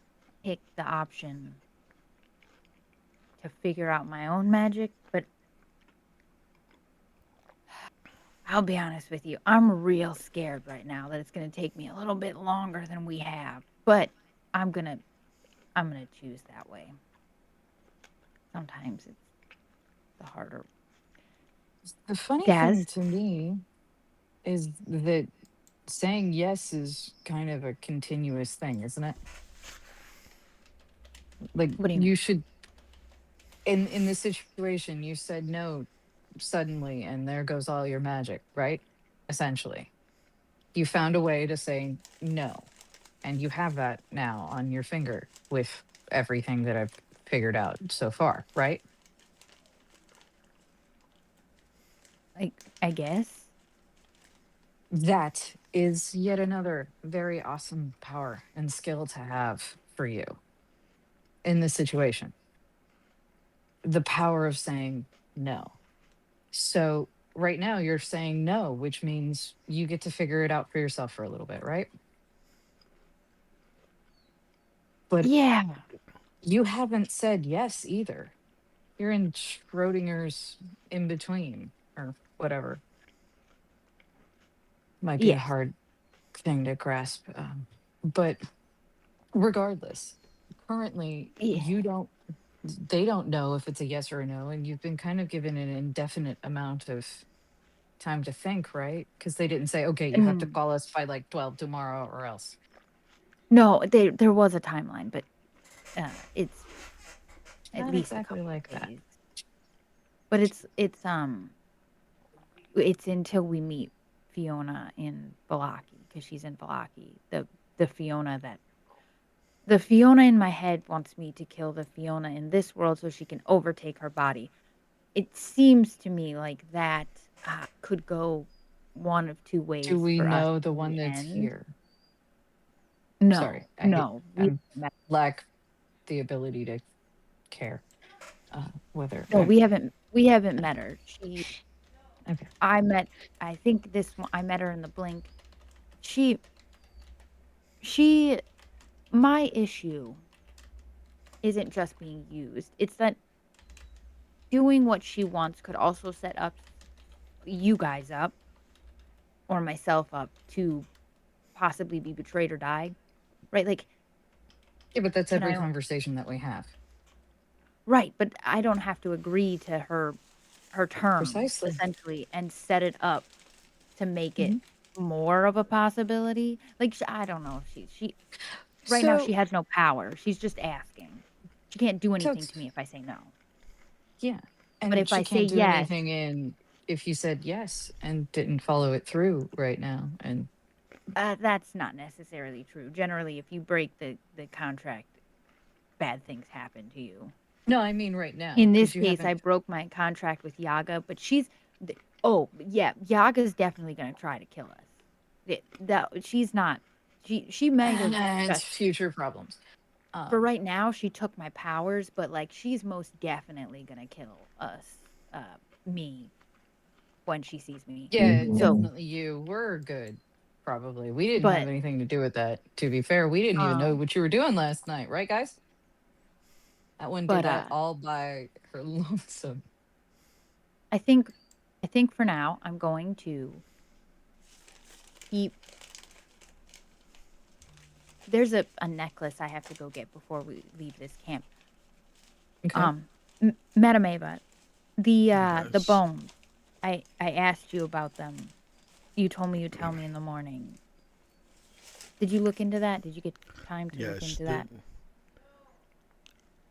pick the option to figure out my own magic, but I'll be honest with you, I'm real scared right now that it's gonna take me a little bit longer than we have. But I'm gonna choose that way. Sometimes it's the harder.
the funny thing
Daz,
to me is that saying yes is kind of a continuous thing, isn't it? Like
what do you mean?
you should in this situation, you said no suddenly, and there goes all your magic, right? Essentially, you found a way to say no, and you have that now on your finger with everything that I've figured out so far, right?
Like, I guess.
That is yet another very awesome power and skill to have for you in this situation. The power of saying no. So, right now, you're saying no, which means you get to figure it out for yourself for a little bit, right? But
Yeah.
you haven't said yes either. You're in Schrodinger's in between or whatever. Might be a
Yes.
hard thing to grasp. But regardless, currently,
Yeah.
they don't know if it's a yes or a no. And you've been kind of given an indefinite amount of time to think, right? Because they didn't say, okay, you have to
Mm,
call us by like 12 tomorrow or else.
no, there was a timeline, but it's at
Not
least a
exactly
couple of
like that.
days. But it's until we meet Fiona in Valaki because she's in Valaki. The Fiona that the Fiona in my head wants me to kill the Fiona in this world so she can overtake her body. It seems to me like that could go one of two
Do
ways
we
for us
know the
in
one
the
that's
end.
here? Sorry,
No,
I
no, we
I'm
haven't met,
lack the ability to care whether.
no, we haven't met her.
Okay.
I met, I think this one, I met her in the blink. She, she, my issue isn't just being used. It's that doing what she wants could also set up you guys up or myself up to possibly be betrayed or die, right? Like,
Yeah, but that's
can
every
I?
conversation that we have.
Right, but I don't have to agree to her terms
Precisely.
essentially and set it up to make it
Mhm.
more of a possibility. Like I don't know if she right now she
So,
has no power. She's just asking. She can't do anything to
totes.
me if I say no.
Yeah.
But
And
if I
she
say
can't do
yes,
anything in if you said yes and didn't follow it through right now. And
that's not necessarily true. Generally, if you break the contract, bad things happen to you.
no, I mean right now,
In this
because you
case, I
haven't.
broke my contract with Yaga, but oh, yeah, Yaga's definitely gonna try to kill us. That she's not she might have
It's
just
future problems.
for
Um,
right now, she took my powers, but like she's most definitely gonna kill us, me when she sees me.
yeah,
So,
definitely you were good. Probably. We didn't have
but
anything to do with that. To be fair, we didn't even know
um
what you were doing last night, right, guys? That one
But
did that all by her lonesome.
I think for now I'm going to keep. There's a necklace I have to go get before we leave this camp.
Okay.
Madam Ava, the
Yes.
bones. I asked you about them. You told me you'd tell me in the morning. Did you look into that? Did you get time to look
Yes.
into that?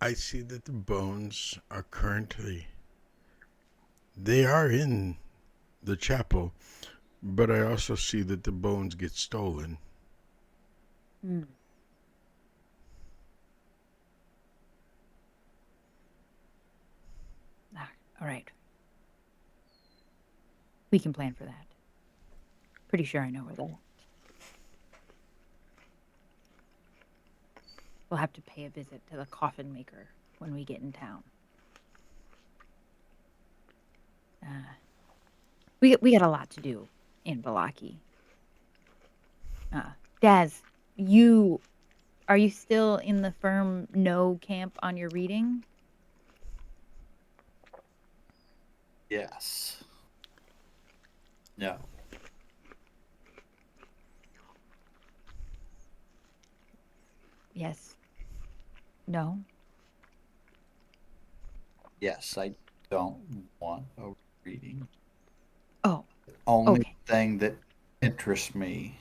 I see that the bones are currently. They are in the chapel, but I also see that the bones get stolen.
Hmm. All right. We can plan for that. Pretty sure I know where they're at. We'll have to pay a visit to the Coffin Maker when we get in town. We got a lot to do in Balaki. Daz, are you still in the firm no camp on your reading?
Yes. No.
Yes. No.
Yes, I don't want a reading.
Oh.
The only
Okay.
thing that interests me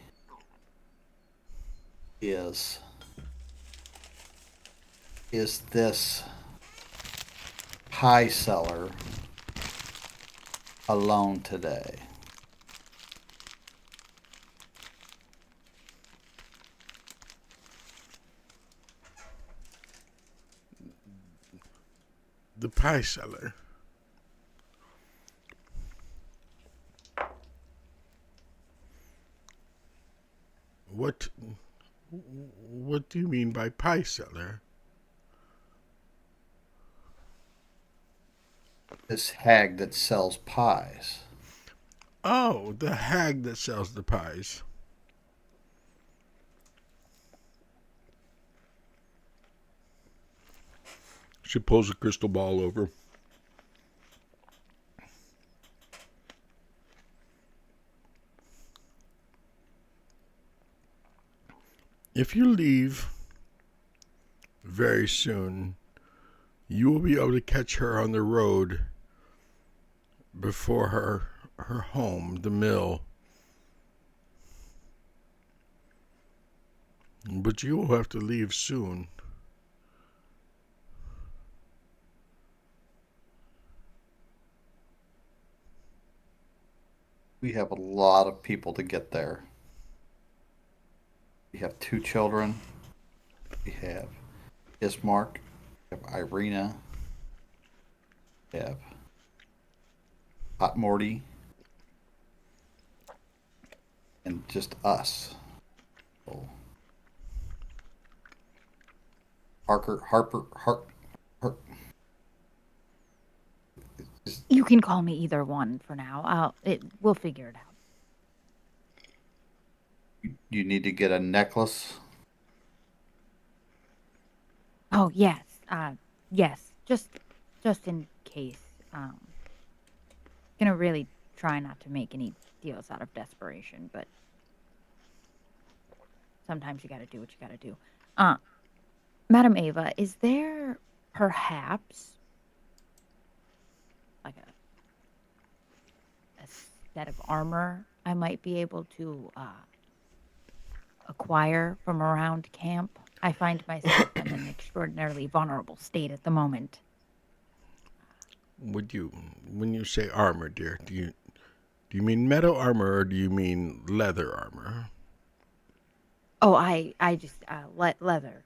is this pie seller alone today?
The pie seller. What do you mean by pie seller?
This hag that sells pies.
Oh, the hag that sells the pies. She pulls a crystal ball over. If you leave very soon, you will be able to catch her on the road before her home, the mill. But you will have to leave soon.
We have a lot of people to get there. We have 2 children. We have Ismark. We have Irina. We have Hot Morty. And just us. So, Harper.
You can call me either one for now. We'll figure it out.
You need to get a necklace.
Oh, yes. Yes. Just in case. Gonna really try not to make any deals out of desperation, but sometimes you gotta do what you gotta do. Madam Ava, is there perhaps like a set of armor I might be able to acquire from around camp? I find myself in an extraordinarily vulnerable state at the moment.
When you say armor, dear, do you mean metal armor or do you mean leather armor?
Oh, I just leather.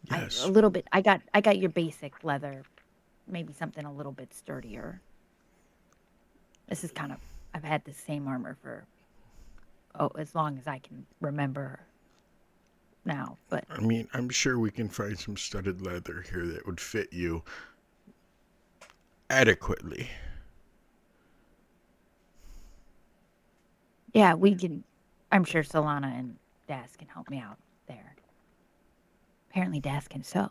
Yes.
A little bit. I got your basic leather, maybe something a little bit sturdier. This is I've had the same armor for as long as I can remember now. But
I mean, I'm sure we can find some studded leather here that would fit you adequately.
yeah, we can. I'm sure Solana and Daz can help me out there. Apparently, Daz can sew.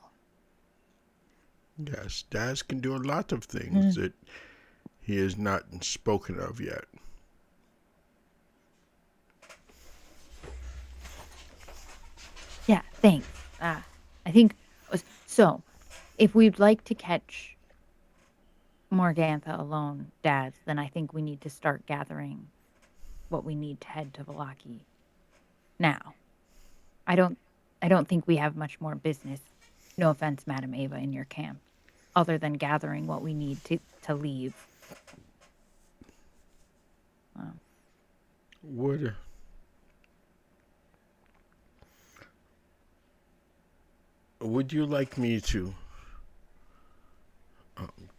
Yes, Daz can do a lot of things that he has not spoken of yet.
Yeah, thanks. I think so. If we'd like to catch Morgantha alone, Daz, then I think we need to start gathering what we need to head to Vallaki now. I don't think we have much more business. No offense, Madam Ava, in your camp, other than gathering what we need to leave.
Would you like me to?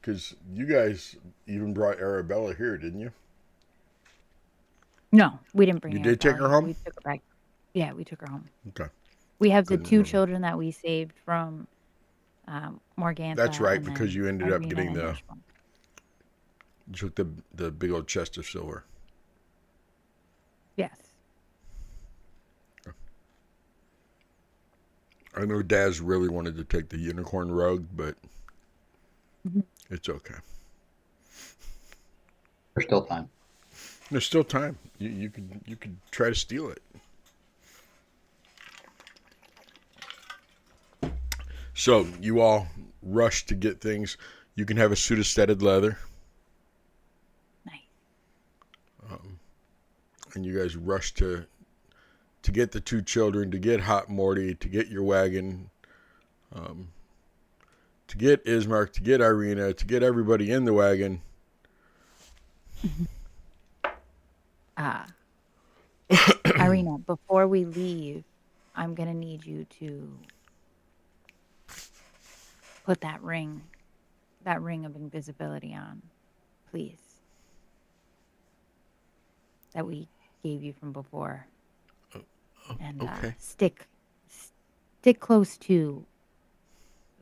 Because you guys even brought Arabella here, didn't you?
No, we didn't bring
You
Arabella
did take her
here.
home?
We took her back. Yeah, we took her home.
Okay.
We have the
Couldn't
2
remember.
children that we saved from Morgantha.
That's right,
and
because
then
you ended up
Irina
getting
and
the
Ishmael.
you took the big old chest of silver.
Yes.
I know Daz really wanted to take the unicorn rug, but it's okay.
There's still time.
There's still time. You could try to steal it. So you all rush to get things. You can have a suit of studded leather.
Nice.
And you guys rush to get the 2 children, to get Hot Morty, to get your wagon, to get Ismark, to get Irina, to get everybody in the wagon.
Irina, before we leave, I'm going to need you to put that ring of invisibility on, please. That we gave you from before. And
okay.
Stick close to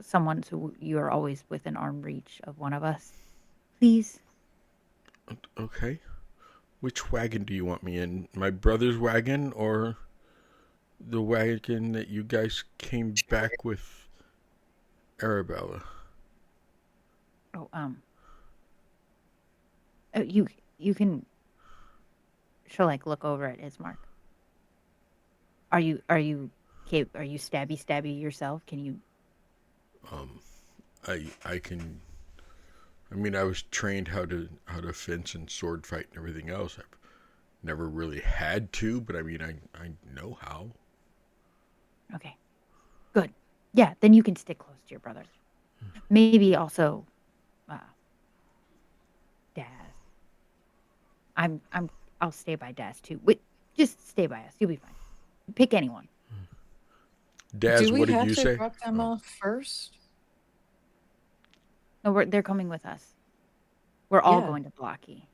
someone so you're always within arm reach of one of us, please.
Okay. Which wagon do you want me in? My brother's wagon or the wagon that you guys came back with Arabella?
You can. She'll look over at Ismark. Are you stabby yourself? Can you?
I can. I mean, I was trained how to fence and sword fight and everything else. I've never really had to, but I mean, I know how.
Okay, good. Yeah, then you can stick close to your brother. Maybe also, Daz. I'll stay by Daz too. Wait, just stay by us. You'll be fine. Pick anyone.
Daz, what did you say?
Do we have to drop them off first?
No, they're coming with us. We're all going to Blocky.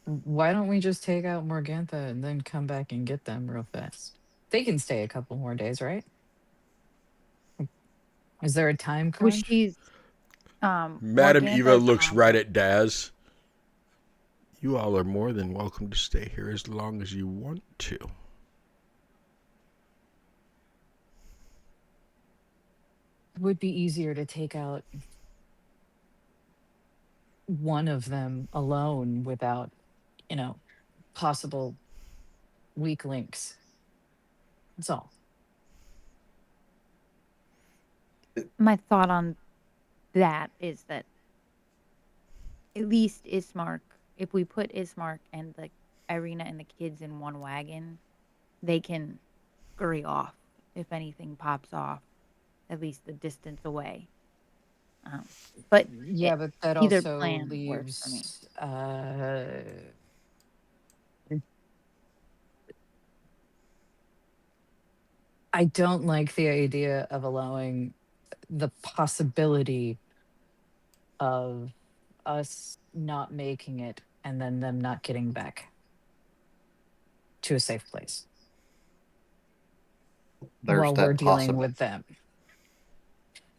Why don't we just take out Morgantha and then come back and get them real fast? They can stay a couple more days, right? Is there a time crunch?
She's
Madam Eva looks right at Daz. You all are more than welcome to stay here as long as you want to.
It would be easier to take out one of them alone without, possible weak links. That's all.
My thought on that is that at least Ismark, if we put Ismark and the Irina and the kids in one wagon, they can scurry off if anything pops off, at least the distance away. But
yeah, but that
either
also
plan works for me.
leaves I don't like the idea of allowing the possibility of us not making it and then them not getting back to a safe place while we're dealing with them.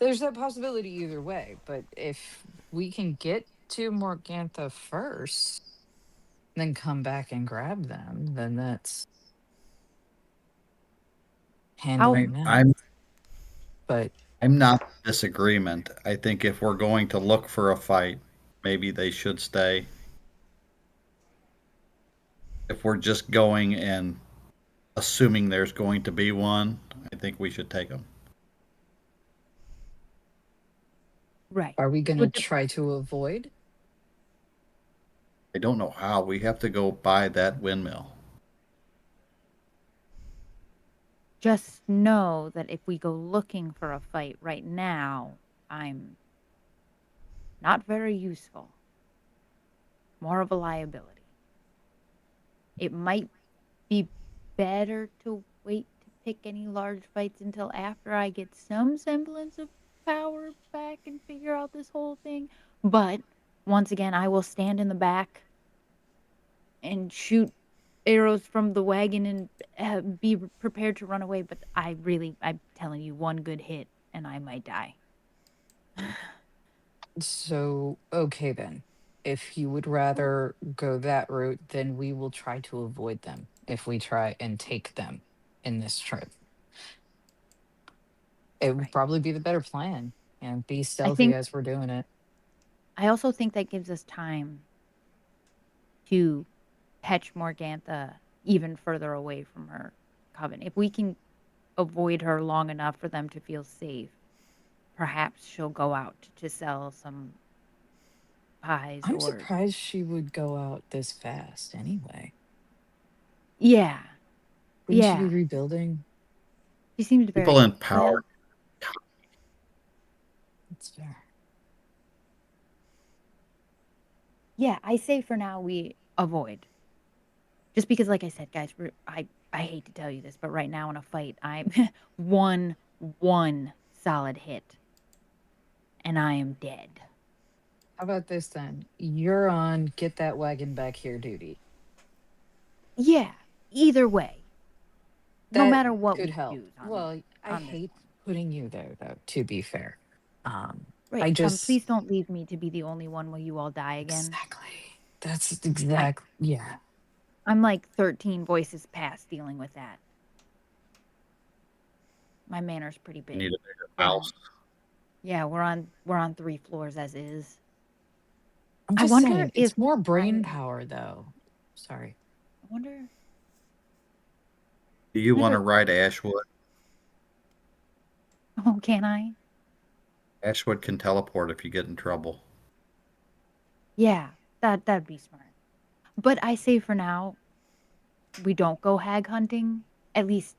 There's that possibility either way, but if we can get to Morgantha first, then come back and grab them, then that's handling that.
I'm not disagreement. I think if we're going to look for a fight, maybe they should stay. If we're just going and assuming there's going to be one, I think we should take them.
Right.
Are we going to
Would-
try to avoid?
I don't know how. We have to go buy that windmill.
Just know that if we go looking for a fight right now, I'm not very useful. More of a liability. It might be better to wait to pick any large fights until after I get some semblance of power back and figure out this whole thing. But once again, I will stand in the back and shoot arrows from the wagon and be prepared to run away. But I'm telling you, one good hit and I might die.
So, okay then. If you would rather go that route, then we will try to avoid them if we try and take them in this trip. It would
Right.
probably be the better plan and be
I
stealthy
think
as we're doing it.
I also think that gives us time to catch Morgantha even further away from her coven. If we can avoid her long enough for them to feel safe, perhaps she'll go out to sell some pies
I'm
or
surprised she would go out this fast anyway.
yeah.
Wouldn't she
Yeah.
be rebuilding?
She seemed very
People in power.
That's fair.
Yeah, I say for now we avoid. Just because, like I said, guys, I hate to tell you this, but right now in a fight, I'm one solid hit, and I am dead.
How about this then? You're on get that wagon back here duty.
Yeah, either way, no
That
matter what
could
we
help.
choose on,
Well, I
on this
hate
one.
putting you there though, to be fair.
Right.
I just
Please don't leave me to be the only one while you all die again.
exactly. That's exactly yeah.
I'm like 13 voices past dealing with that. My manor's pretty
We
big.
need a bigger house.
Yeah, we're on 3 floors as is.
I'm
I
just
wonder
saying,
if
it's more brain
I
power though. Sorry.
I wonder.
Do you want to
Never.
ride Ashwood?
Oh, can I?
Ashwood can teleport if you get in trouble.
Yeah, that'd be smart. But I say for now, we don't go hag hunting. At least,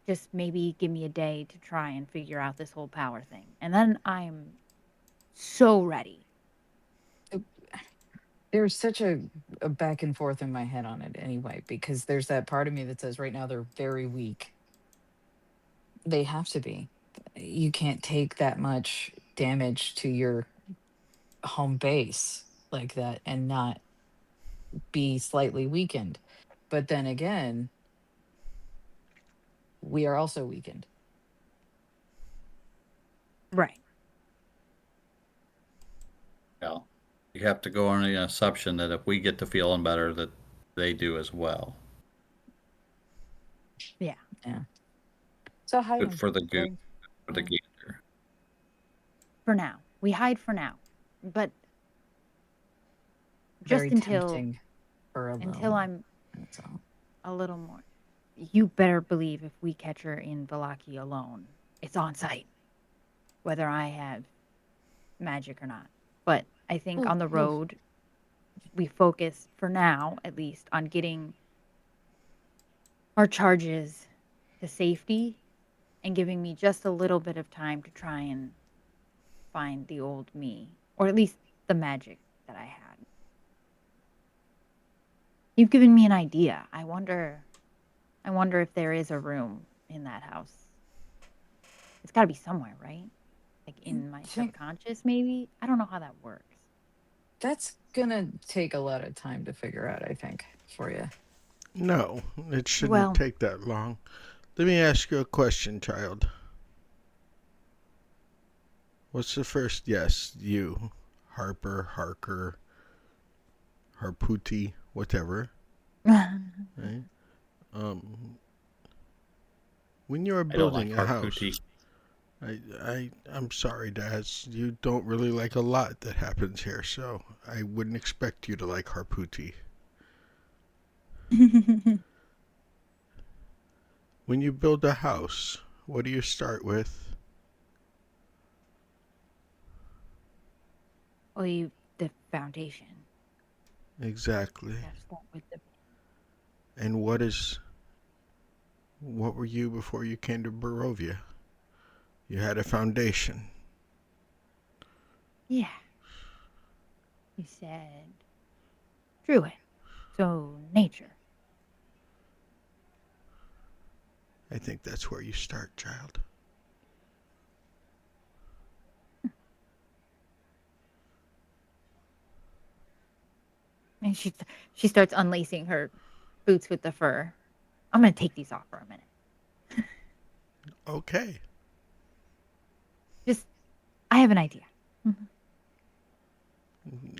just maybe give me a day to try and figure out this whole power thing, and then I'm so ready.
There's such a back and forth in my head on it anyway, because there's that part of me that says right now they're very weak. They have to be. You can't take that much damage to your home base like that and not be slightly weakened. But then again, we are also weakened.
Right.
Yeah. You have to go on the assumption that if we get to feeling better, that they do as well.
Yeah.
Yeah. So hide
Good
'em.
for the goose,
Go.
for the
Yeah.
gander.
For now, we hide for now, but
Very
just until
tempting for a
I'm
That's all.
a little more. You better believe if we catch her in Valaki alone, it's on site, whether I have magic or not. But I think on the road, we focus for now, at least, on getting our charges to safety and giving me just a little bit of time to try and find the old me, or at least the magic that I had. You've given me an idea. I wonder if there is a room in that house. It's got to be somewhere, right? Like in my subconscious, maybe? I don't know how that works.
That's gonna take a lot of time to figure out, I think, for you.
No, it shouldn't
Well-
take that long. Let me ask you a question, child. What's the first? Yes, you. Harper, Harker, Harputi, whatever. Right? When you're
I don't like
building a house,
Harkuti.
I'm sorry, Daz. You don't really like a lot that happens here, so I wouldn't expect you to like Harputi. When you build a house, what do you start with?
Well, the foundation.
Exactly.
Gotta start with the.
And what were you before you came to Barovia? You had a foundation.
Yeah. You said druid. So nature.
I think that's where you start, child.
And she starts unlacing her boots with the fur. I'm gonna take these off for a minute.
Okay.
I have an idea.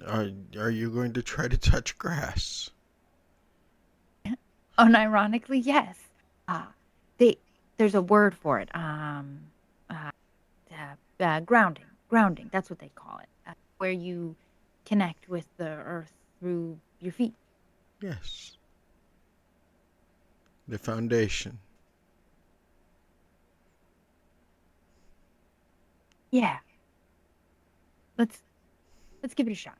Are you going to try to touch grass?
Unironically, yes. There's a word for it. Grounding. Grounding. That's what they call it. Where you connect with the earth through your feet.
Yes. The foundation.
Yeah. Let's give it a shot.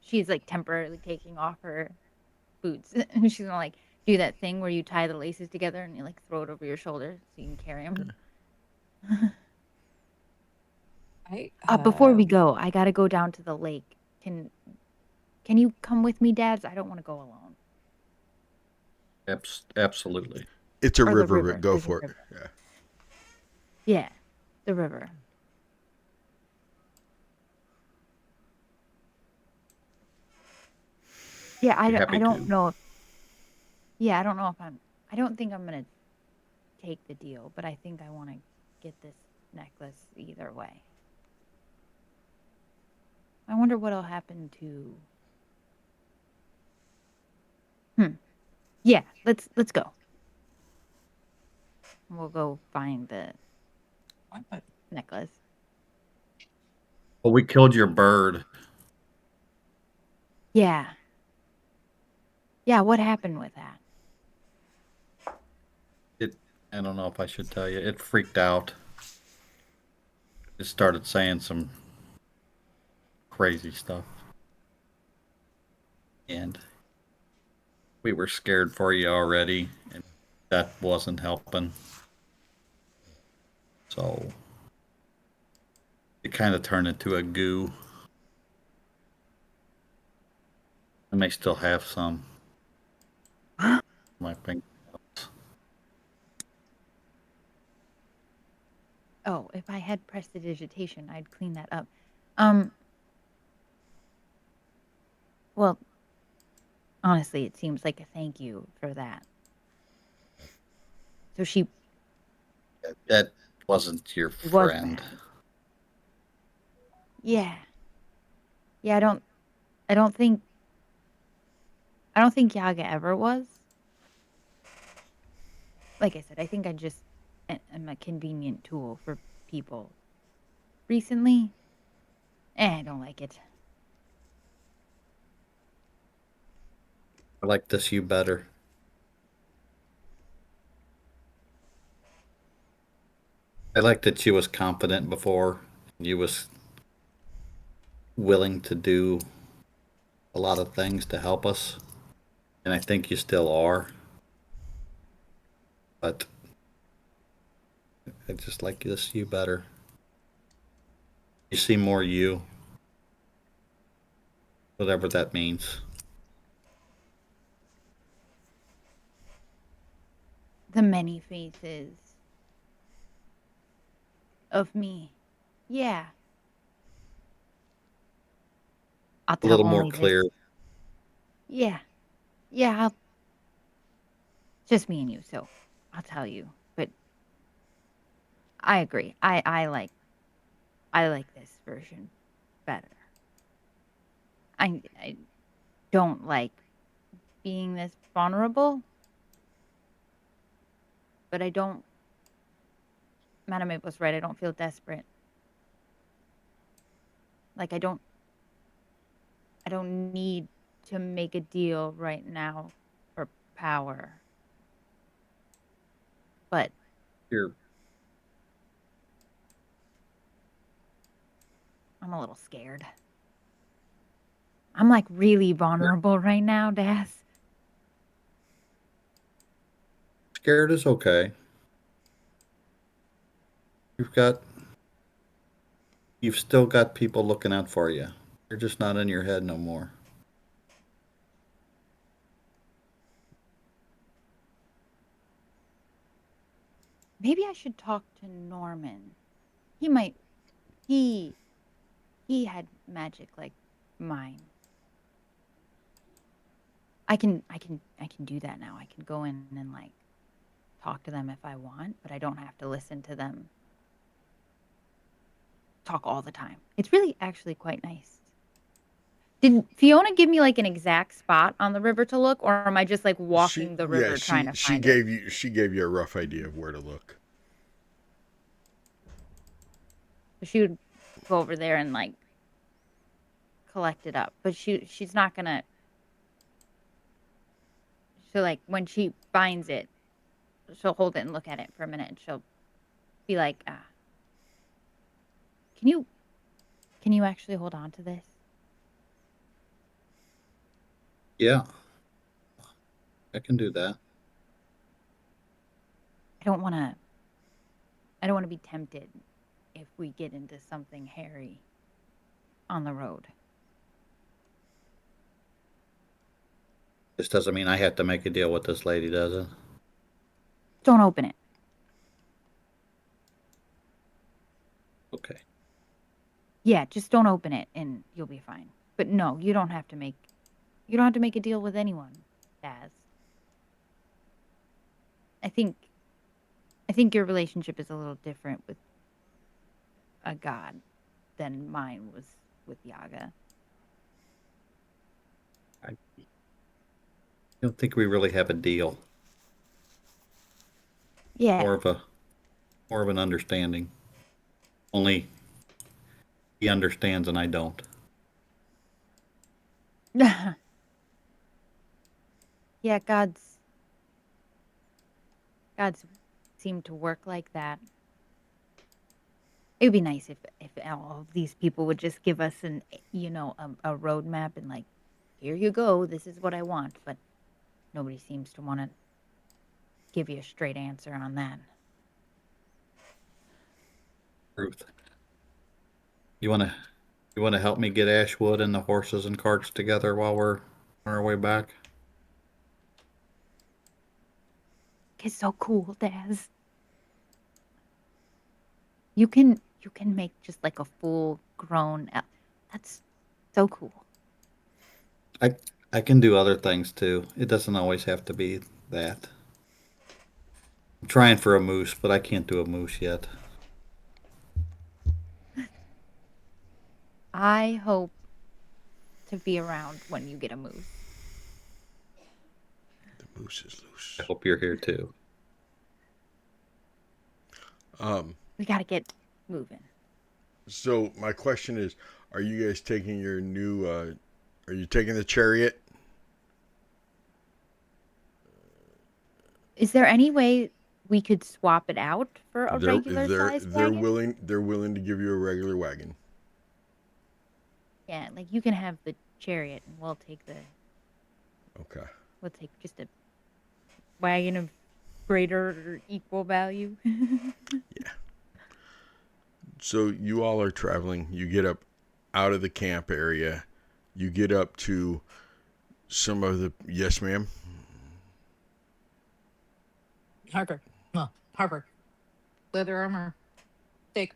She's like temporarily taking off her boots. She's gonna like do that thing where you tie the laces together and you like throw it over your shoulder so you can carry them. Before we go, I gotta go down to the lake. Can you come with me, Dads? I don't want to go alone.
Absolutely.
It's a
Or
river,
the
but go
There's a
for it.
river.
Yeah.
Yeah, the river. Yeah, I don't know if. Yeah, I don't know if I don't think I'm gonna take the deal, but I think I want to get this necklace either way. I wonder what'll happen to. Yeah, let's go. We'll go find the necklace.
Well, we killed your bird.
Yeah. Yeah, what happened with that?
I don't know if I should tell you. It freaked out. It started saying some crazy stuff. And we were scared for you already, and that wasn't helping. So it kind of turned into a goo. I may still have some. My finger.
Oh, if I had prestidigitation, I'd clean that up. Well, honestly, it seems like a thank you for that. So
That wasn't your
it was
friend.
bad. Yeah. Yeah, I don't think Yaga ever was. Like I said, I think I just am a convenient tool for people. Recently, I don't like it.
I like this you better. I like that you was confident before. You was willing to do a lot of things to help us. And I think you still are. But I just like this you better. You see more you. Whatever that means.
The many faces of me. Yeah. I'll
A
tell
little more
only
clear.
this. Yeah. Yeah, just me and you, so I'll tell you. But I agree. I like this version better. I don't like being this vulnerable, but I don't Madame Abe was right. I don't feel desperate. Like I don't need to make a deal right now for power. But
You're
I'm a little scared. I'm like really vulnerable right now, Daz.
scared is okay. You've still got people looking out for you. You're just not in your head no more.
Maybe I should talk to Norman. He had magic like mine. I can do that now. I can go in and like talk to them if I want, but I don't have to listen to them talk all the time. It's really actually quite nice. Did Fiona give me like an exact spot on the river to look, or am I just like walking the river trying to find it?
She gave you a rough idea of where to look.
She would go over there and like collect it up, but she's not gonna. So like when she finds it, she'll hold it and look at it for a minute, and she'll be like, can you actually hold on to this?
Yeah, I can do that.
I don't want to be tempted if we get into something hairy on the road.
This doesn't mean I have to make a deal with this lady, does it?
Don't open it.
Okay.
Yeah, just don't open it and you'll be fine. But no, you don't have to make a deal with anyone, Daz. I think your relationship is a little different with a god than mine was with Yaga.
I don't think we really have a deal.
Yeah.
More of an understanding. Only he understands and I don't.
Yeah, gods seem to work like that. It would be nice if all of these people would just give us a roadmap and like, here you go, this is what I want. But nobody seems to want to give you a straight answer on that.
Ruth, you want to help me get Ashwood and the horses and carts together while we're on our way back?
It's so cool, Daz. You can make just like a full grown. That's so cool.
I can do other things too. It doesn't always have to be that. I'm trying for a moose, but I can't do a moose yet.
I hope to be around when you get a moose.
The moose is loose.
I hope you're here too.
We gotta get moving.
So my question is, are you guys taking your new? Are you taking the chariot?
Is there any way we could swap it out for a regular size wagon?
They're willing to give you a regular wagon.
Yeah, like you can have the chariot, and we'll take
Okay.
We'll take just a wagon of greater or equal value.
Yeah. So you all are traveling. You get up out of the camp area. You get up to some of the... Yes, ma'am?
Harper. Well, Harper. Leather armor. Take.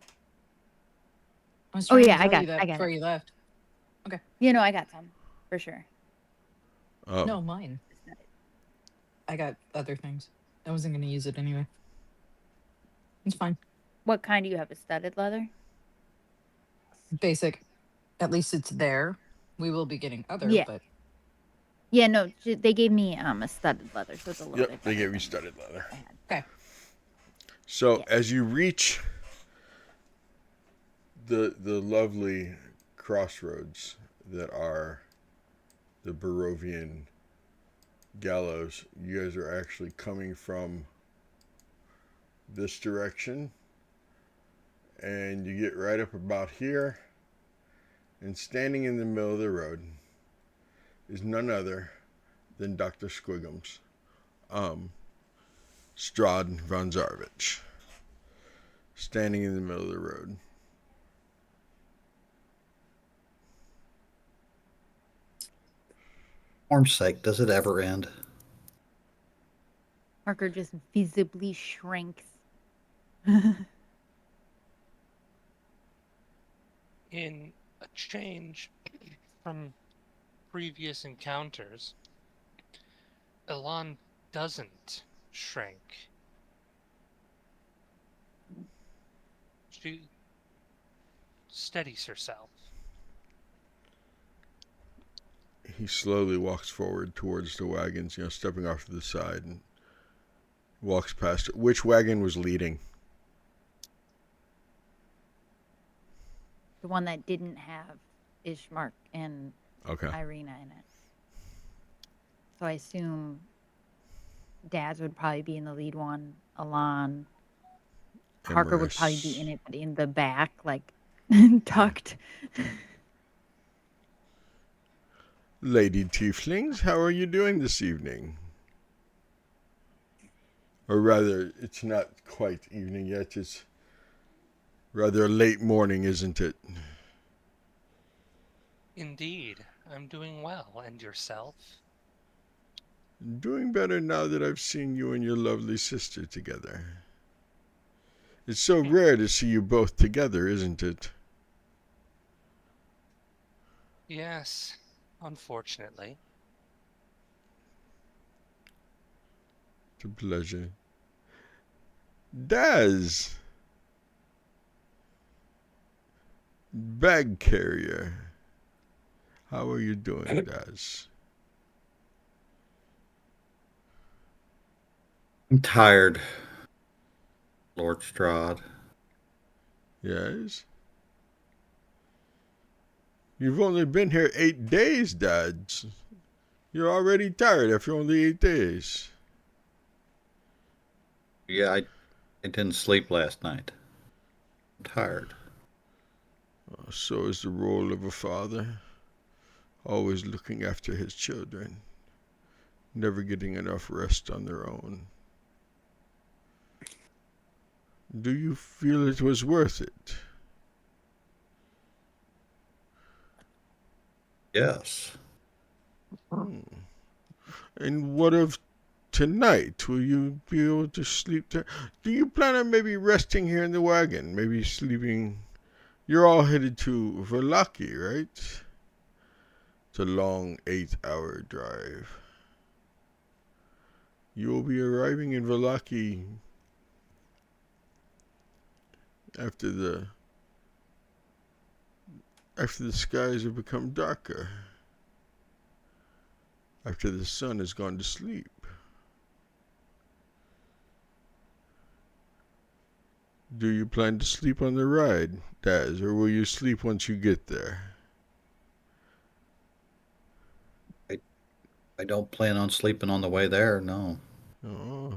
I was trying to tell you that before you left. Okay.
I got some. For sure.
No, mine. I got other things. I wasn't going to use it anyway. It's fine.
What kind do you have? A studded leather?
Basic. At least it's there. We will be getting other, but...
Yeah, no, they gave me a studded leather, so it's a little bit better.
They gave you studded leather.
Okay.
So
Yes.
as you reach the lovely crossroads that are the Barovian gallows, you guys are actually coming from this direction, and you get right up about here, and standing in the middle of the road is none other than Dr. Squiggums, Strahd von Zarvich, standing in the middle of the road.
Form's sake, does it ever end?
Parker just visibly shrinks.
In a change from previous encounters, Elan doesn't shrink. She steadies herself.
He slowly walks forward towards the wagons, stepping off to the side, and walks past it. Which wagon was leading?
The one that didn't have Ishmark and Irina in it. So I assume Daz would probably be in the lead one. Elan. Parker would probably be in it, but in the back, like tucked.
Lady Tieflings, how are you doing this evening? Or rather, it's not quite evening yet. It's rather late morning, isn't it?
Indeed, I'm doing well. And yourself?
Doing better now that I've seen you and your lovely sister together. It's so rare to see you both together, isn't it?
Yes, unfortunately.
It's a pleasure. Daz! Bag carrier. How are you doing, Daz?
I'm tired, Lord Strahd.
Yes? You've only been here 8 days, Daz. You're already tired after only 8 days.
Yeah, I didn't sleep last night. I'm tired.
So is the role of a father. Always looking after his children. Never getting enough rest on their own. Do you feel it was worth it?
Yes.
And what of tonight? Will you be able to sleep there? Do you plan on maybe resting here in the wagon? Maybe sleeping... You're all headed to Vasuki, right? It's a long 8-hour drive. You will be arriving in Vasuki after the skies have become darker. After the sun has gone to sleep. Do you plan to sleep on the ride, Daz, or will you sleep once you get there?
I don't plan on sleeping on the way there, no.
Oh.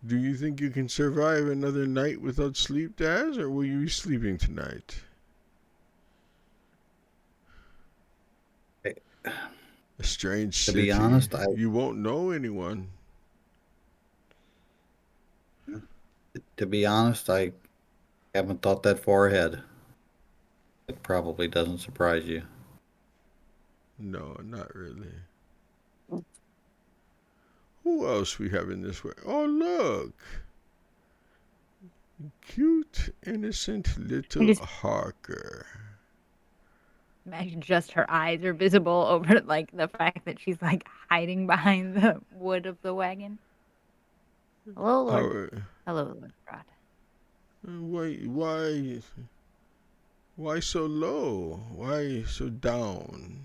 Do you think you can survive another night without sleep, Daz, or will you be sleeping tonight? A strange city.
To be honest,
you won't know anyone.
I haven't thought that far ahead. It probably doesn't surprise you.
No, not really. Who else we have in this way? Oh, look. Cute, innocent little Harker.
Imagine just her eyes are visible over like the fact that she's like hiding behind the wood of the wagon. Hello, Lord. Hello, Lord
Strahd. Why so low? Why so down?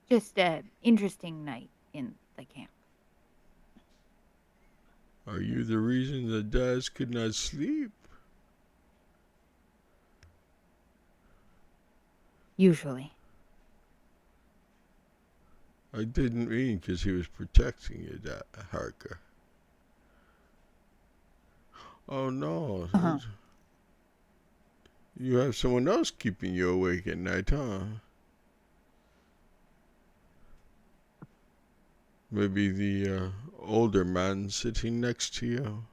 Just an interesting night in the camp.
Are you the reason that Daz could not sleep?
Usually.
I didn't mean because he was protecting you, Harker. Oh no.
Uh-huh.
You have someone else keeping you awake at night, huh? Maybe the older man sitting next to you.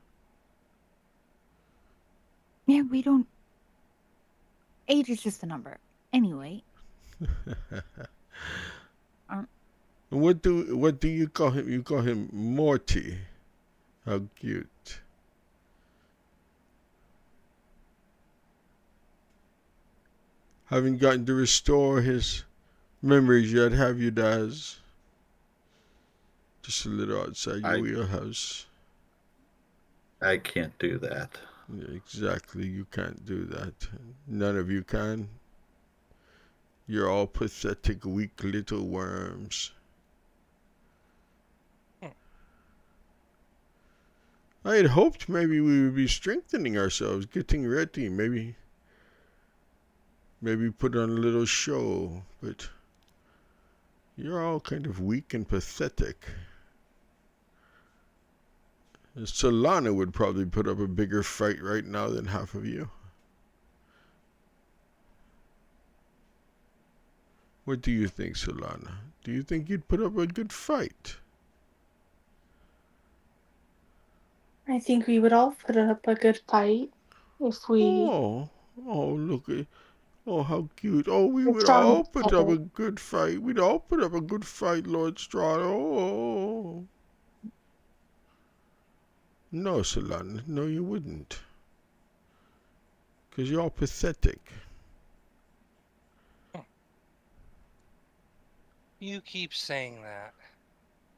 Yeah, we don't. Age is just a number. Anyway.
What do you call him? You call him Morty. How cute. Haven't gotten to restore his memories yet, have you, Daz? Just a little outside your wheelhouse.
I can't do that.
Yeah, exactly, you can't do that. None of you can. You're all pathetic, weak little worms. I had hoped maybe we would be strengthening ourselves, getting ready, maybe put on a little show, but you're all kind of weak and pathetic. Solana would probably put up a bigger fight right now than half of you. What do you think, Solana? Do you think you'd put up a good fight?
I think we would all put up a good fight if we.
Oh, look at. Oh, how cute. Oh, we
were
would
strong
all put up
together.
a good fight. We'd all put up a good fight, Lord Strahd. Oh. No, Solana. No, you wouldn't. Because you're all pathetic.
You keep saying that.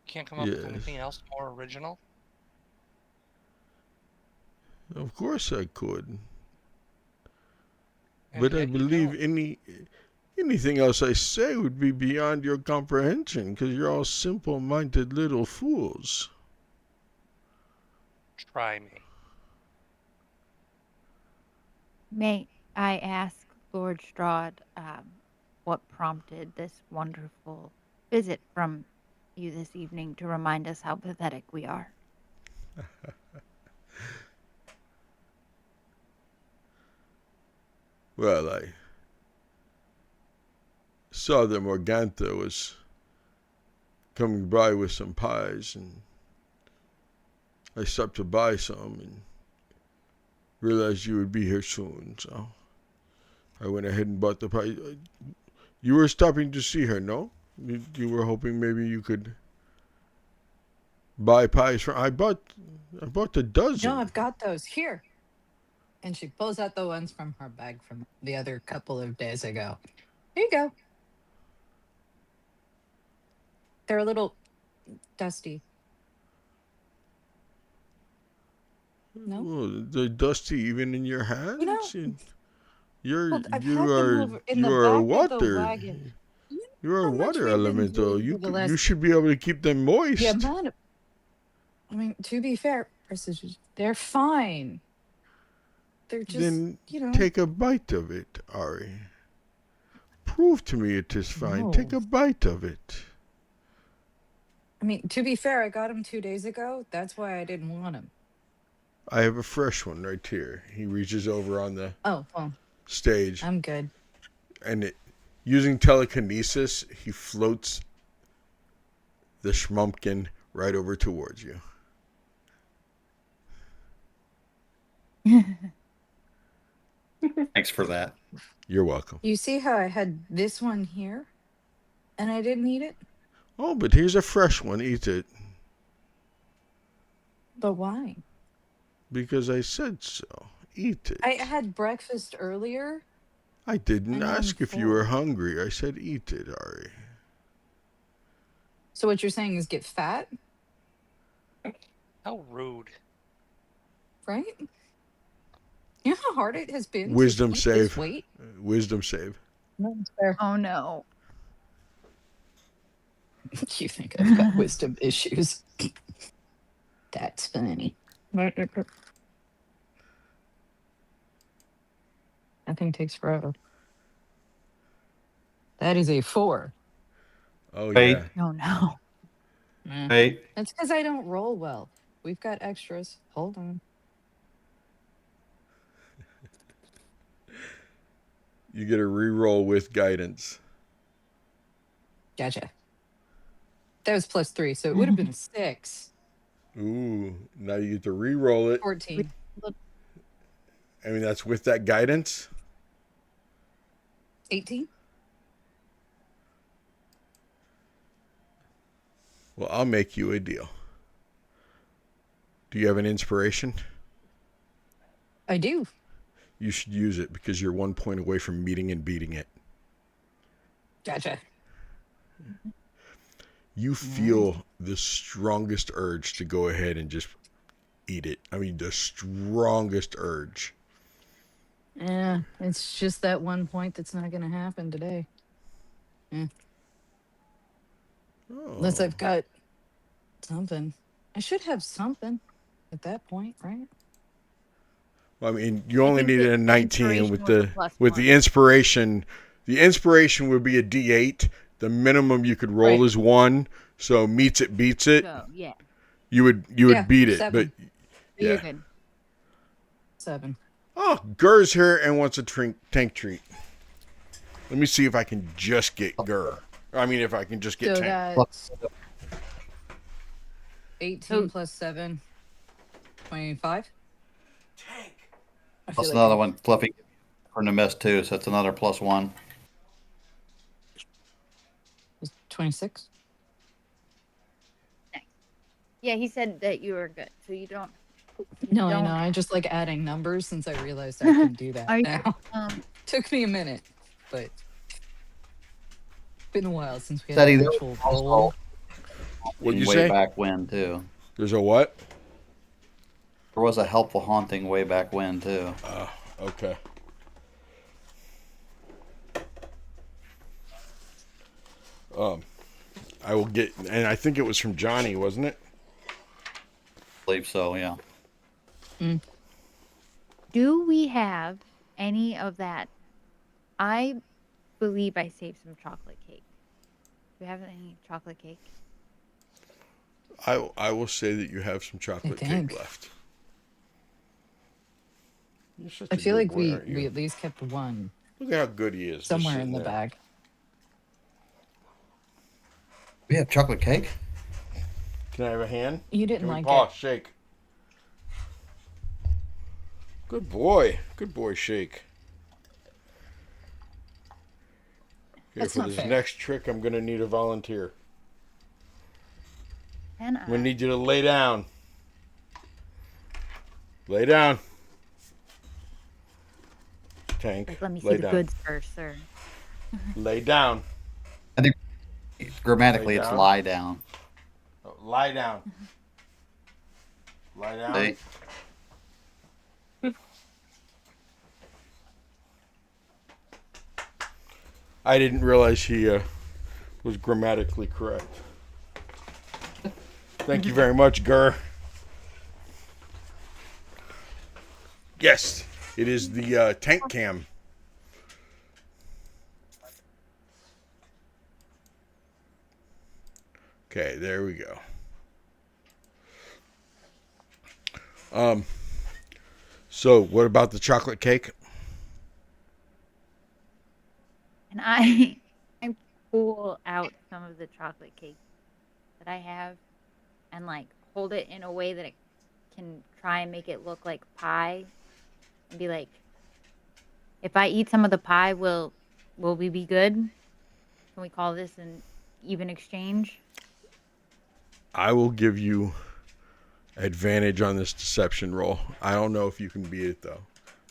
Can't come up with anything else more original?
Of course I could.
And
But I
yet you
believe
don't.
anything else I say would be beyond your comprehension, because you're all simple-minded little fools.
Try me.
May I ask, Lord Strahd, what prompted this wonderful visit from you this evening to remind us how pathetic we are?
Well, I saw that Morgantha was coming by with some pies, and I stopped to buy some and realized you would be here soon, so I went ahead and bought the pie. You were stopping to see her, no? You were hoping maybe you could buy pies from. I bought a dozen.
No, I've got those here. And she pulls out the ones from her bag from the other couple of days ago. Here you go. They're a little dusty. No,
they're dusty even in your hands.
I've had them over in the back of the wagon.
You're a water elemental.
You
should be able to keep them moist.
Yeah, man. I mean, to be fair, they're fine. They're just,
then take a bite of it, Ari. Prove to me it is fine.
No.
Take a bite of it.
I mean, to be fair, I got them 2 days ago. That's why I didn't want them.
I have a fresh one right here. He reaches over on the stage.
I'm good.
And using telekinesis, he floats the schmumpkin right over towards you.
Thanks for that.
You're welcome.
You see how I had this one here and I didn't eat it?
Oh, but here's a fresh one. Eat it.
But why?
Because I said so. Eat it.
I had breakfast earlier.
I didn't ask if you were hungry. I said eat it, Ari.
So what you're saying is get fat?
How rude.
Right? You know how hard it has been
Wisdom
to
save.
this weight?
Wisdom save.
No, it's fair.
Oh no.
You think I've got wisdom issues? That's funny. That thing takes forever. That is a 4.
Oh
Wait.
yeah.
Oh no.
Hey,
That's because I don't roll well. We've got extras. Hold on.
You get a reroll with guidance.
Gotcha. That was +3, so it would have been a 6.
Ooh, now you get to re-roll it.
14.
I mean, that's with that guidance.
18.
Well, I'll make you a deal. Do you have an inspiration?
I do.
You should use it because you're 1 point away from meeting and beating it.
Gotcha.
You feel the strongest urge to go ahead and just eat it. I mean, the strongest urge.
Yeah, it's just that 1 point that's not going to happen today. Yeah.
Oh.
Unless I've got something. I should have something at that point, right?
Well, I mean, you only
think
needed
the
a 19
inspiration
with
was
the
a +1.
with the inspiration. The inspiration would be a D8. The minimum you could roll
Right.
is 1. So meets it, beats it.
So yeah.
You would
Yeah,
beat it,
7.
but
You're
yeah.
good.
7.
Oh, Gur's here and wants a tank treat. Let me see if I can just get Gur. I mean, if I can just get
So
tank.
that's 18
Oh.
plus 7. 25.
Tank.
I feel
plus
like
another one. Fluffy for the miss too, so that's another +1.
it's 26.
Yeah, he said that you were good, so you don't.
No, I
don't-
know. I just like adding numbers since I realized I can do that
Are you-
now. Took me a minute, but been a while since we had
Steady,
an
there was
actual
also
roll.
What'd you
way
say?
back when too.
There's a what?
There was a helpful haunting way back when too.
Okay. I will get, and I think it was from Johnny, wasn't it?
I believe so. Yeah.
Do we have any of that? I believe I saved some chocolate cake. Do we have any chocolate cake?
I will say that you have some chocolate cake
think.
left. You're such
I
a
feel
good
like
boy,
we
aren't you?
we at least kept one
Look at how good he is. just
somewhere
sitting
in the
there.
bag.
We have chocolate cake.
Can I have a hand?
You didn't
Can we
like
paw,
it.
shake. Good boy. Good boy, shake. Here,
That's
for
not
this
fair.
next trick, I'm going to need a volunteer.
And
I'm going to need you to lay down. Lay down. Tank,
let me see
lay
the
down.
goods first, sir.
Lay down.
I think grammatically
Lay
it's
down.
lie down.
Oh, lie down. Lie down.
See?
I didn't realize he was grammatically correct. Thank you very much, Gur. Yes, it is the tank cam. Okay, there we go. So what about the chocolate cake?
And I pull out some of the chocolate cake that I have and like hold it in a way that it can try and make it look like pie and be like, if I eat some of the pie, will we be good? Can we call this an even exchange?
I will give you advantage on this deception roll. I don't know if you can beat it though.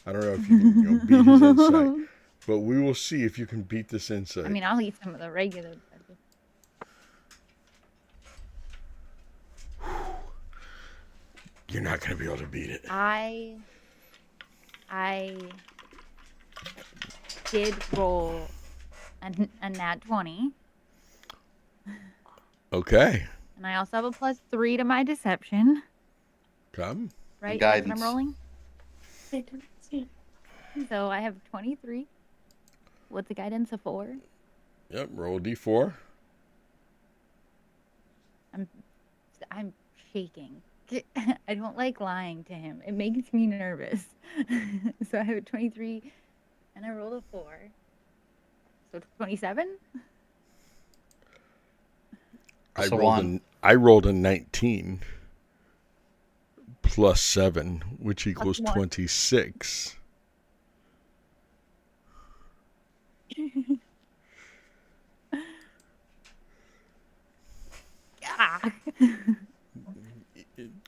I don't know if you can beat his insight. But we will see if you can beat this insight.
I mean, I'll eat some of the regular.
You're not going to be able to beat it.
I did roll a nat 20.
Okay.
And I also have a +3 to my deception.
Come.
Right? That's what I'm
Guidance.
rolling.
I didn't see it.
So I have 23. What's the guidance? A 4?
Yep. Roll D4.
I'm shaking. I don't like lying to him. It makes me nervous. So I have a 23 and I rolled a 4. So 27?
I rolled a 19 plus 7, which equals
Plus 1.
26.
Ah.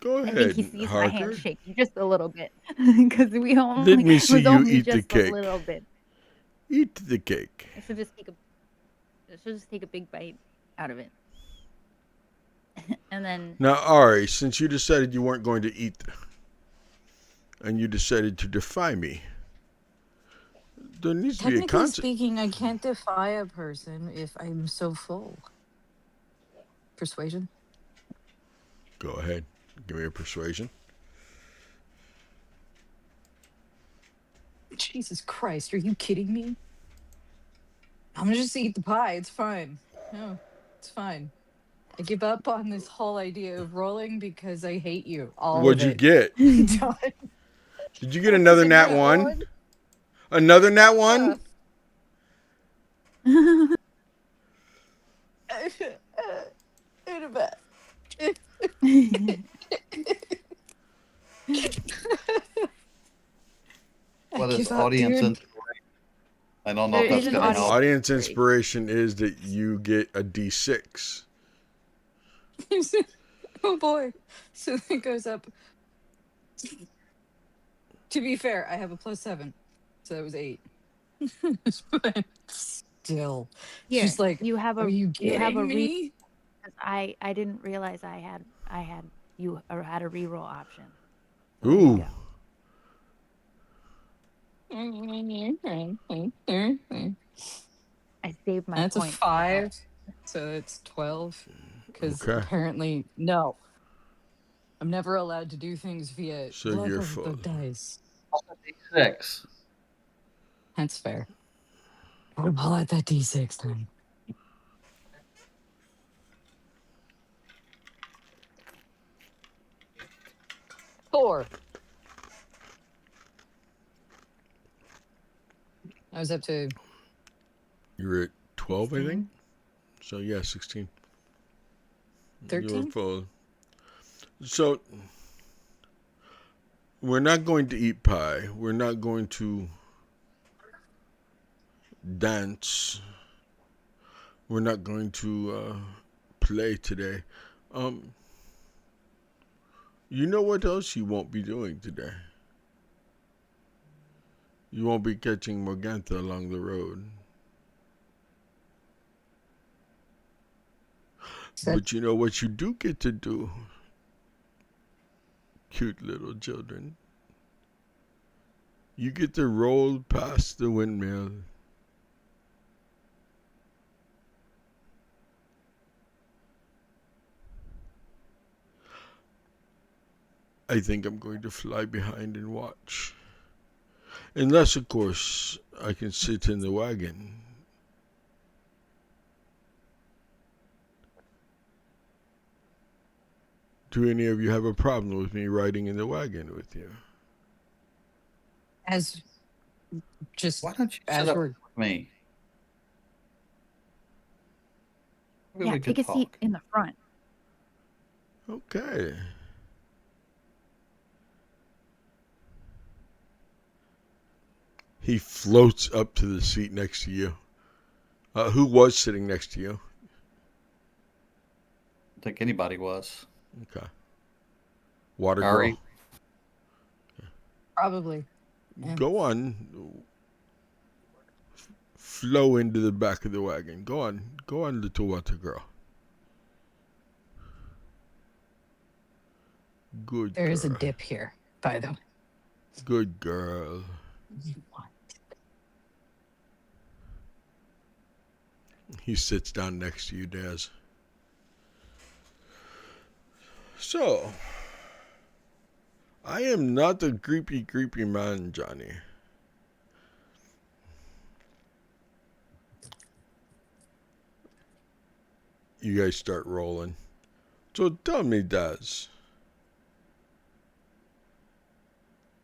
Go
I think
ahead,
he sees my
Harper.
hand shaking just a little bit because we only
Let me see
was
you
only
eat the
just
cake.
a little bit.
Eat the cake.
I should just take a big bite out of it, and then
Now, Ari, since you decided you weren't going to eat, and you decided to defy me, there needs to be a
Technically
consequence.
speaking, I can't defy a person if I'm so full. Persuasion?
Go ahead. Give me a persuasion.
Jesus Christ, are you kidding me? I'm gonna just eat the pie. It's fine. No, it's fine. I give up on this whole idea of rolling because I hate you. All
What'd
of
you
it.
get?
Done.
Did you get another nat 1? Another nat 1?
In a bit.
What is
give up,
audience
dude.
inspiration? I don't know
There
if that's
is an
going to
audience.
help.
Audience inspiration is that you get a D6.
Oh boy. So it goes up. To be fair, I have a +7. So that was 8. But still. It's
Here,
just like,
you have
are
a
you kidding me?
I didn't realize I had had a reroll option. So
Ooh.
I saved my
That's a
point. For myself.
5. So it's 12. Because
Okay.
apparently, no. I'm never allowed to do things via
So
luck
you're
of the
full.
dice.
6.
That's fair. I'll pull out that D6 then. 4. I was up to
You're at 12, I think.
16.
So yeah, 16. You're
13.
full. So we're not going to eat pie. We're not going to dance. We're not going to play today. You know what else you won't be doing today? You won't be catching Morgantha along the road. But you know what you do get to do? Cute little children. You get to roll past the windmill. I think I'm going to fly behind and watch. Unless, of course, I can sit in the wagon. Do any of you have a problem with me riding in the wagon with you?
As just
Why don't you
as
sit up
we're
with me? Maybe
Yeah,
we could
take a seat
talk.
in the front.
Okay. He floats up to the seat next to you. Who was sitting next to you?
I don't think anybody was.
Okay. Water
Ari?
girl.
probably. Yeah.
Go on. Flow into the back of the wagon. Go on, little water girl. Good
There
girl.
is a dip here, by the way.
Good girl. He sits down next to you, Daz. So, I am not a creepy man, Johnny. You guys start rolling. So tell me, Daz.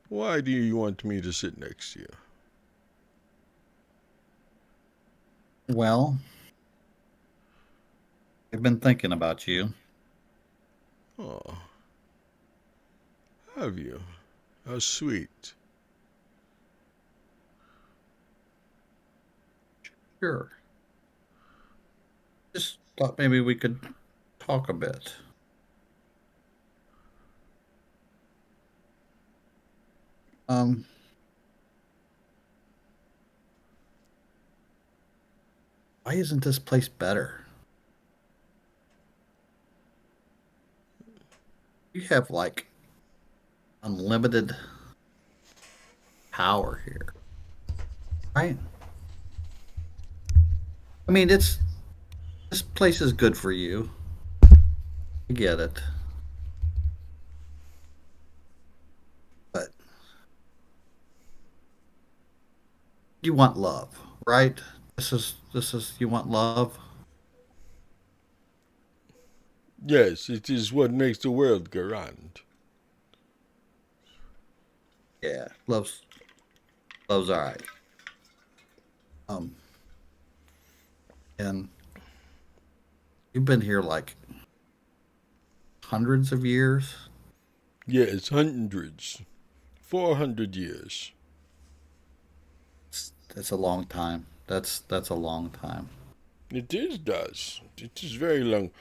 Why do you want me to sit next to you?
Well, I've been thinking about you.
Oh. Have you? How sweet.
Sure. Just thought maybe we could talk a bit. Why isn't this place better? You have like unlimited power here, right? I mean, this place is good for you. I get it, but you want love, right? This is you want love.
Yes, it is what makes the world go round.
Yeah, love's all right. And you've been here like hundreds of years.
Yes, hundreds. 400 years.
That's a long time. That's a long time.
It is, does. It is very long.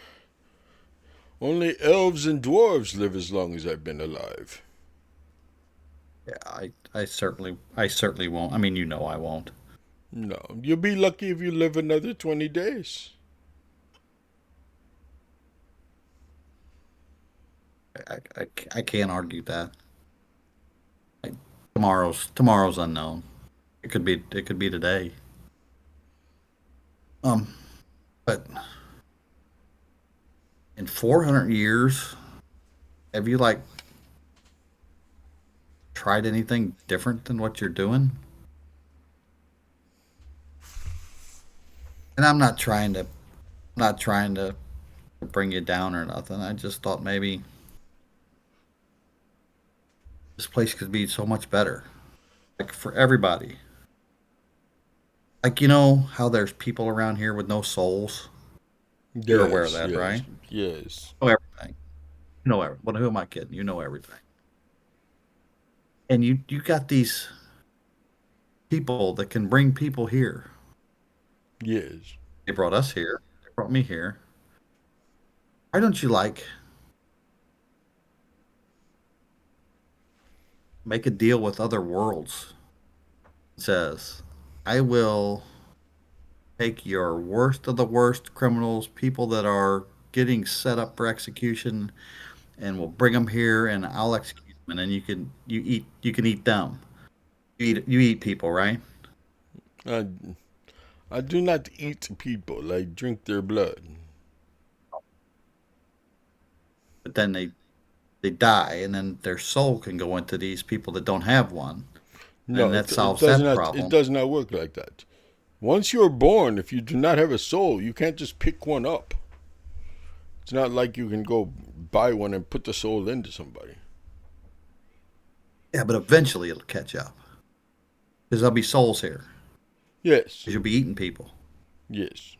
Only elves and dwarves live as long as I've been alive.
Yeah, I certainly won't. I mean, you know I won't.
No, you'll be lucky if you live another 20 days.
I can't argue that. Like, tomorrow's unknown. It could be today. But in 400 years, have you like tried anything different than what you're doing? And I'm not trying to bring you down or nothing. I just thought maybe this place could be so much better, like for everybody. Like, you know how there's people around here with no souls? You're aware of that,
yes,
right?
Yes.
You know everything. You know everything. Well, who am I kidding? You know everything. And you got these people that can bring people here.
Yes.
They brought us here. They brought me here. Why don't you like make a deal with other worlds? It says, I will take your worst of the worst criminals, people that are getting set up for execution, and we'll bring them here, and I'll execute them, and then you can eat them. You eat people, right?
I do not eat people. I drink their blood.
But then they die, and then their soul can go into these people that don't have one, and
No,
that
it
solves
does
that
not. It
problem.
does not work like that. Once you're born, if you do not have a soul, you can't just pick one up. It's not like you can go buy one and put the soul into somebody.
Yeah, but eventually it'll catch up because there'll be souls here.
Yes.
Because you'll be eating people.
Yes.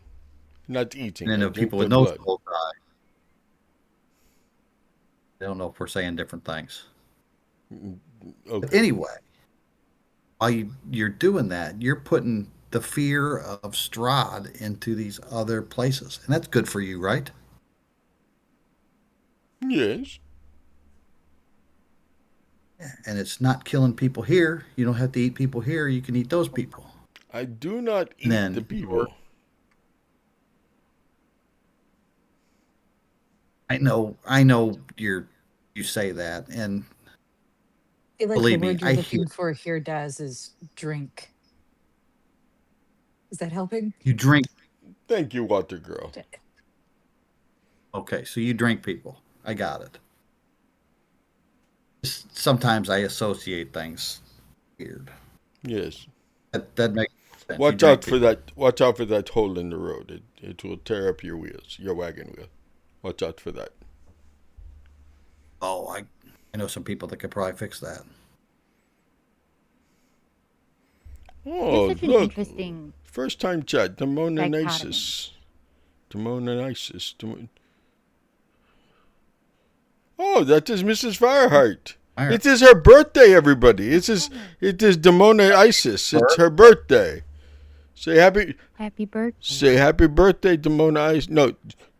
Not eating.
And then
I
the
drink
people
their
with no
blood.
souls die. I don't know if we're saying different things.
Okay.
But anyway, while you're doing that, you're putting the fear of Strahd into these other places. And that's good for you, right?
Yes.
And it's not killing people here. You don't have to eat people here. You can eat those people.
I do not eat
And then
the people.
I know you say that, and
I feel like the
believe me,
word you're
I hear
looking for here, Daz, is drink. Is that helping?
you drink.
Thank you, Water Girl.
Okay, so you drink people. I got it. Sometimes I associate things weird.
Yes.
That makes sense.
Watch out for that. Watch out for that hole in the road. It will tear up your wheels, your wagon wheel. Watch out for that.
Oh, I know some people that could probably fix that.
Oh,
It's such an
look.
interesting
First time chat.
dichotomy.
Demonanisis. Demonanisis. Oh, that is Mrs. Fireheart.
Fire.
It is her birthday, everybody. It is Demona-Isis. It's her birthday. Say happy
birthday.
Say happy birthday, Demona-Isis. No,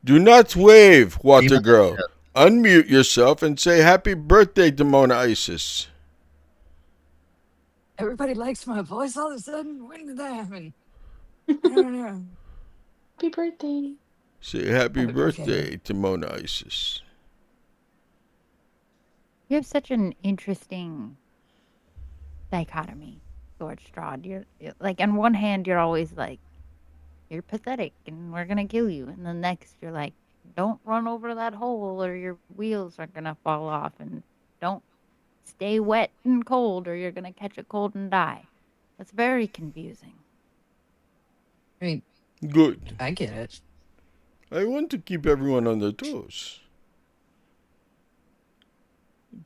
do not wave, Water Girl. Unmute yourself and say happy birthday, Demona-Isis.
Everybody likes my voice all of a sudden. When did that happen? I don't know.
Happy birthday.
Say happy
I appreciate
birthday, Demona-Isis.
You have such an interesting dichotomy, George Strahd. You're like, on one hand, you're always like, you're pathetic and we're gonna kill you, and the next you're like, don't run over that hole or your wheels are gonna fall off, and don't stay wet and cold or you're gonna catch a cold and die. That's very confusing.
I mean,
Good.
I get it.
I want to keep everyone on their toes.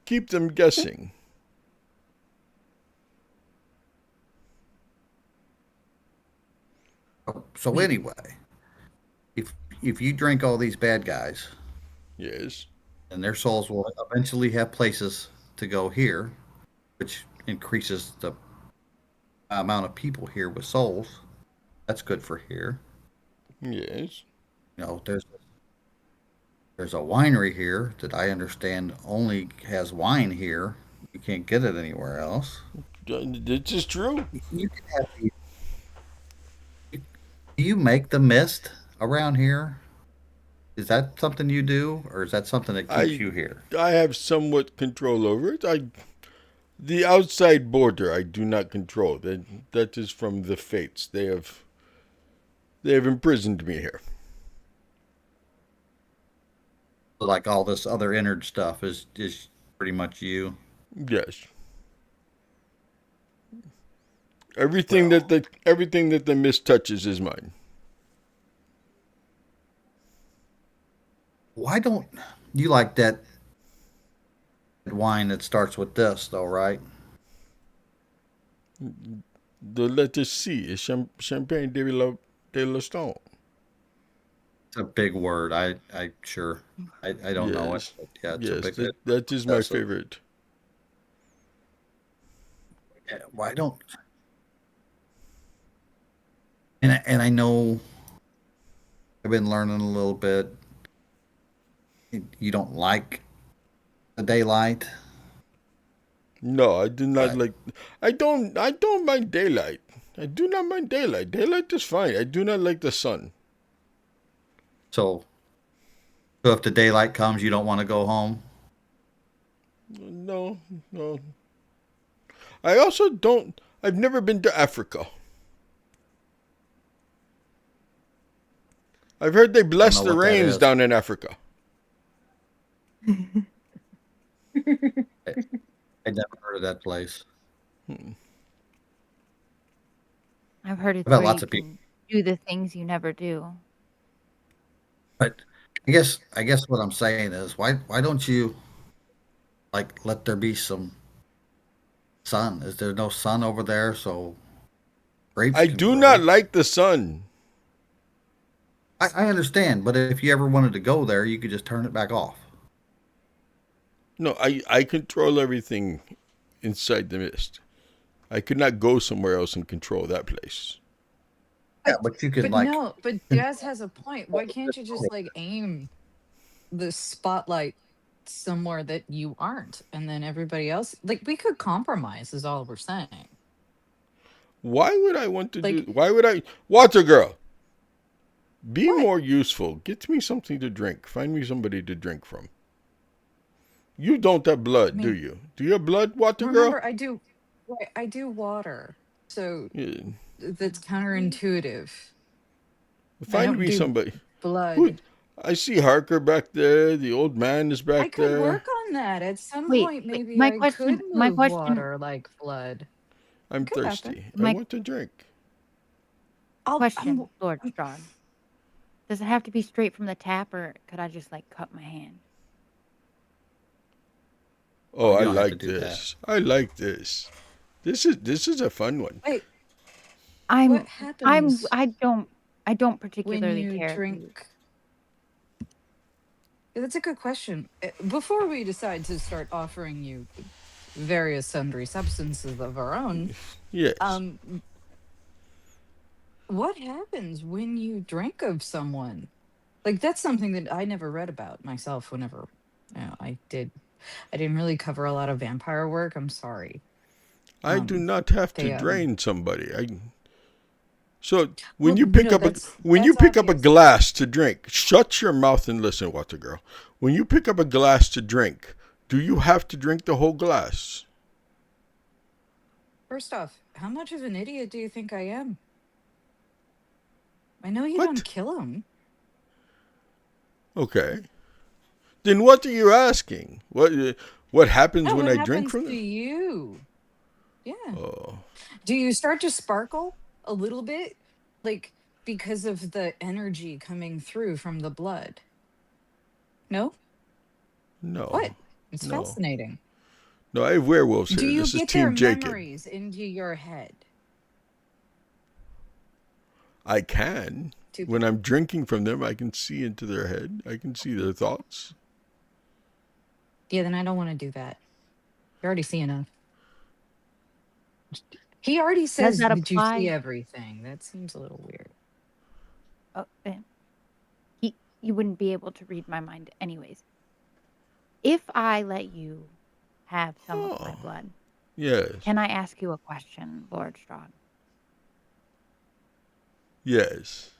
Keep them guessing.
So anyway, if you drink all these bad guys,
Yes.
and their souls will eventually have places to go here, which increases the amount of people here with souls. That's good for here.
Yes.
You know, there's a winery here that I understand only has wine here. You can't get it anywhere else.
This is true.
You can have do you make the mist around here? Is that something you do, or is that something that keeps you here?
I have somewhat control over it. The outside border I do not control. That is from the fates. They have imprisoned me here.
Like all this other inner stuff is pretty much you.
Yes. Everything that the mist touches is mine.
Why don't you like that wine that starts with this, though, right?
The letter C is Champagne de la Stone.
It's a big word. I don't know it. But yeah, it's
yes,
a big.
that is my favorite.
Yeah, why don't? And I know I've been learning a little bit. You don't like the daylight.
No, I do not like. I don't mind daylight. I do not mind daylight. Daylight is fine. I do not like the sun.
So if the daylight comes, you don't want to go home?
No. I also don't. I've never been to Africa. I've heard they bless the rains down in Africa.
I never heard of that place.
I've heard it's where lots of people do the things you never do.
But I guess what I'm saying is why don't you like let there be some sun? Is there no sun over there? So grapes.
I do not like the sun.
I understand, but if you ever wanted to go there, you could just turn it back off.
No, I control everything inside the mist. I could not go somewhere else and control that place.
Yeah, but you could
but Daz has a point. Why can't you just like aim the spotlight somewhere that you aren't, and then everybody else, like, we could compromise is all we're saying.
Why would I want to do? Why would I? Water Girl, be more useful. Get me something to drink. Find me somebody to drink from. You don't have blood, do you? Do you have blood, Water Girl?
Remember, I do. I do water, so that's counterintuitive.
Find me somebody.
Blood.
I see Harker back there. The old man is back there.
I could work on that. At some
Wait,
point,
wait.
maybe I could
My
move
question,
water like blood.
I'm
Could happen.
thirsty. I
my
want to drink.
question, Lord
I'm
Strahd. Does it have to be straight from the tap, or could I just like cut my hand?
Oh,
you
I
don't have to
like
do that.
this. I like this. This is a fun one.
wait.
I'm
What happens
I don't
when
particularly
you
care
drink?
who.
That's a good question. Before we decide to start offering you various sundry substances of our own,
Yes.
what happens when you drink of someone? Like that's something that I never read about myself. Whenever I didn't really cover a lot of vampire work. I'm sorry.
I do not have to
They
drain somebody. So when
well,
you pick
no,
up a
that's obvious.
glass to drink, shut your mouth and listen, Water Girl. When you pick up a glass to drink, do you have to drink the whole glass?
First off, how much of an idiot do you think I am? I know you
What?
don't kill him.
Okay. Then what are you asking? What happens
No,
when
what
I drink
happens
from
to
them?
you? Yeah.
Oh,
Do you start to sparkle a little bit? Like because of the energy coming through from the blood? No?
no.
What? It's
No.
fascinating.
No, I have werewolves
Do
here.
you
This is
get their
Team Jacob.
memories into your head?
I can.
To
When I'm drinking from them, I can see into their head. I can see their thoughts.
Yeah, then I don't want to do that. You already see enough. He already
Does
says
that
that you see
apply?
everything. That seems a little weird.
Oh, he wouldn't be able to read my mind anyways. If I let you have some of my
Oh,
blood,
yes.
can I ask you a question, Lord Strahd?
Yes.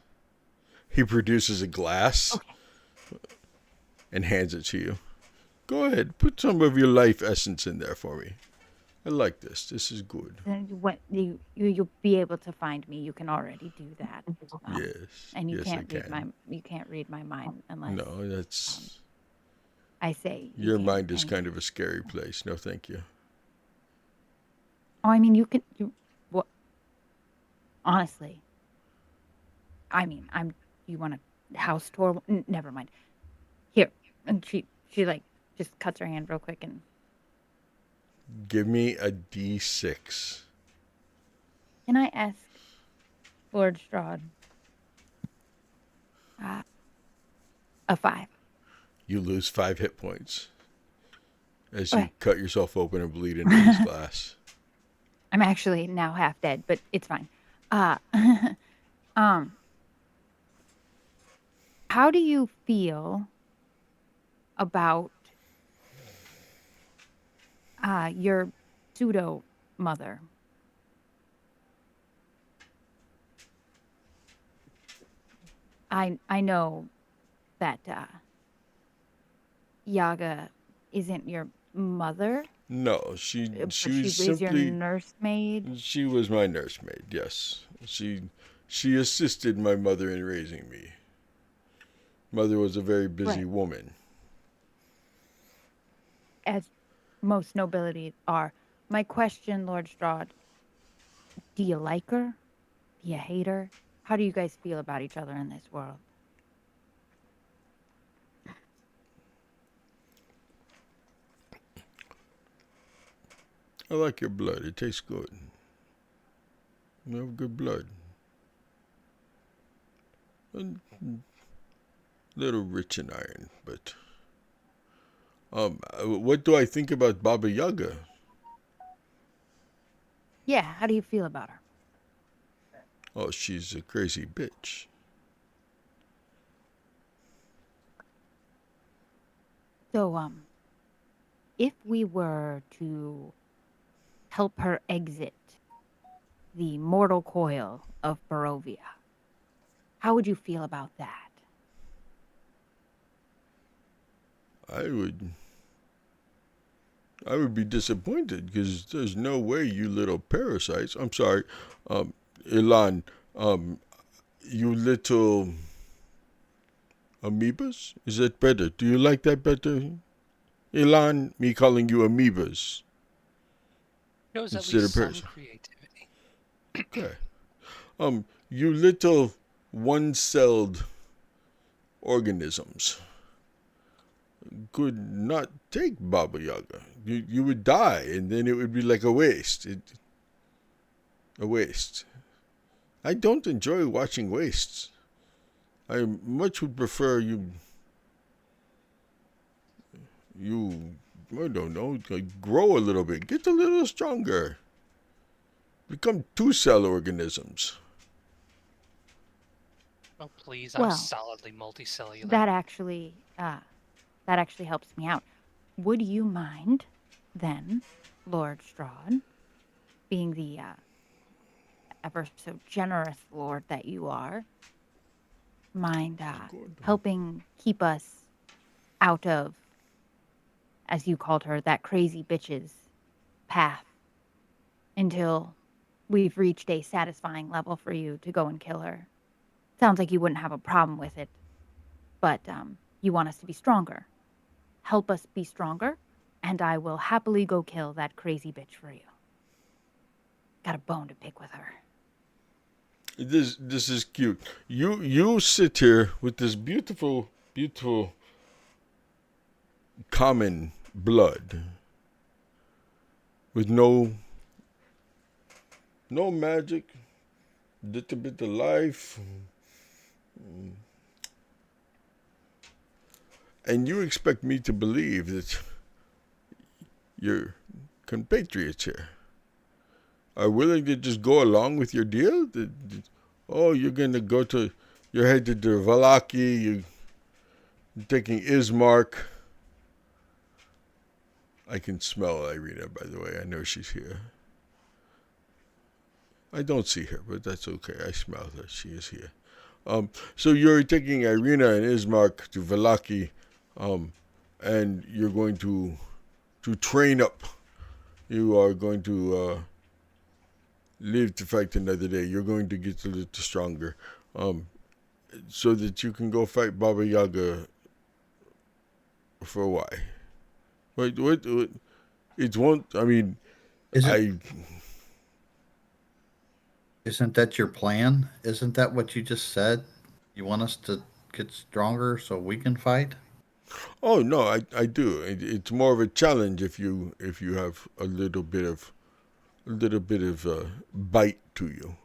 He produces a glass
Okay.
and hands it to you. Go ahead. Put some of your life essence in there for me. I like this. This is good.
Then you'll be able to find me. You can already do that.
Yes.
And you
Yes, I
can't read
can.
my mind unless
No, that's...
I say you
Your
can.
mind is kind of a scary place. No, thank you.
Oh, I mean, what? Honestly, I mean, you want a house tour? Never mind. Here, and she like just cuts her hand real quick and
Give me a D6.
can I ask Lord Strahd? A 5.
You lose 5 hit points as you
Okay.
cut yourself open and bleed into this glass.
I'm actually now half dead, but it's fine. How do you feel about your pseudo mother? I know that Yaga isn't your mother,
No,
but
she
she
was
is your
simply...
nursemaid.
She was my nursemaid, yes. She assisted my mother in raising me. Mother was a very busy
Right.
woman.
As most nobility are. My question, Lord Strahd, do you like her? Do you hate her? How do you guys feel about each other in this world?
I like your blood. It tastes good. You have good blood. A little rich in iron, but... what do I think about Baba Yaga?
Yeah, how do you feel about her?
Oh, she's a crazy bitch.
So, if we were to help her exit the mortal coil of Barovia, how would you feel about that?
I would be disappointed because there's no way you little parasites. I'm sorry, Ilan, you little amoebas? Is that better? Do you like that better? Elon, me calling you amoebas
Shows at
instead of
least some
person.
creativity.
Okay. You little one-celled organisms could not take Baba Yaga. You would die, and then it would be like a waste. A waste. I don't enjoy watching wastes. I much would prefer you, I don't know, like grow a little bit, get a little stronger, become two-cell organisms.
Oh, please, I'm
Well,
solidly multicellular.
that actually helps me out. Would you mind then, Lord Strahd, being the ever so generous lord that you are, mind helping keep us out of, as you called her, that crazy bitch's path until we've reached a satisfying level for you to go and kill her? Sounds like you wouldn't have a problem with it, but you want us to be stronger. Help us be stronger, and I will happily go kill that crazy bitch for you. Got a bone to pick with her.
This is cute. You sit here with this beautiful common blood with no magic, little bit of life, and you expect me to believe that your compatriots here are willing to just go along with your deal? You're gonna go to, you're headed to Vasuki, you're taking Ismark. I can smell Irina, by the way. I know she's here. I don't see her, but that's okay. I smell her. She is here. So you're taking Irina and Ismark to Vasuki, and you're going to train up. You are going to live to fight another day. You're going to get a little stronger, so that you can go fight Baba Yaga. For why? What? It won't. I mean,
Isn't that your plan? Isn't that what you just said? You want us to get stronger so we can fight?
Oh no, I do. It's more of a challenge if you have a little bit of bite to you.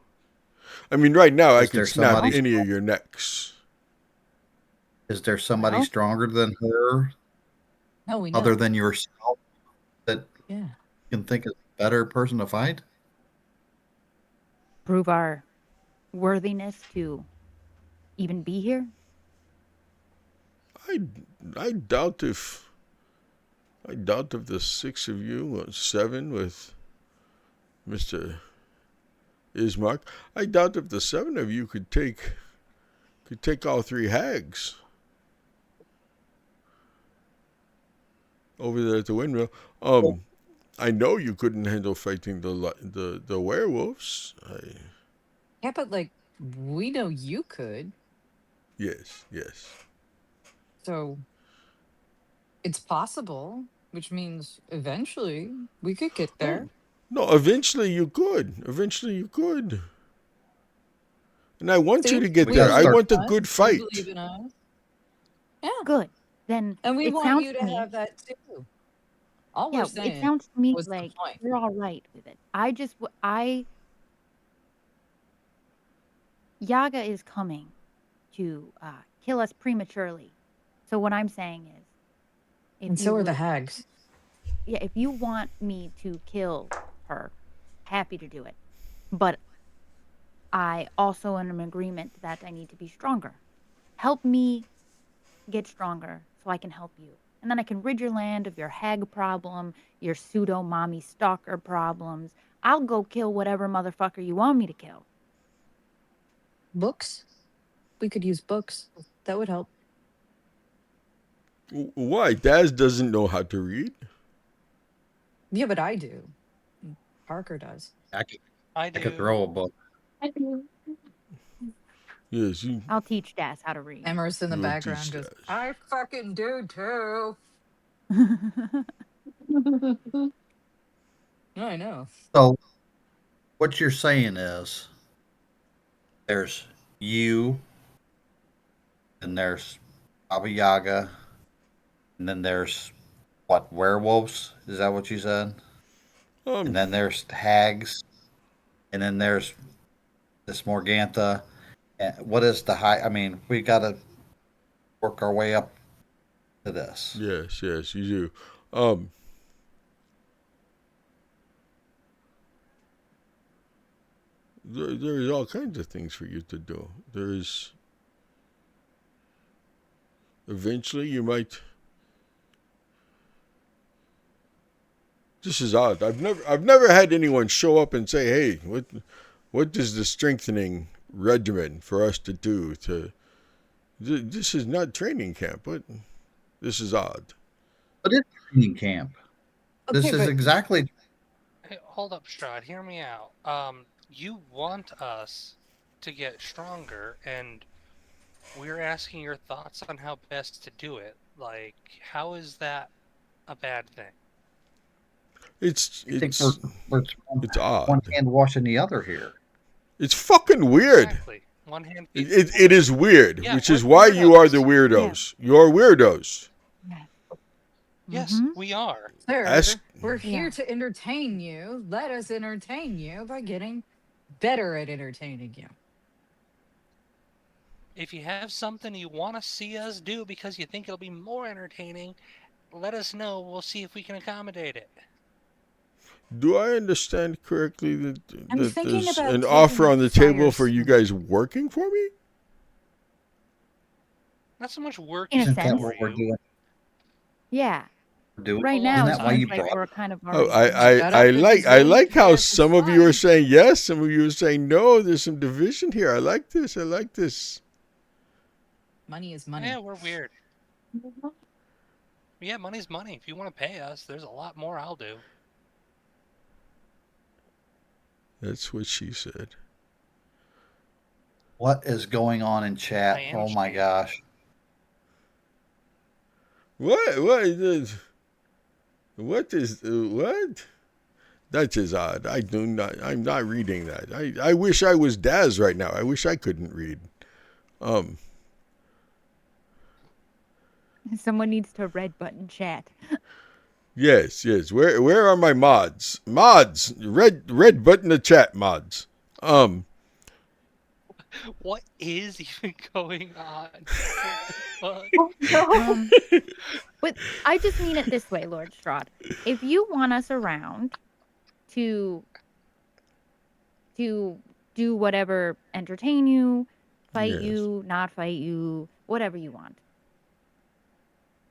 I mean, right now I could snap any of your necks.
Is there somebody stronger than her?
No, we know.
Other than yourself that
you
can think is a better person to fight?
Prove our worthiness to even be here?
I doubt if the six of you, or seven with Mr. Ismark, I doubt if the seven of you could take all three hags over there at the windmill. I know you couldn't handle fighting the werewolves.
Yeah, but like we know you could.
Yes.
So it's possible, which means eventually we could get there.
No, eventually you could. And I want you to get there. I want a good fight.
You believe in us. Yeah.
Good. Then
And we
it
want
sounds
you
to
to
me,
have that too. All we're saying
it sounds to me
was the
like
point.
you're all right with it. Yaga is coming to kill us prematurely. So what I'm saying is,
And so are the hags.
Yeah, if you want me to kill her, happy to do it. But I also am in agreement that I need to be stronger. Help me get stronger so I can help you. And then I can rid your land of your hag problem, your pseudo mommy stalker problems. I'll go kill whatever motherfucker you want me to kill.
Books? We could use books. That would help.
Why? Daz doesn't know how to read.
Yeah, but I do. Parker does.
I
do.
could throw a book.
I do.
Yes,
I'll teach Daz how to read.
Emerson in the background goes, I fucking do too. I know.
So what you're saying is there's you, and there's Baba Yaga, and then there's what, werewolves? Is that what you said? And then there's hags, and then there's this Morgantha. And what is the high? I mean, we got to work our way up to this.
Yes, yes, you do. There's all kinds of things for you to do. There's eventually you might. This is odd. I've never had anyone show up and say, "Hey, what is the strengthening regimen for us to do to?" This is not training camp. What? This is odd.
But it's training camp. This
Okay,
is
but
exactly.
Hey, hold up, Strahd. Hear me out. You want us to get stronger, and we're asking your thoughts on how best to do it. Like, how is that a bad thing?
It's
I think
it's
we're
it's
one
odd.
hand washing the other here.
It's fucking weird.
Exactly. One hand.
It is weird,
Yeah,
which
we're
is why you are the
weirdos.
weirdos. You're weirdos.
Yes, we are.
sir,
Ask.
we're here
Yeah.
to entertain you. Let us entertain you by getting better at entertaining you.
If you have something you want to see us do because you think it'll be more entertaining, let us know. We'll see if we can accommodate it.
Do I understand correctly that,
I'm
that
thinking
there's
about
an
taking
offer on the table
fire
for you
swimming.
guys working for me?
Not so much
In a
working
Isn't that
sense.
for
what we're
you.
doing?
Yeah.
Doing?
Right now,
Isn't
it
that why
seems
you
like
brought?
we're kind of
Oh,
already doing it.
Shut up if he's
I
willing
like
to pay
how
us his
some of you are
fine.
saying yes, some of you are saying no. There's some division here. I like this. I like this.
Money is money.
Yeah, we're weird. Yeah, money's money. If you want to pay us, there's a lot more I'll do.
That's what she said.
What is going on in chat?
I am
Oh my
she.
gosh.
What what? That is odd. I'm not reading that. I wish I was Daz right now. I wish I couldn't read.
Someone needs to red button chat.
Yes, yes. Where are my mods? Mods, red button the chat mods.
What is even going on? What
Oh, no.
But I just mean it this way, Lord Strahd. If you want us around to do whatever, entertain you, fight
Yes.
you, not fight you, whatever you want,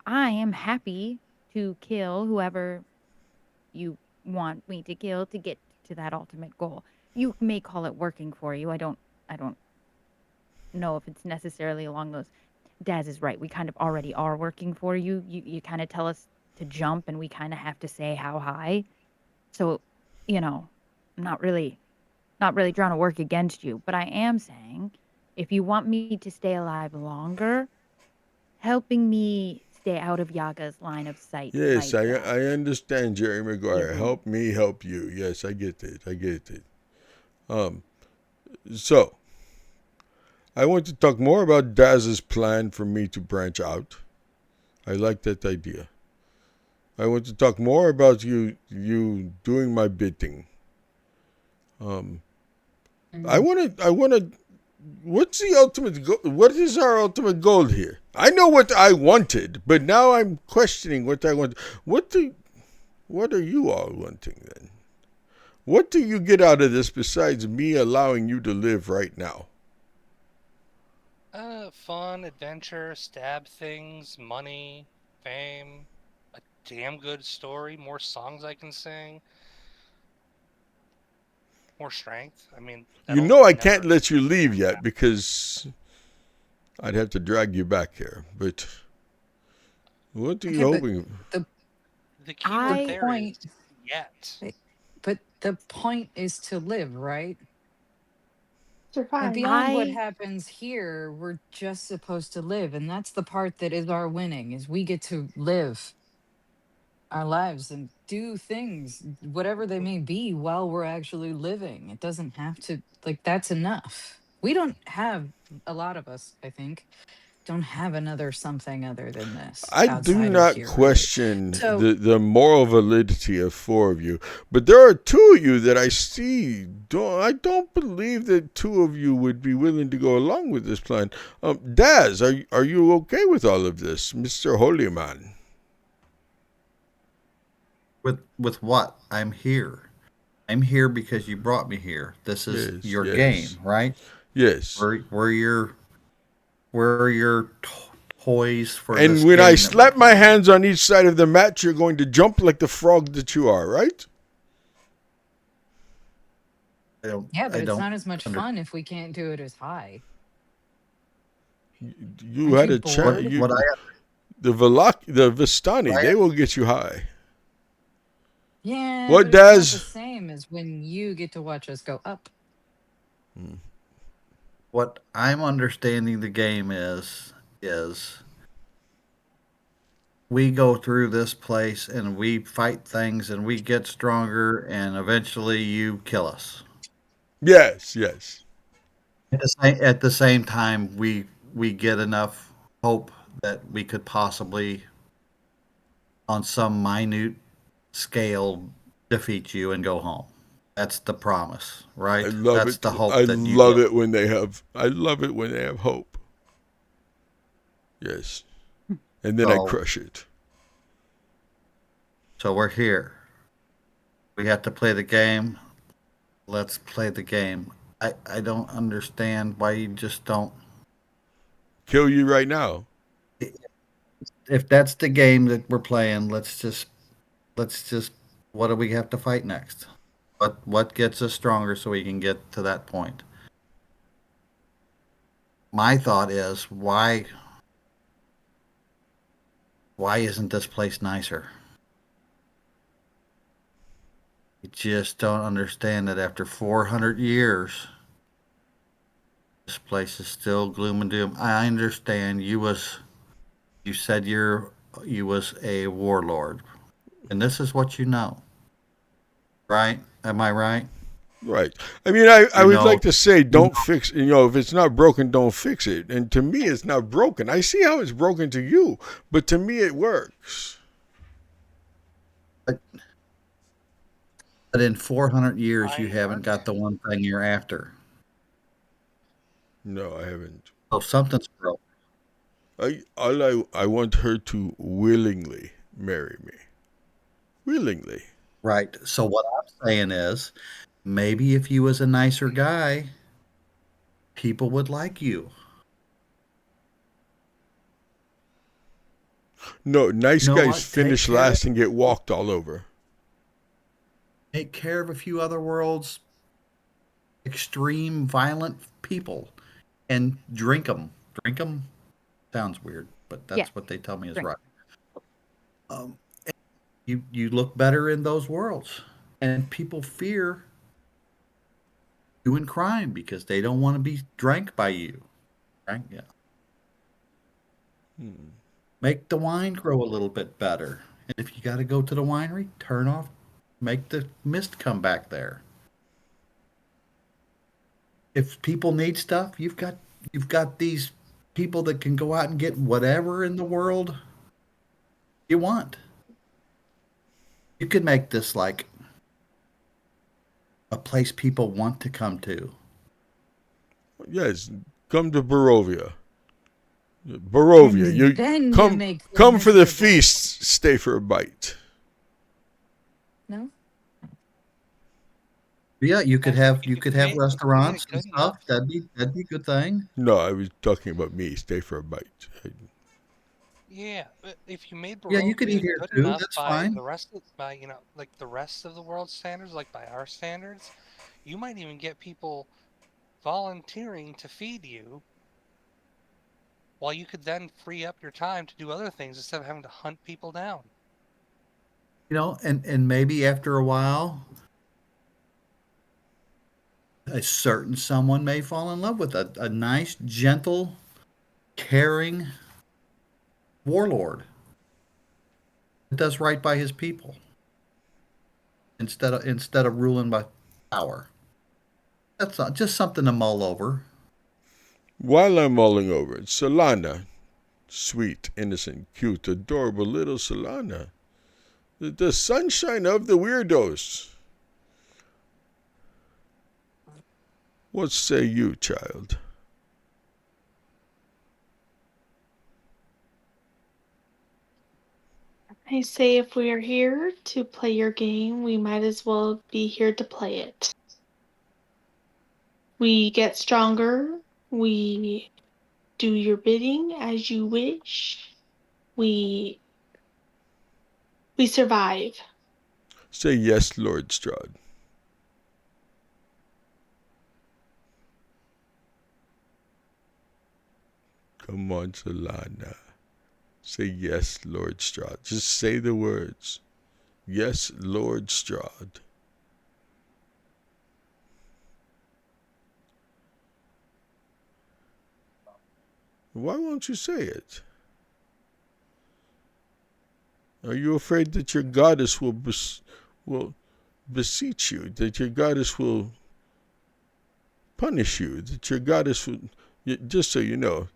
I am happy to kill whoever you want me to kill to get to that ultimate goal. You may call it working for you. I don't know if it's necessarily along those. Daz is right. We kind of already are working for you. You kind of tell us to jump and we kind of have to say how high. So, I'm not really trying to work against you, but I am saying if you want me to stay alive longer, helping me stay out of Yaga's line of sight
Yes,
might
I understand, Jerry
be a
Maguire.
route.
Help me, help you. Yes, I get it. I get it. So I want to talk more about Daz's plan for me to branch out. I like that idea. I want to talk more about you doing my bidding. I want to. What's the ultimate goal? What is our ultimate goal here? I know what I wanted, but now I'm questioning what I want. What are you all wanting then? What do you get out of this besides me allowing you to live right now?
Fun, adventure, stab things, money, fame, a damn good story, more songs I can sing, more strength. I mean,
You
that'll
know I can't
never.
let you leave yet because I'd have to drag you back here. But what are you
Okay, but
hoping?
The keyword there
point,
is yet.
but the point is to live, right? And
Survive.
beyond what
I
happens here, we're just supposed to live, and that's the part that is our winning, is we get to live. our lives and do things, whatever they may be, while we're actually living. It doesn't have to, like, that's enough. We don't have, a lot of us, I think, don't have another something other than this
I do
outside of
not
here, really.
question
So,
the moral validity of 4 of you, but there are 2 of you that I see. I don't believe that 2 of you would be willing to go along with this plan. Daz, are you okay with all of this, Mr. Holyman?
With what? I'm here. I'm here because you brought me here. This is
Yes,
your
yes,
game, right?
yes.
We're your toys for
And
this
when I
game that we're
slap my
playing.
hands on each side of the mat, you're going to jump like the frog that you are, right?
yeah, but
I
it's
don't
not as much
under,
fun if we can't do it as high.
You
Aren't
had
you
a chance.
bored?
The Vistani, they will get you high.
Yeah,
What,
but it's not the
Daz?
same as when you get to watch us go up.
what I'm understanding the game is we go through this place and we fight things and we get stronger and eventually you kill us.
Yes, yes.
At the same time, we get enough hope that we could possibly, on some minute scale, defeat you and go home. That's the promise,
I
right?
love
That's
it.
the
I
hope that you
love
give.
it when they have. I love it when they have hope. Yes, and then I
So,
crush it.
so we're here. We have to play the game. Let's play the game. I don't understand why you just don't.
Kill you right now.
If that's the game that we're playing, let's just. What do we have to fight next? What gets us stronger so we can get to that point? My thought is why isn't this place nicer? You just don't understand that after 400 years, this place is still gloom and doom. I understand you said you was a warlord, and this is what you know, right? Am I right?
Right. I mean, I
You
would like
know,
to say,
you
don't fix. If it's not broken, don't fix it. And to me, it's not broken. I see how it's broken to you, but to me, it works.
but in 400 years, you
I
haven't got the one thing you're after.
No, I haven't.
So something's broke.
I want her to willingly marry me. Willingly.
Right. So what I'm saying is, maybe if you was a nicer guy, people would like you.
No, nice
You know
guys
what?
finish last and get walked all over.
Take care of a few other worlds, extreme violent people, and drink them. Drink them sounds weird, but that's
Yeah,
what they tell me is
drink.
right. Um, you look better in those worlds, and people fear doing crime because they don't want to be drank by you. Right? Yeah. Make the wine grow a little bit better. And if you got to go to the winery, turn off, make the mist come back there. If people need stuff, you've got these people that can go out and get whatever in the world you want. You could make this like a place people want to come to.
Yes, come to Barovia. Barovia,
And
you
then you
come
make them
come for the
miserable.
feast, stay for a bite.
No?
Yeah, you could have
If
restaurants and
good
stuff.
enough,
That'd be a good thing.
No, I was talking about me, stay for a bite.
yeah. But if you made
Yeah, you could
Barovia
eat here
good
too.
enough
That's
by
fine.
the rest of like the rest of the world's standards, like by our standards, you might even get people volunteering to feed you, while you could then free up your time to do other things instead of having to hunt people down.
And maybe after a while, a certain someone may fall in love with a nice, gentle, caring warlord. does right by his people instead of ruling by power. That's just something to mull over.
While I'm mulling over it, Solana, sweet, innocent, cute, adorable little Solana, the sunshine of the weirdos. What say you, child?
I say if we are here to play your game, we might as well be here to play it. We get stronger. We do your bidding as you wish. We survive.
Say yes, Lord Strahd. Come on, Solana. Say yes, Lord Strahd. Just say the words. Yes, Lord Strahd. Why won't you say it? Are you afraid that your goddess will beseech you? That your goddess will punish you? That your goddess will... Just so you know,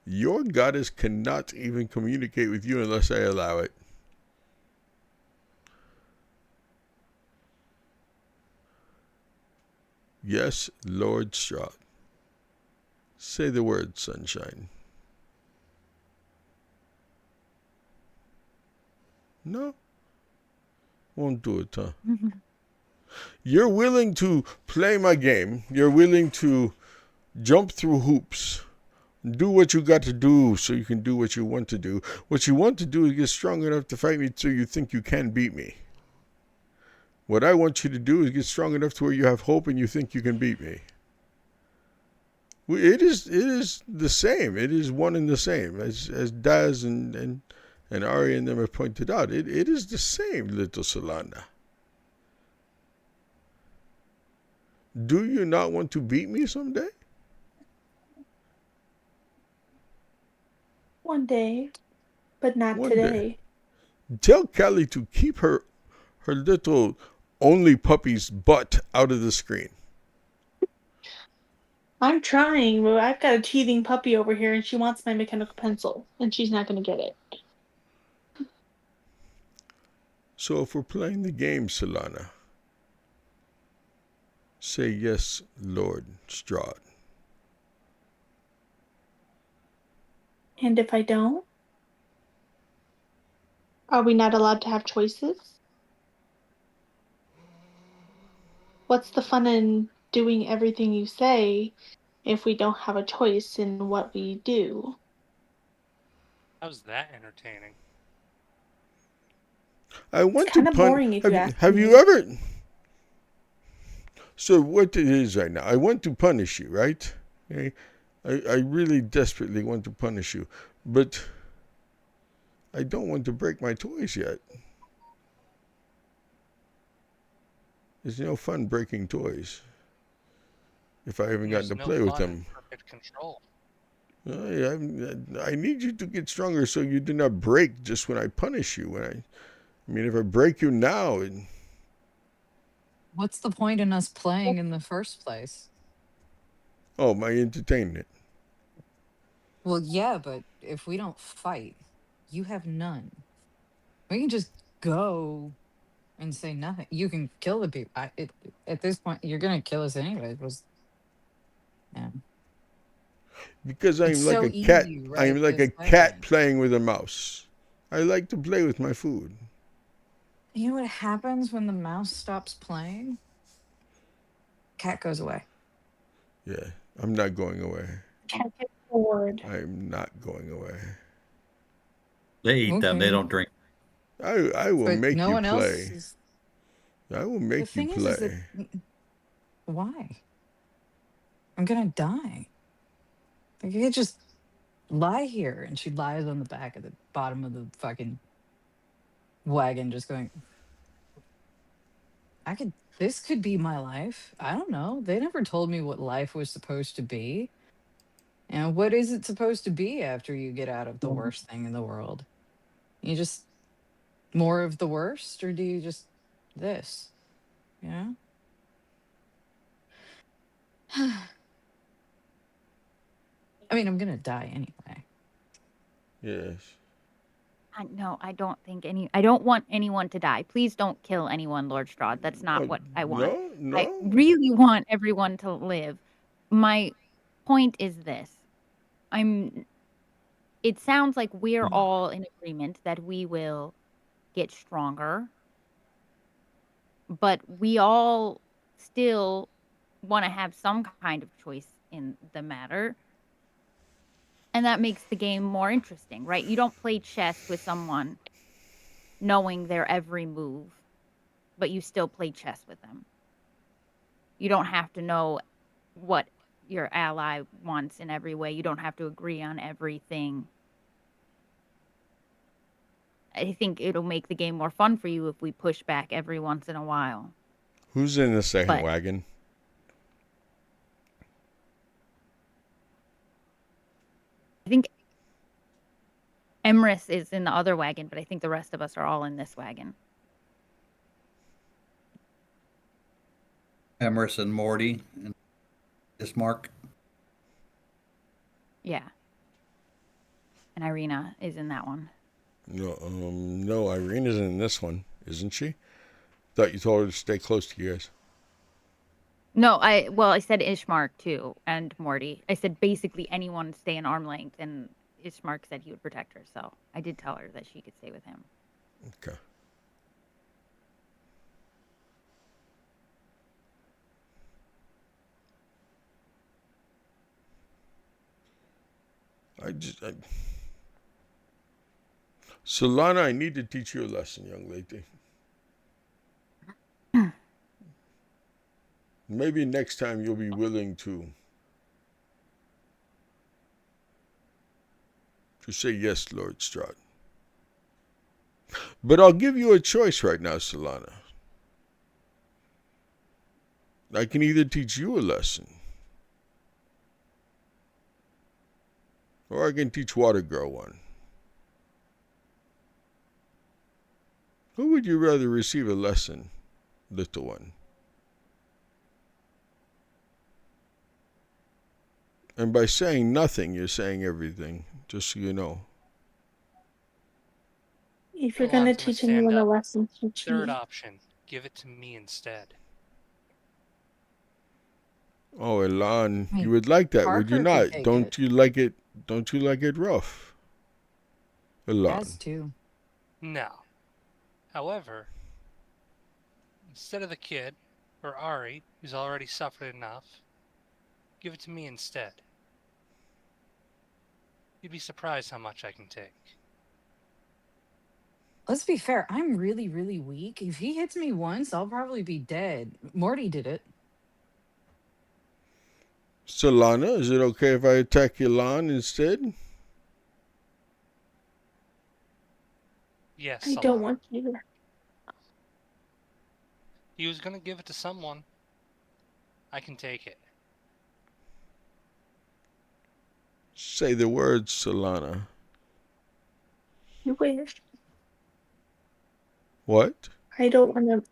your goddess cannot even communicate with you unless I allow it. Yes, Lord Strahd. Say the word, sunshine. No? Won't do it, huh? You're willing to play my game. You're willing to jump through hoops. Do what you got to do so you can do what you want to do. What you want to do is get strong enough to fight me so you think you can beat me. What I want you to do is get strong enough to where you have hope and you think you can beat me. It is the same. It is one and the same. As Daz and Ari and them have pointed out, it is the same, little Solana. Do you not want to beat me someday?
One day, but not
One
today.
day. Tell Callie to keep her little only puppy's butt out of the screen.
I'm trying, but I've got a teething puppy over here and she wants my mechanical pencil, and she's not going to get it.
So if we're playing the game, Solana, say yes, Lord Strahd.
And if I don't? Are we not allowed to have choices? What's the fun in doing everything you say if we don't have a choice in what we do?
How's that entertaining?
I want
It's kind
to
of boring if you ask
have
me.
you ever... So what it is right now, I want to punish you, right? Okay? I really desperately want to punish you, but I don't want to break my toys yet. It's no fun breaking toys if I haven't gotten to play with them.
Perfect control.
I need you to get stronger so you do not break just when I punish you. If I break you now,
What's the point in us playing in the first place?
oh, my entertainment.
Well, yeah, but if we don't fight, you have none. We can just go and say nothing. You can kill the people. At this point, you're gonna kill us anyway. Yeah.
Because
It's
I'm like
so
a cat.
easy, right?
I'm like a
This
cat
second.
playing with a mouse. I like to play with my food.
You know what happens when the mouse stops playing? Cat goes away.
Yeah, I'm not going away.
Cat gets bored.
I'm not going away.
They eat them. They
Okay.
don't drink.
I will
But
make
no
you
one else
play.
is.
I will
The
make you
thing is that
play.
why? I'm gonna die. Like, you could just lie here, and she lies on the back of the bottom of the fucking wagon, just going. This could be my life. I don't know. They never told me what life was supposed to be. And what is it supposed to be after you get out of the worst thing in the world? You just more of the worst, or do you just this? Yeah. I mean, I'm gonna die anyway.
Yes.
No, I don't think I don't want anyone to die. Please don't kill anyone, Lord Strahd. That's not
Oh,
what I want.
no,
I
no.
really want everyone to live. My point is this. It sounds like we're all in agreement that we will get stronger, but we all still want to have some kind of choice in the matter. And that makes the game more interesting, right? You don't play chess with someone knowing their every move, but you still play chess with them. You don't have to know what your ally wants in every way. You don't have to agree on everything. I think it'll make the game more fun for you if we push back every once in a while.
Who's in the second
But
wagon?
I think Emrys is in the other wagon, but I think the rest of us are all in this wagon.
Emerson, Morty, and Ismark.
Yeah. And Irina is in that one.
No, Irina's in this one, isn't she? Thought you told her to stay close to you guys.
No, I said Ishmark too, and Morty. I said basically anyone stay in arm length, and Ishmark said he would protect her, so I did tell her that she could stay with him.
Okay. Solana, I need to teach you a lesson, young lady. Maybe next time you'll be willing to say yes, Lord Strahd. But I'll give you a choice right now, Solana. I can either teach you a lesson, or I can teach Water Girl one. Who would you rather receive a lesson, little one? And by saying nothing, you're saying everything, just so you know.
If you're
Alon's
gonna
gonna
teach
stand
anyone a
up.
lesson, teach
Third
me.
option, give it to me instead.
Oh, Elan,
I
you
mean,
would like that, would you
Parker could
not?
take it.
Don't you like it? Don't you like it rough,
Daz
Elan?
too.
No. However, instead of the kid, or Ari, who's already suffered enough, give it to me instead. You'd be surprised how much I can take.
Let's be fair. I'm really, really weak. If he hits me once, I'll probably be dead. Morty did it.
Solana, is it okay if I attack Elan instead?
Yes,
I don't
Solana.
want you to.
He was gonna give it to someone. I can take it.
Say the words, Solana.
You wish.
What?
I don't want to.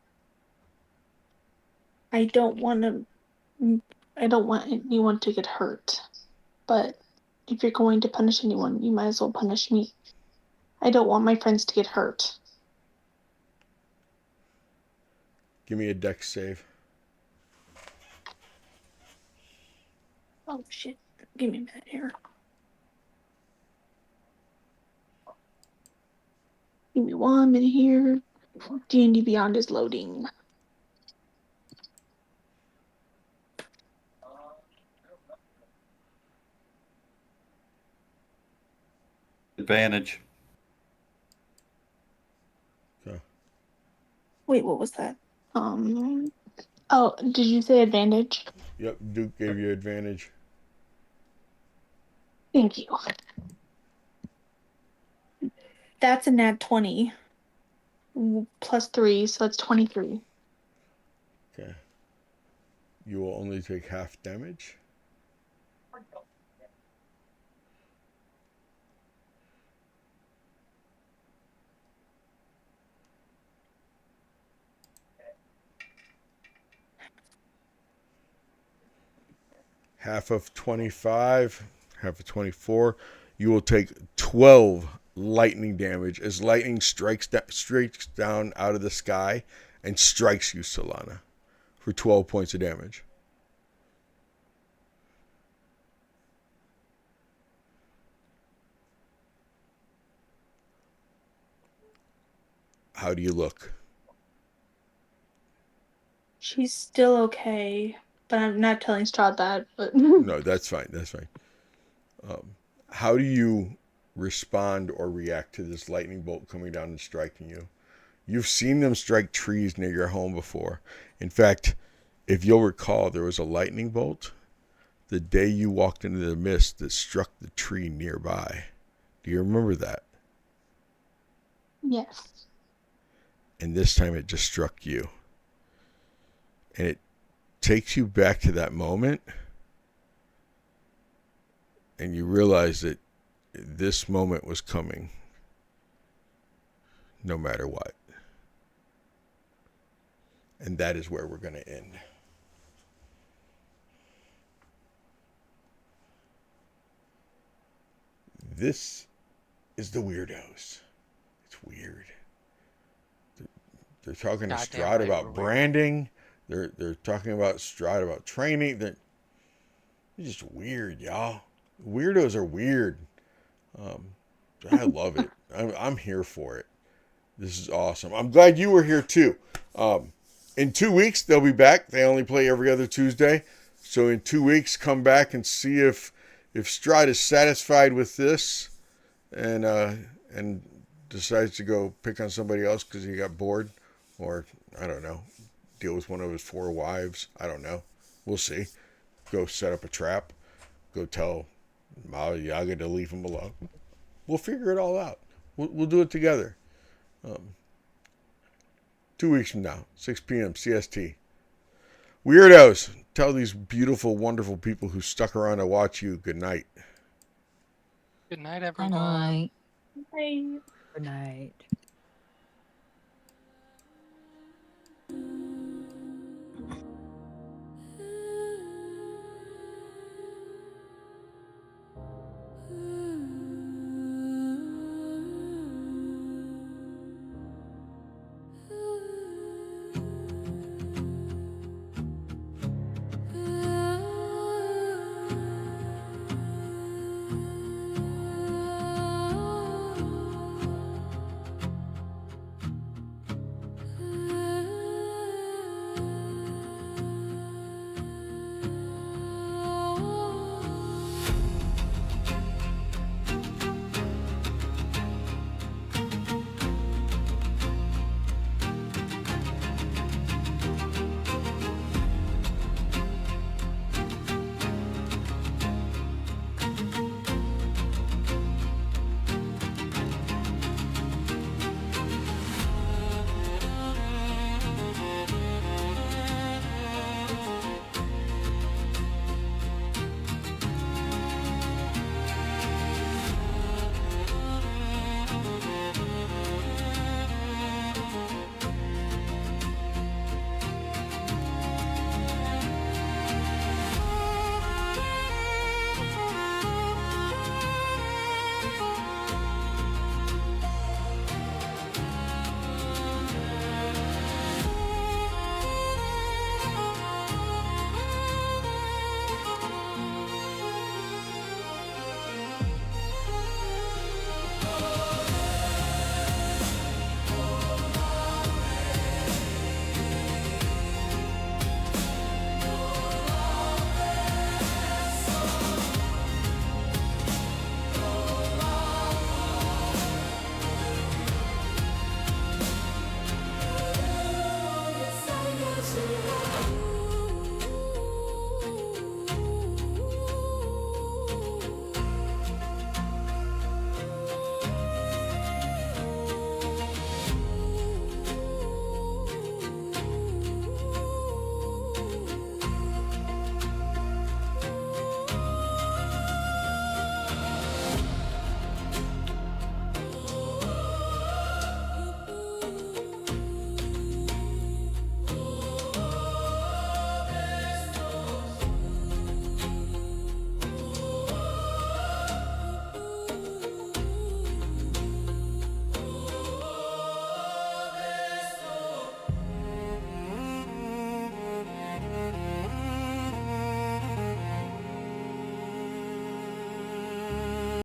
I don't want to. I don't want anyone to get hurt. But if you're going to punish anyone, you might as well punish me. I don't want my friends to get hurt.
Give me a dex save.
Oh shit! Give me a minute here. Give me 1 minute here. D&D Beyond is loading.
Advantage.
Okay.
Wait, what was that? Oh, did you say advantage?
Yep, Duke gave you advantage.
Thank you. That's a nat 20. Plus 3, so that's 23.
Okay. You will only take half damage. half of 25, half of 24. You will take 12 lightning damage as lightning strikes down out of the sky and strikes you, Solana, for 12 points of damage. How do you look?
She's still okay, but I'm not telling Strahd that. But
No, that's fine. That's fine. How do you respond or react to this lightning bolt coming down and striking you? You've seen them strike trees near your home before. In fact, if you'll recall, there was a lightning bolt the day you walked into the mist that struck the tree nearby. Do you remember that?
yes.
And this time it just struck you. And it takes you back to that moment. And you realize that this moment was coming no matter what. And that is where we're going to end. This is the Weirdos. It's weird. They're talking to
Goddamn
Strahd
right,
about
we're weird.
branding. They're talking about Strahd about training. They're just weird, y'all. Weirdos are weird. I love it. I'm here for it. This is awesome. I'm glad you were here too. In 2 weeks they'll be back. They only play every other Tuesday, so in 2 weeks come back and see if Strahd is satisfied with this, and decides to go pick on somebody else because he got bored, or I don't know, deal with one of his 4 wives. I don't know. We'll see. Go set up a trap. Go tell Mama Yaga to leave him alone. We'll figure it all out. We'll do it together. 2 weeks from now, 6 p.m. CST. Weirdos, tell these beautiful, wonderful people who stuck around to watch you good night.
Good night,
Good
everyone.
night.
Bye.
Good night.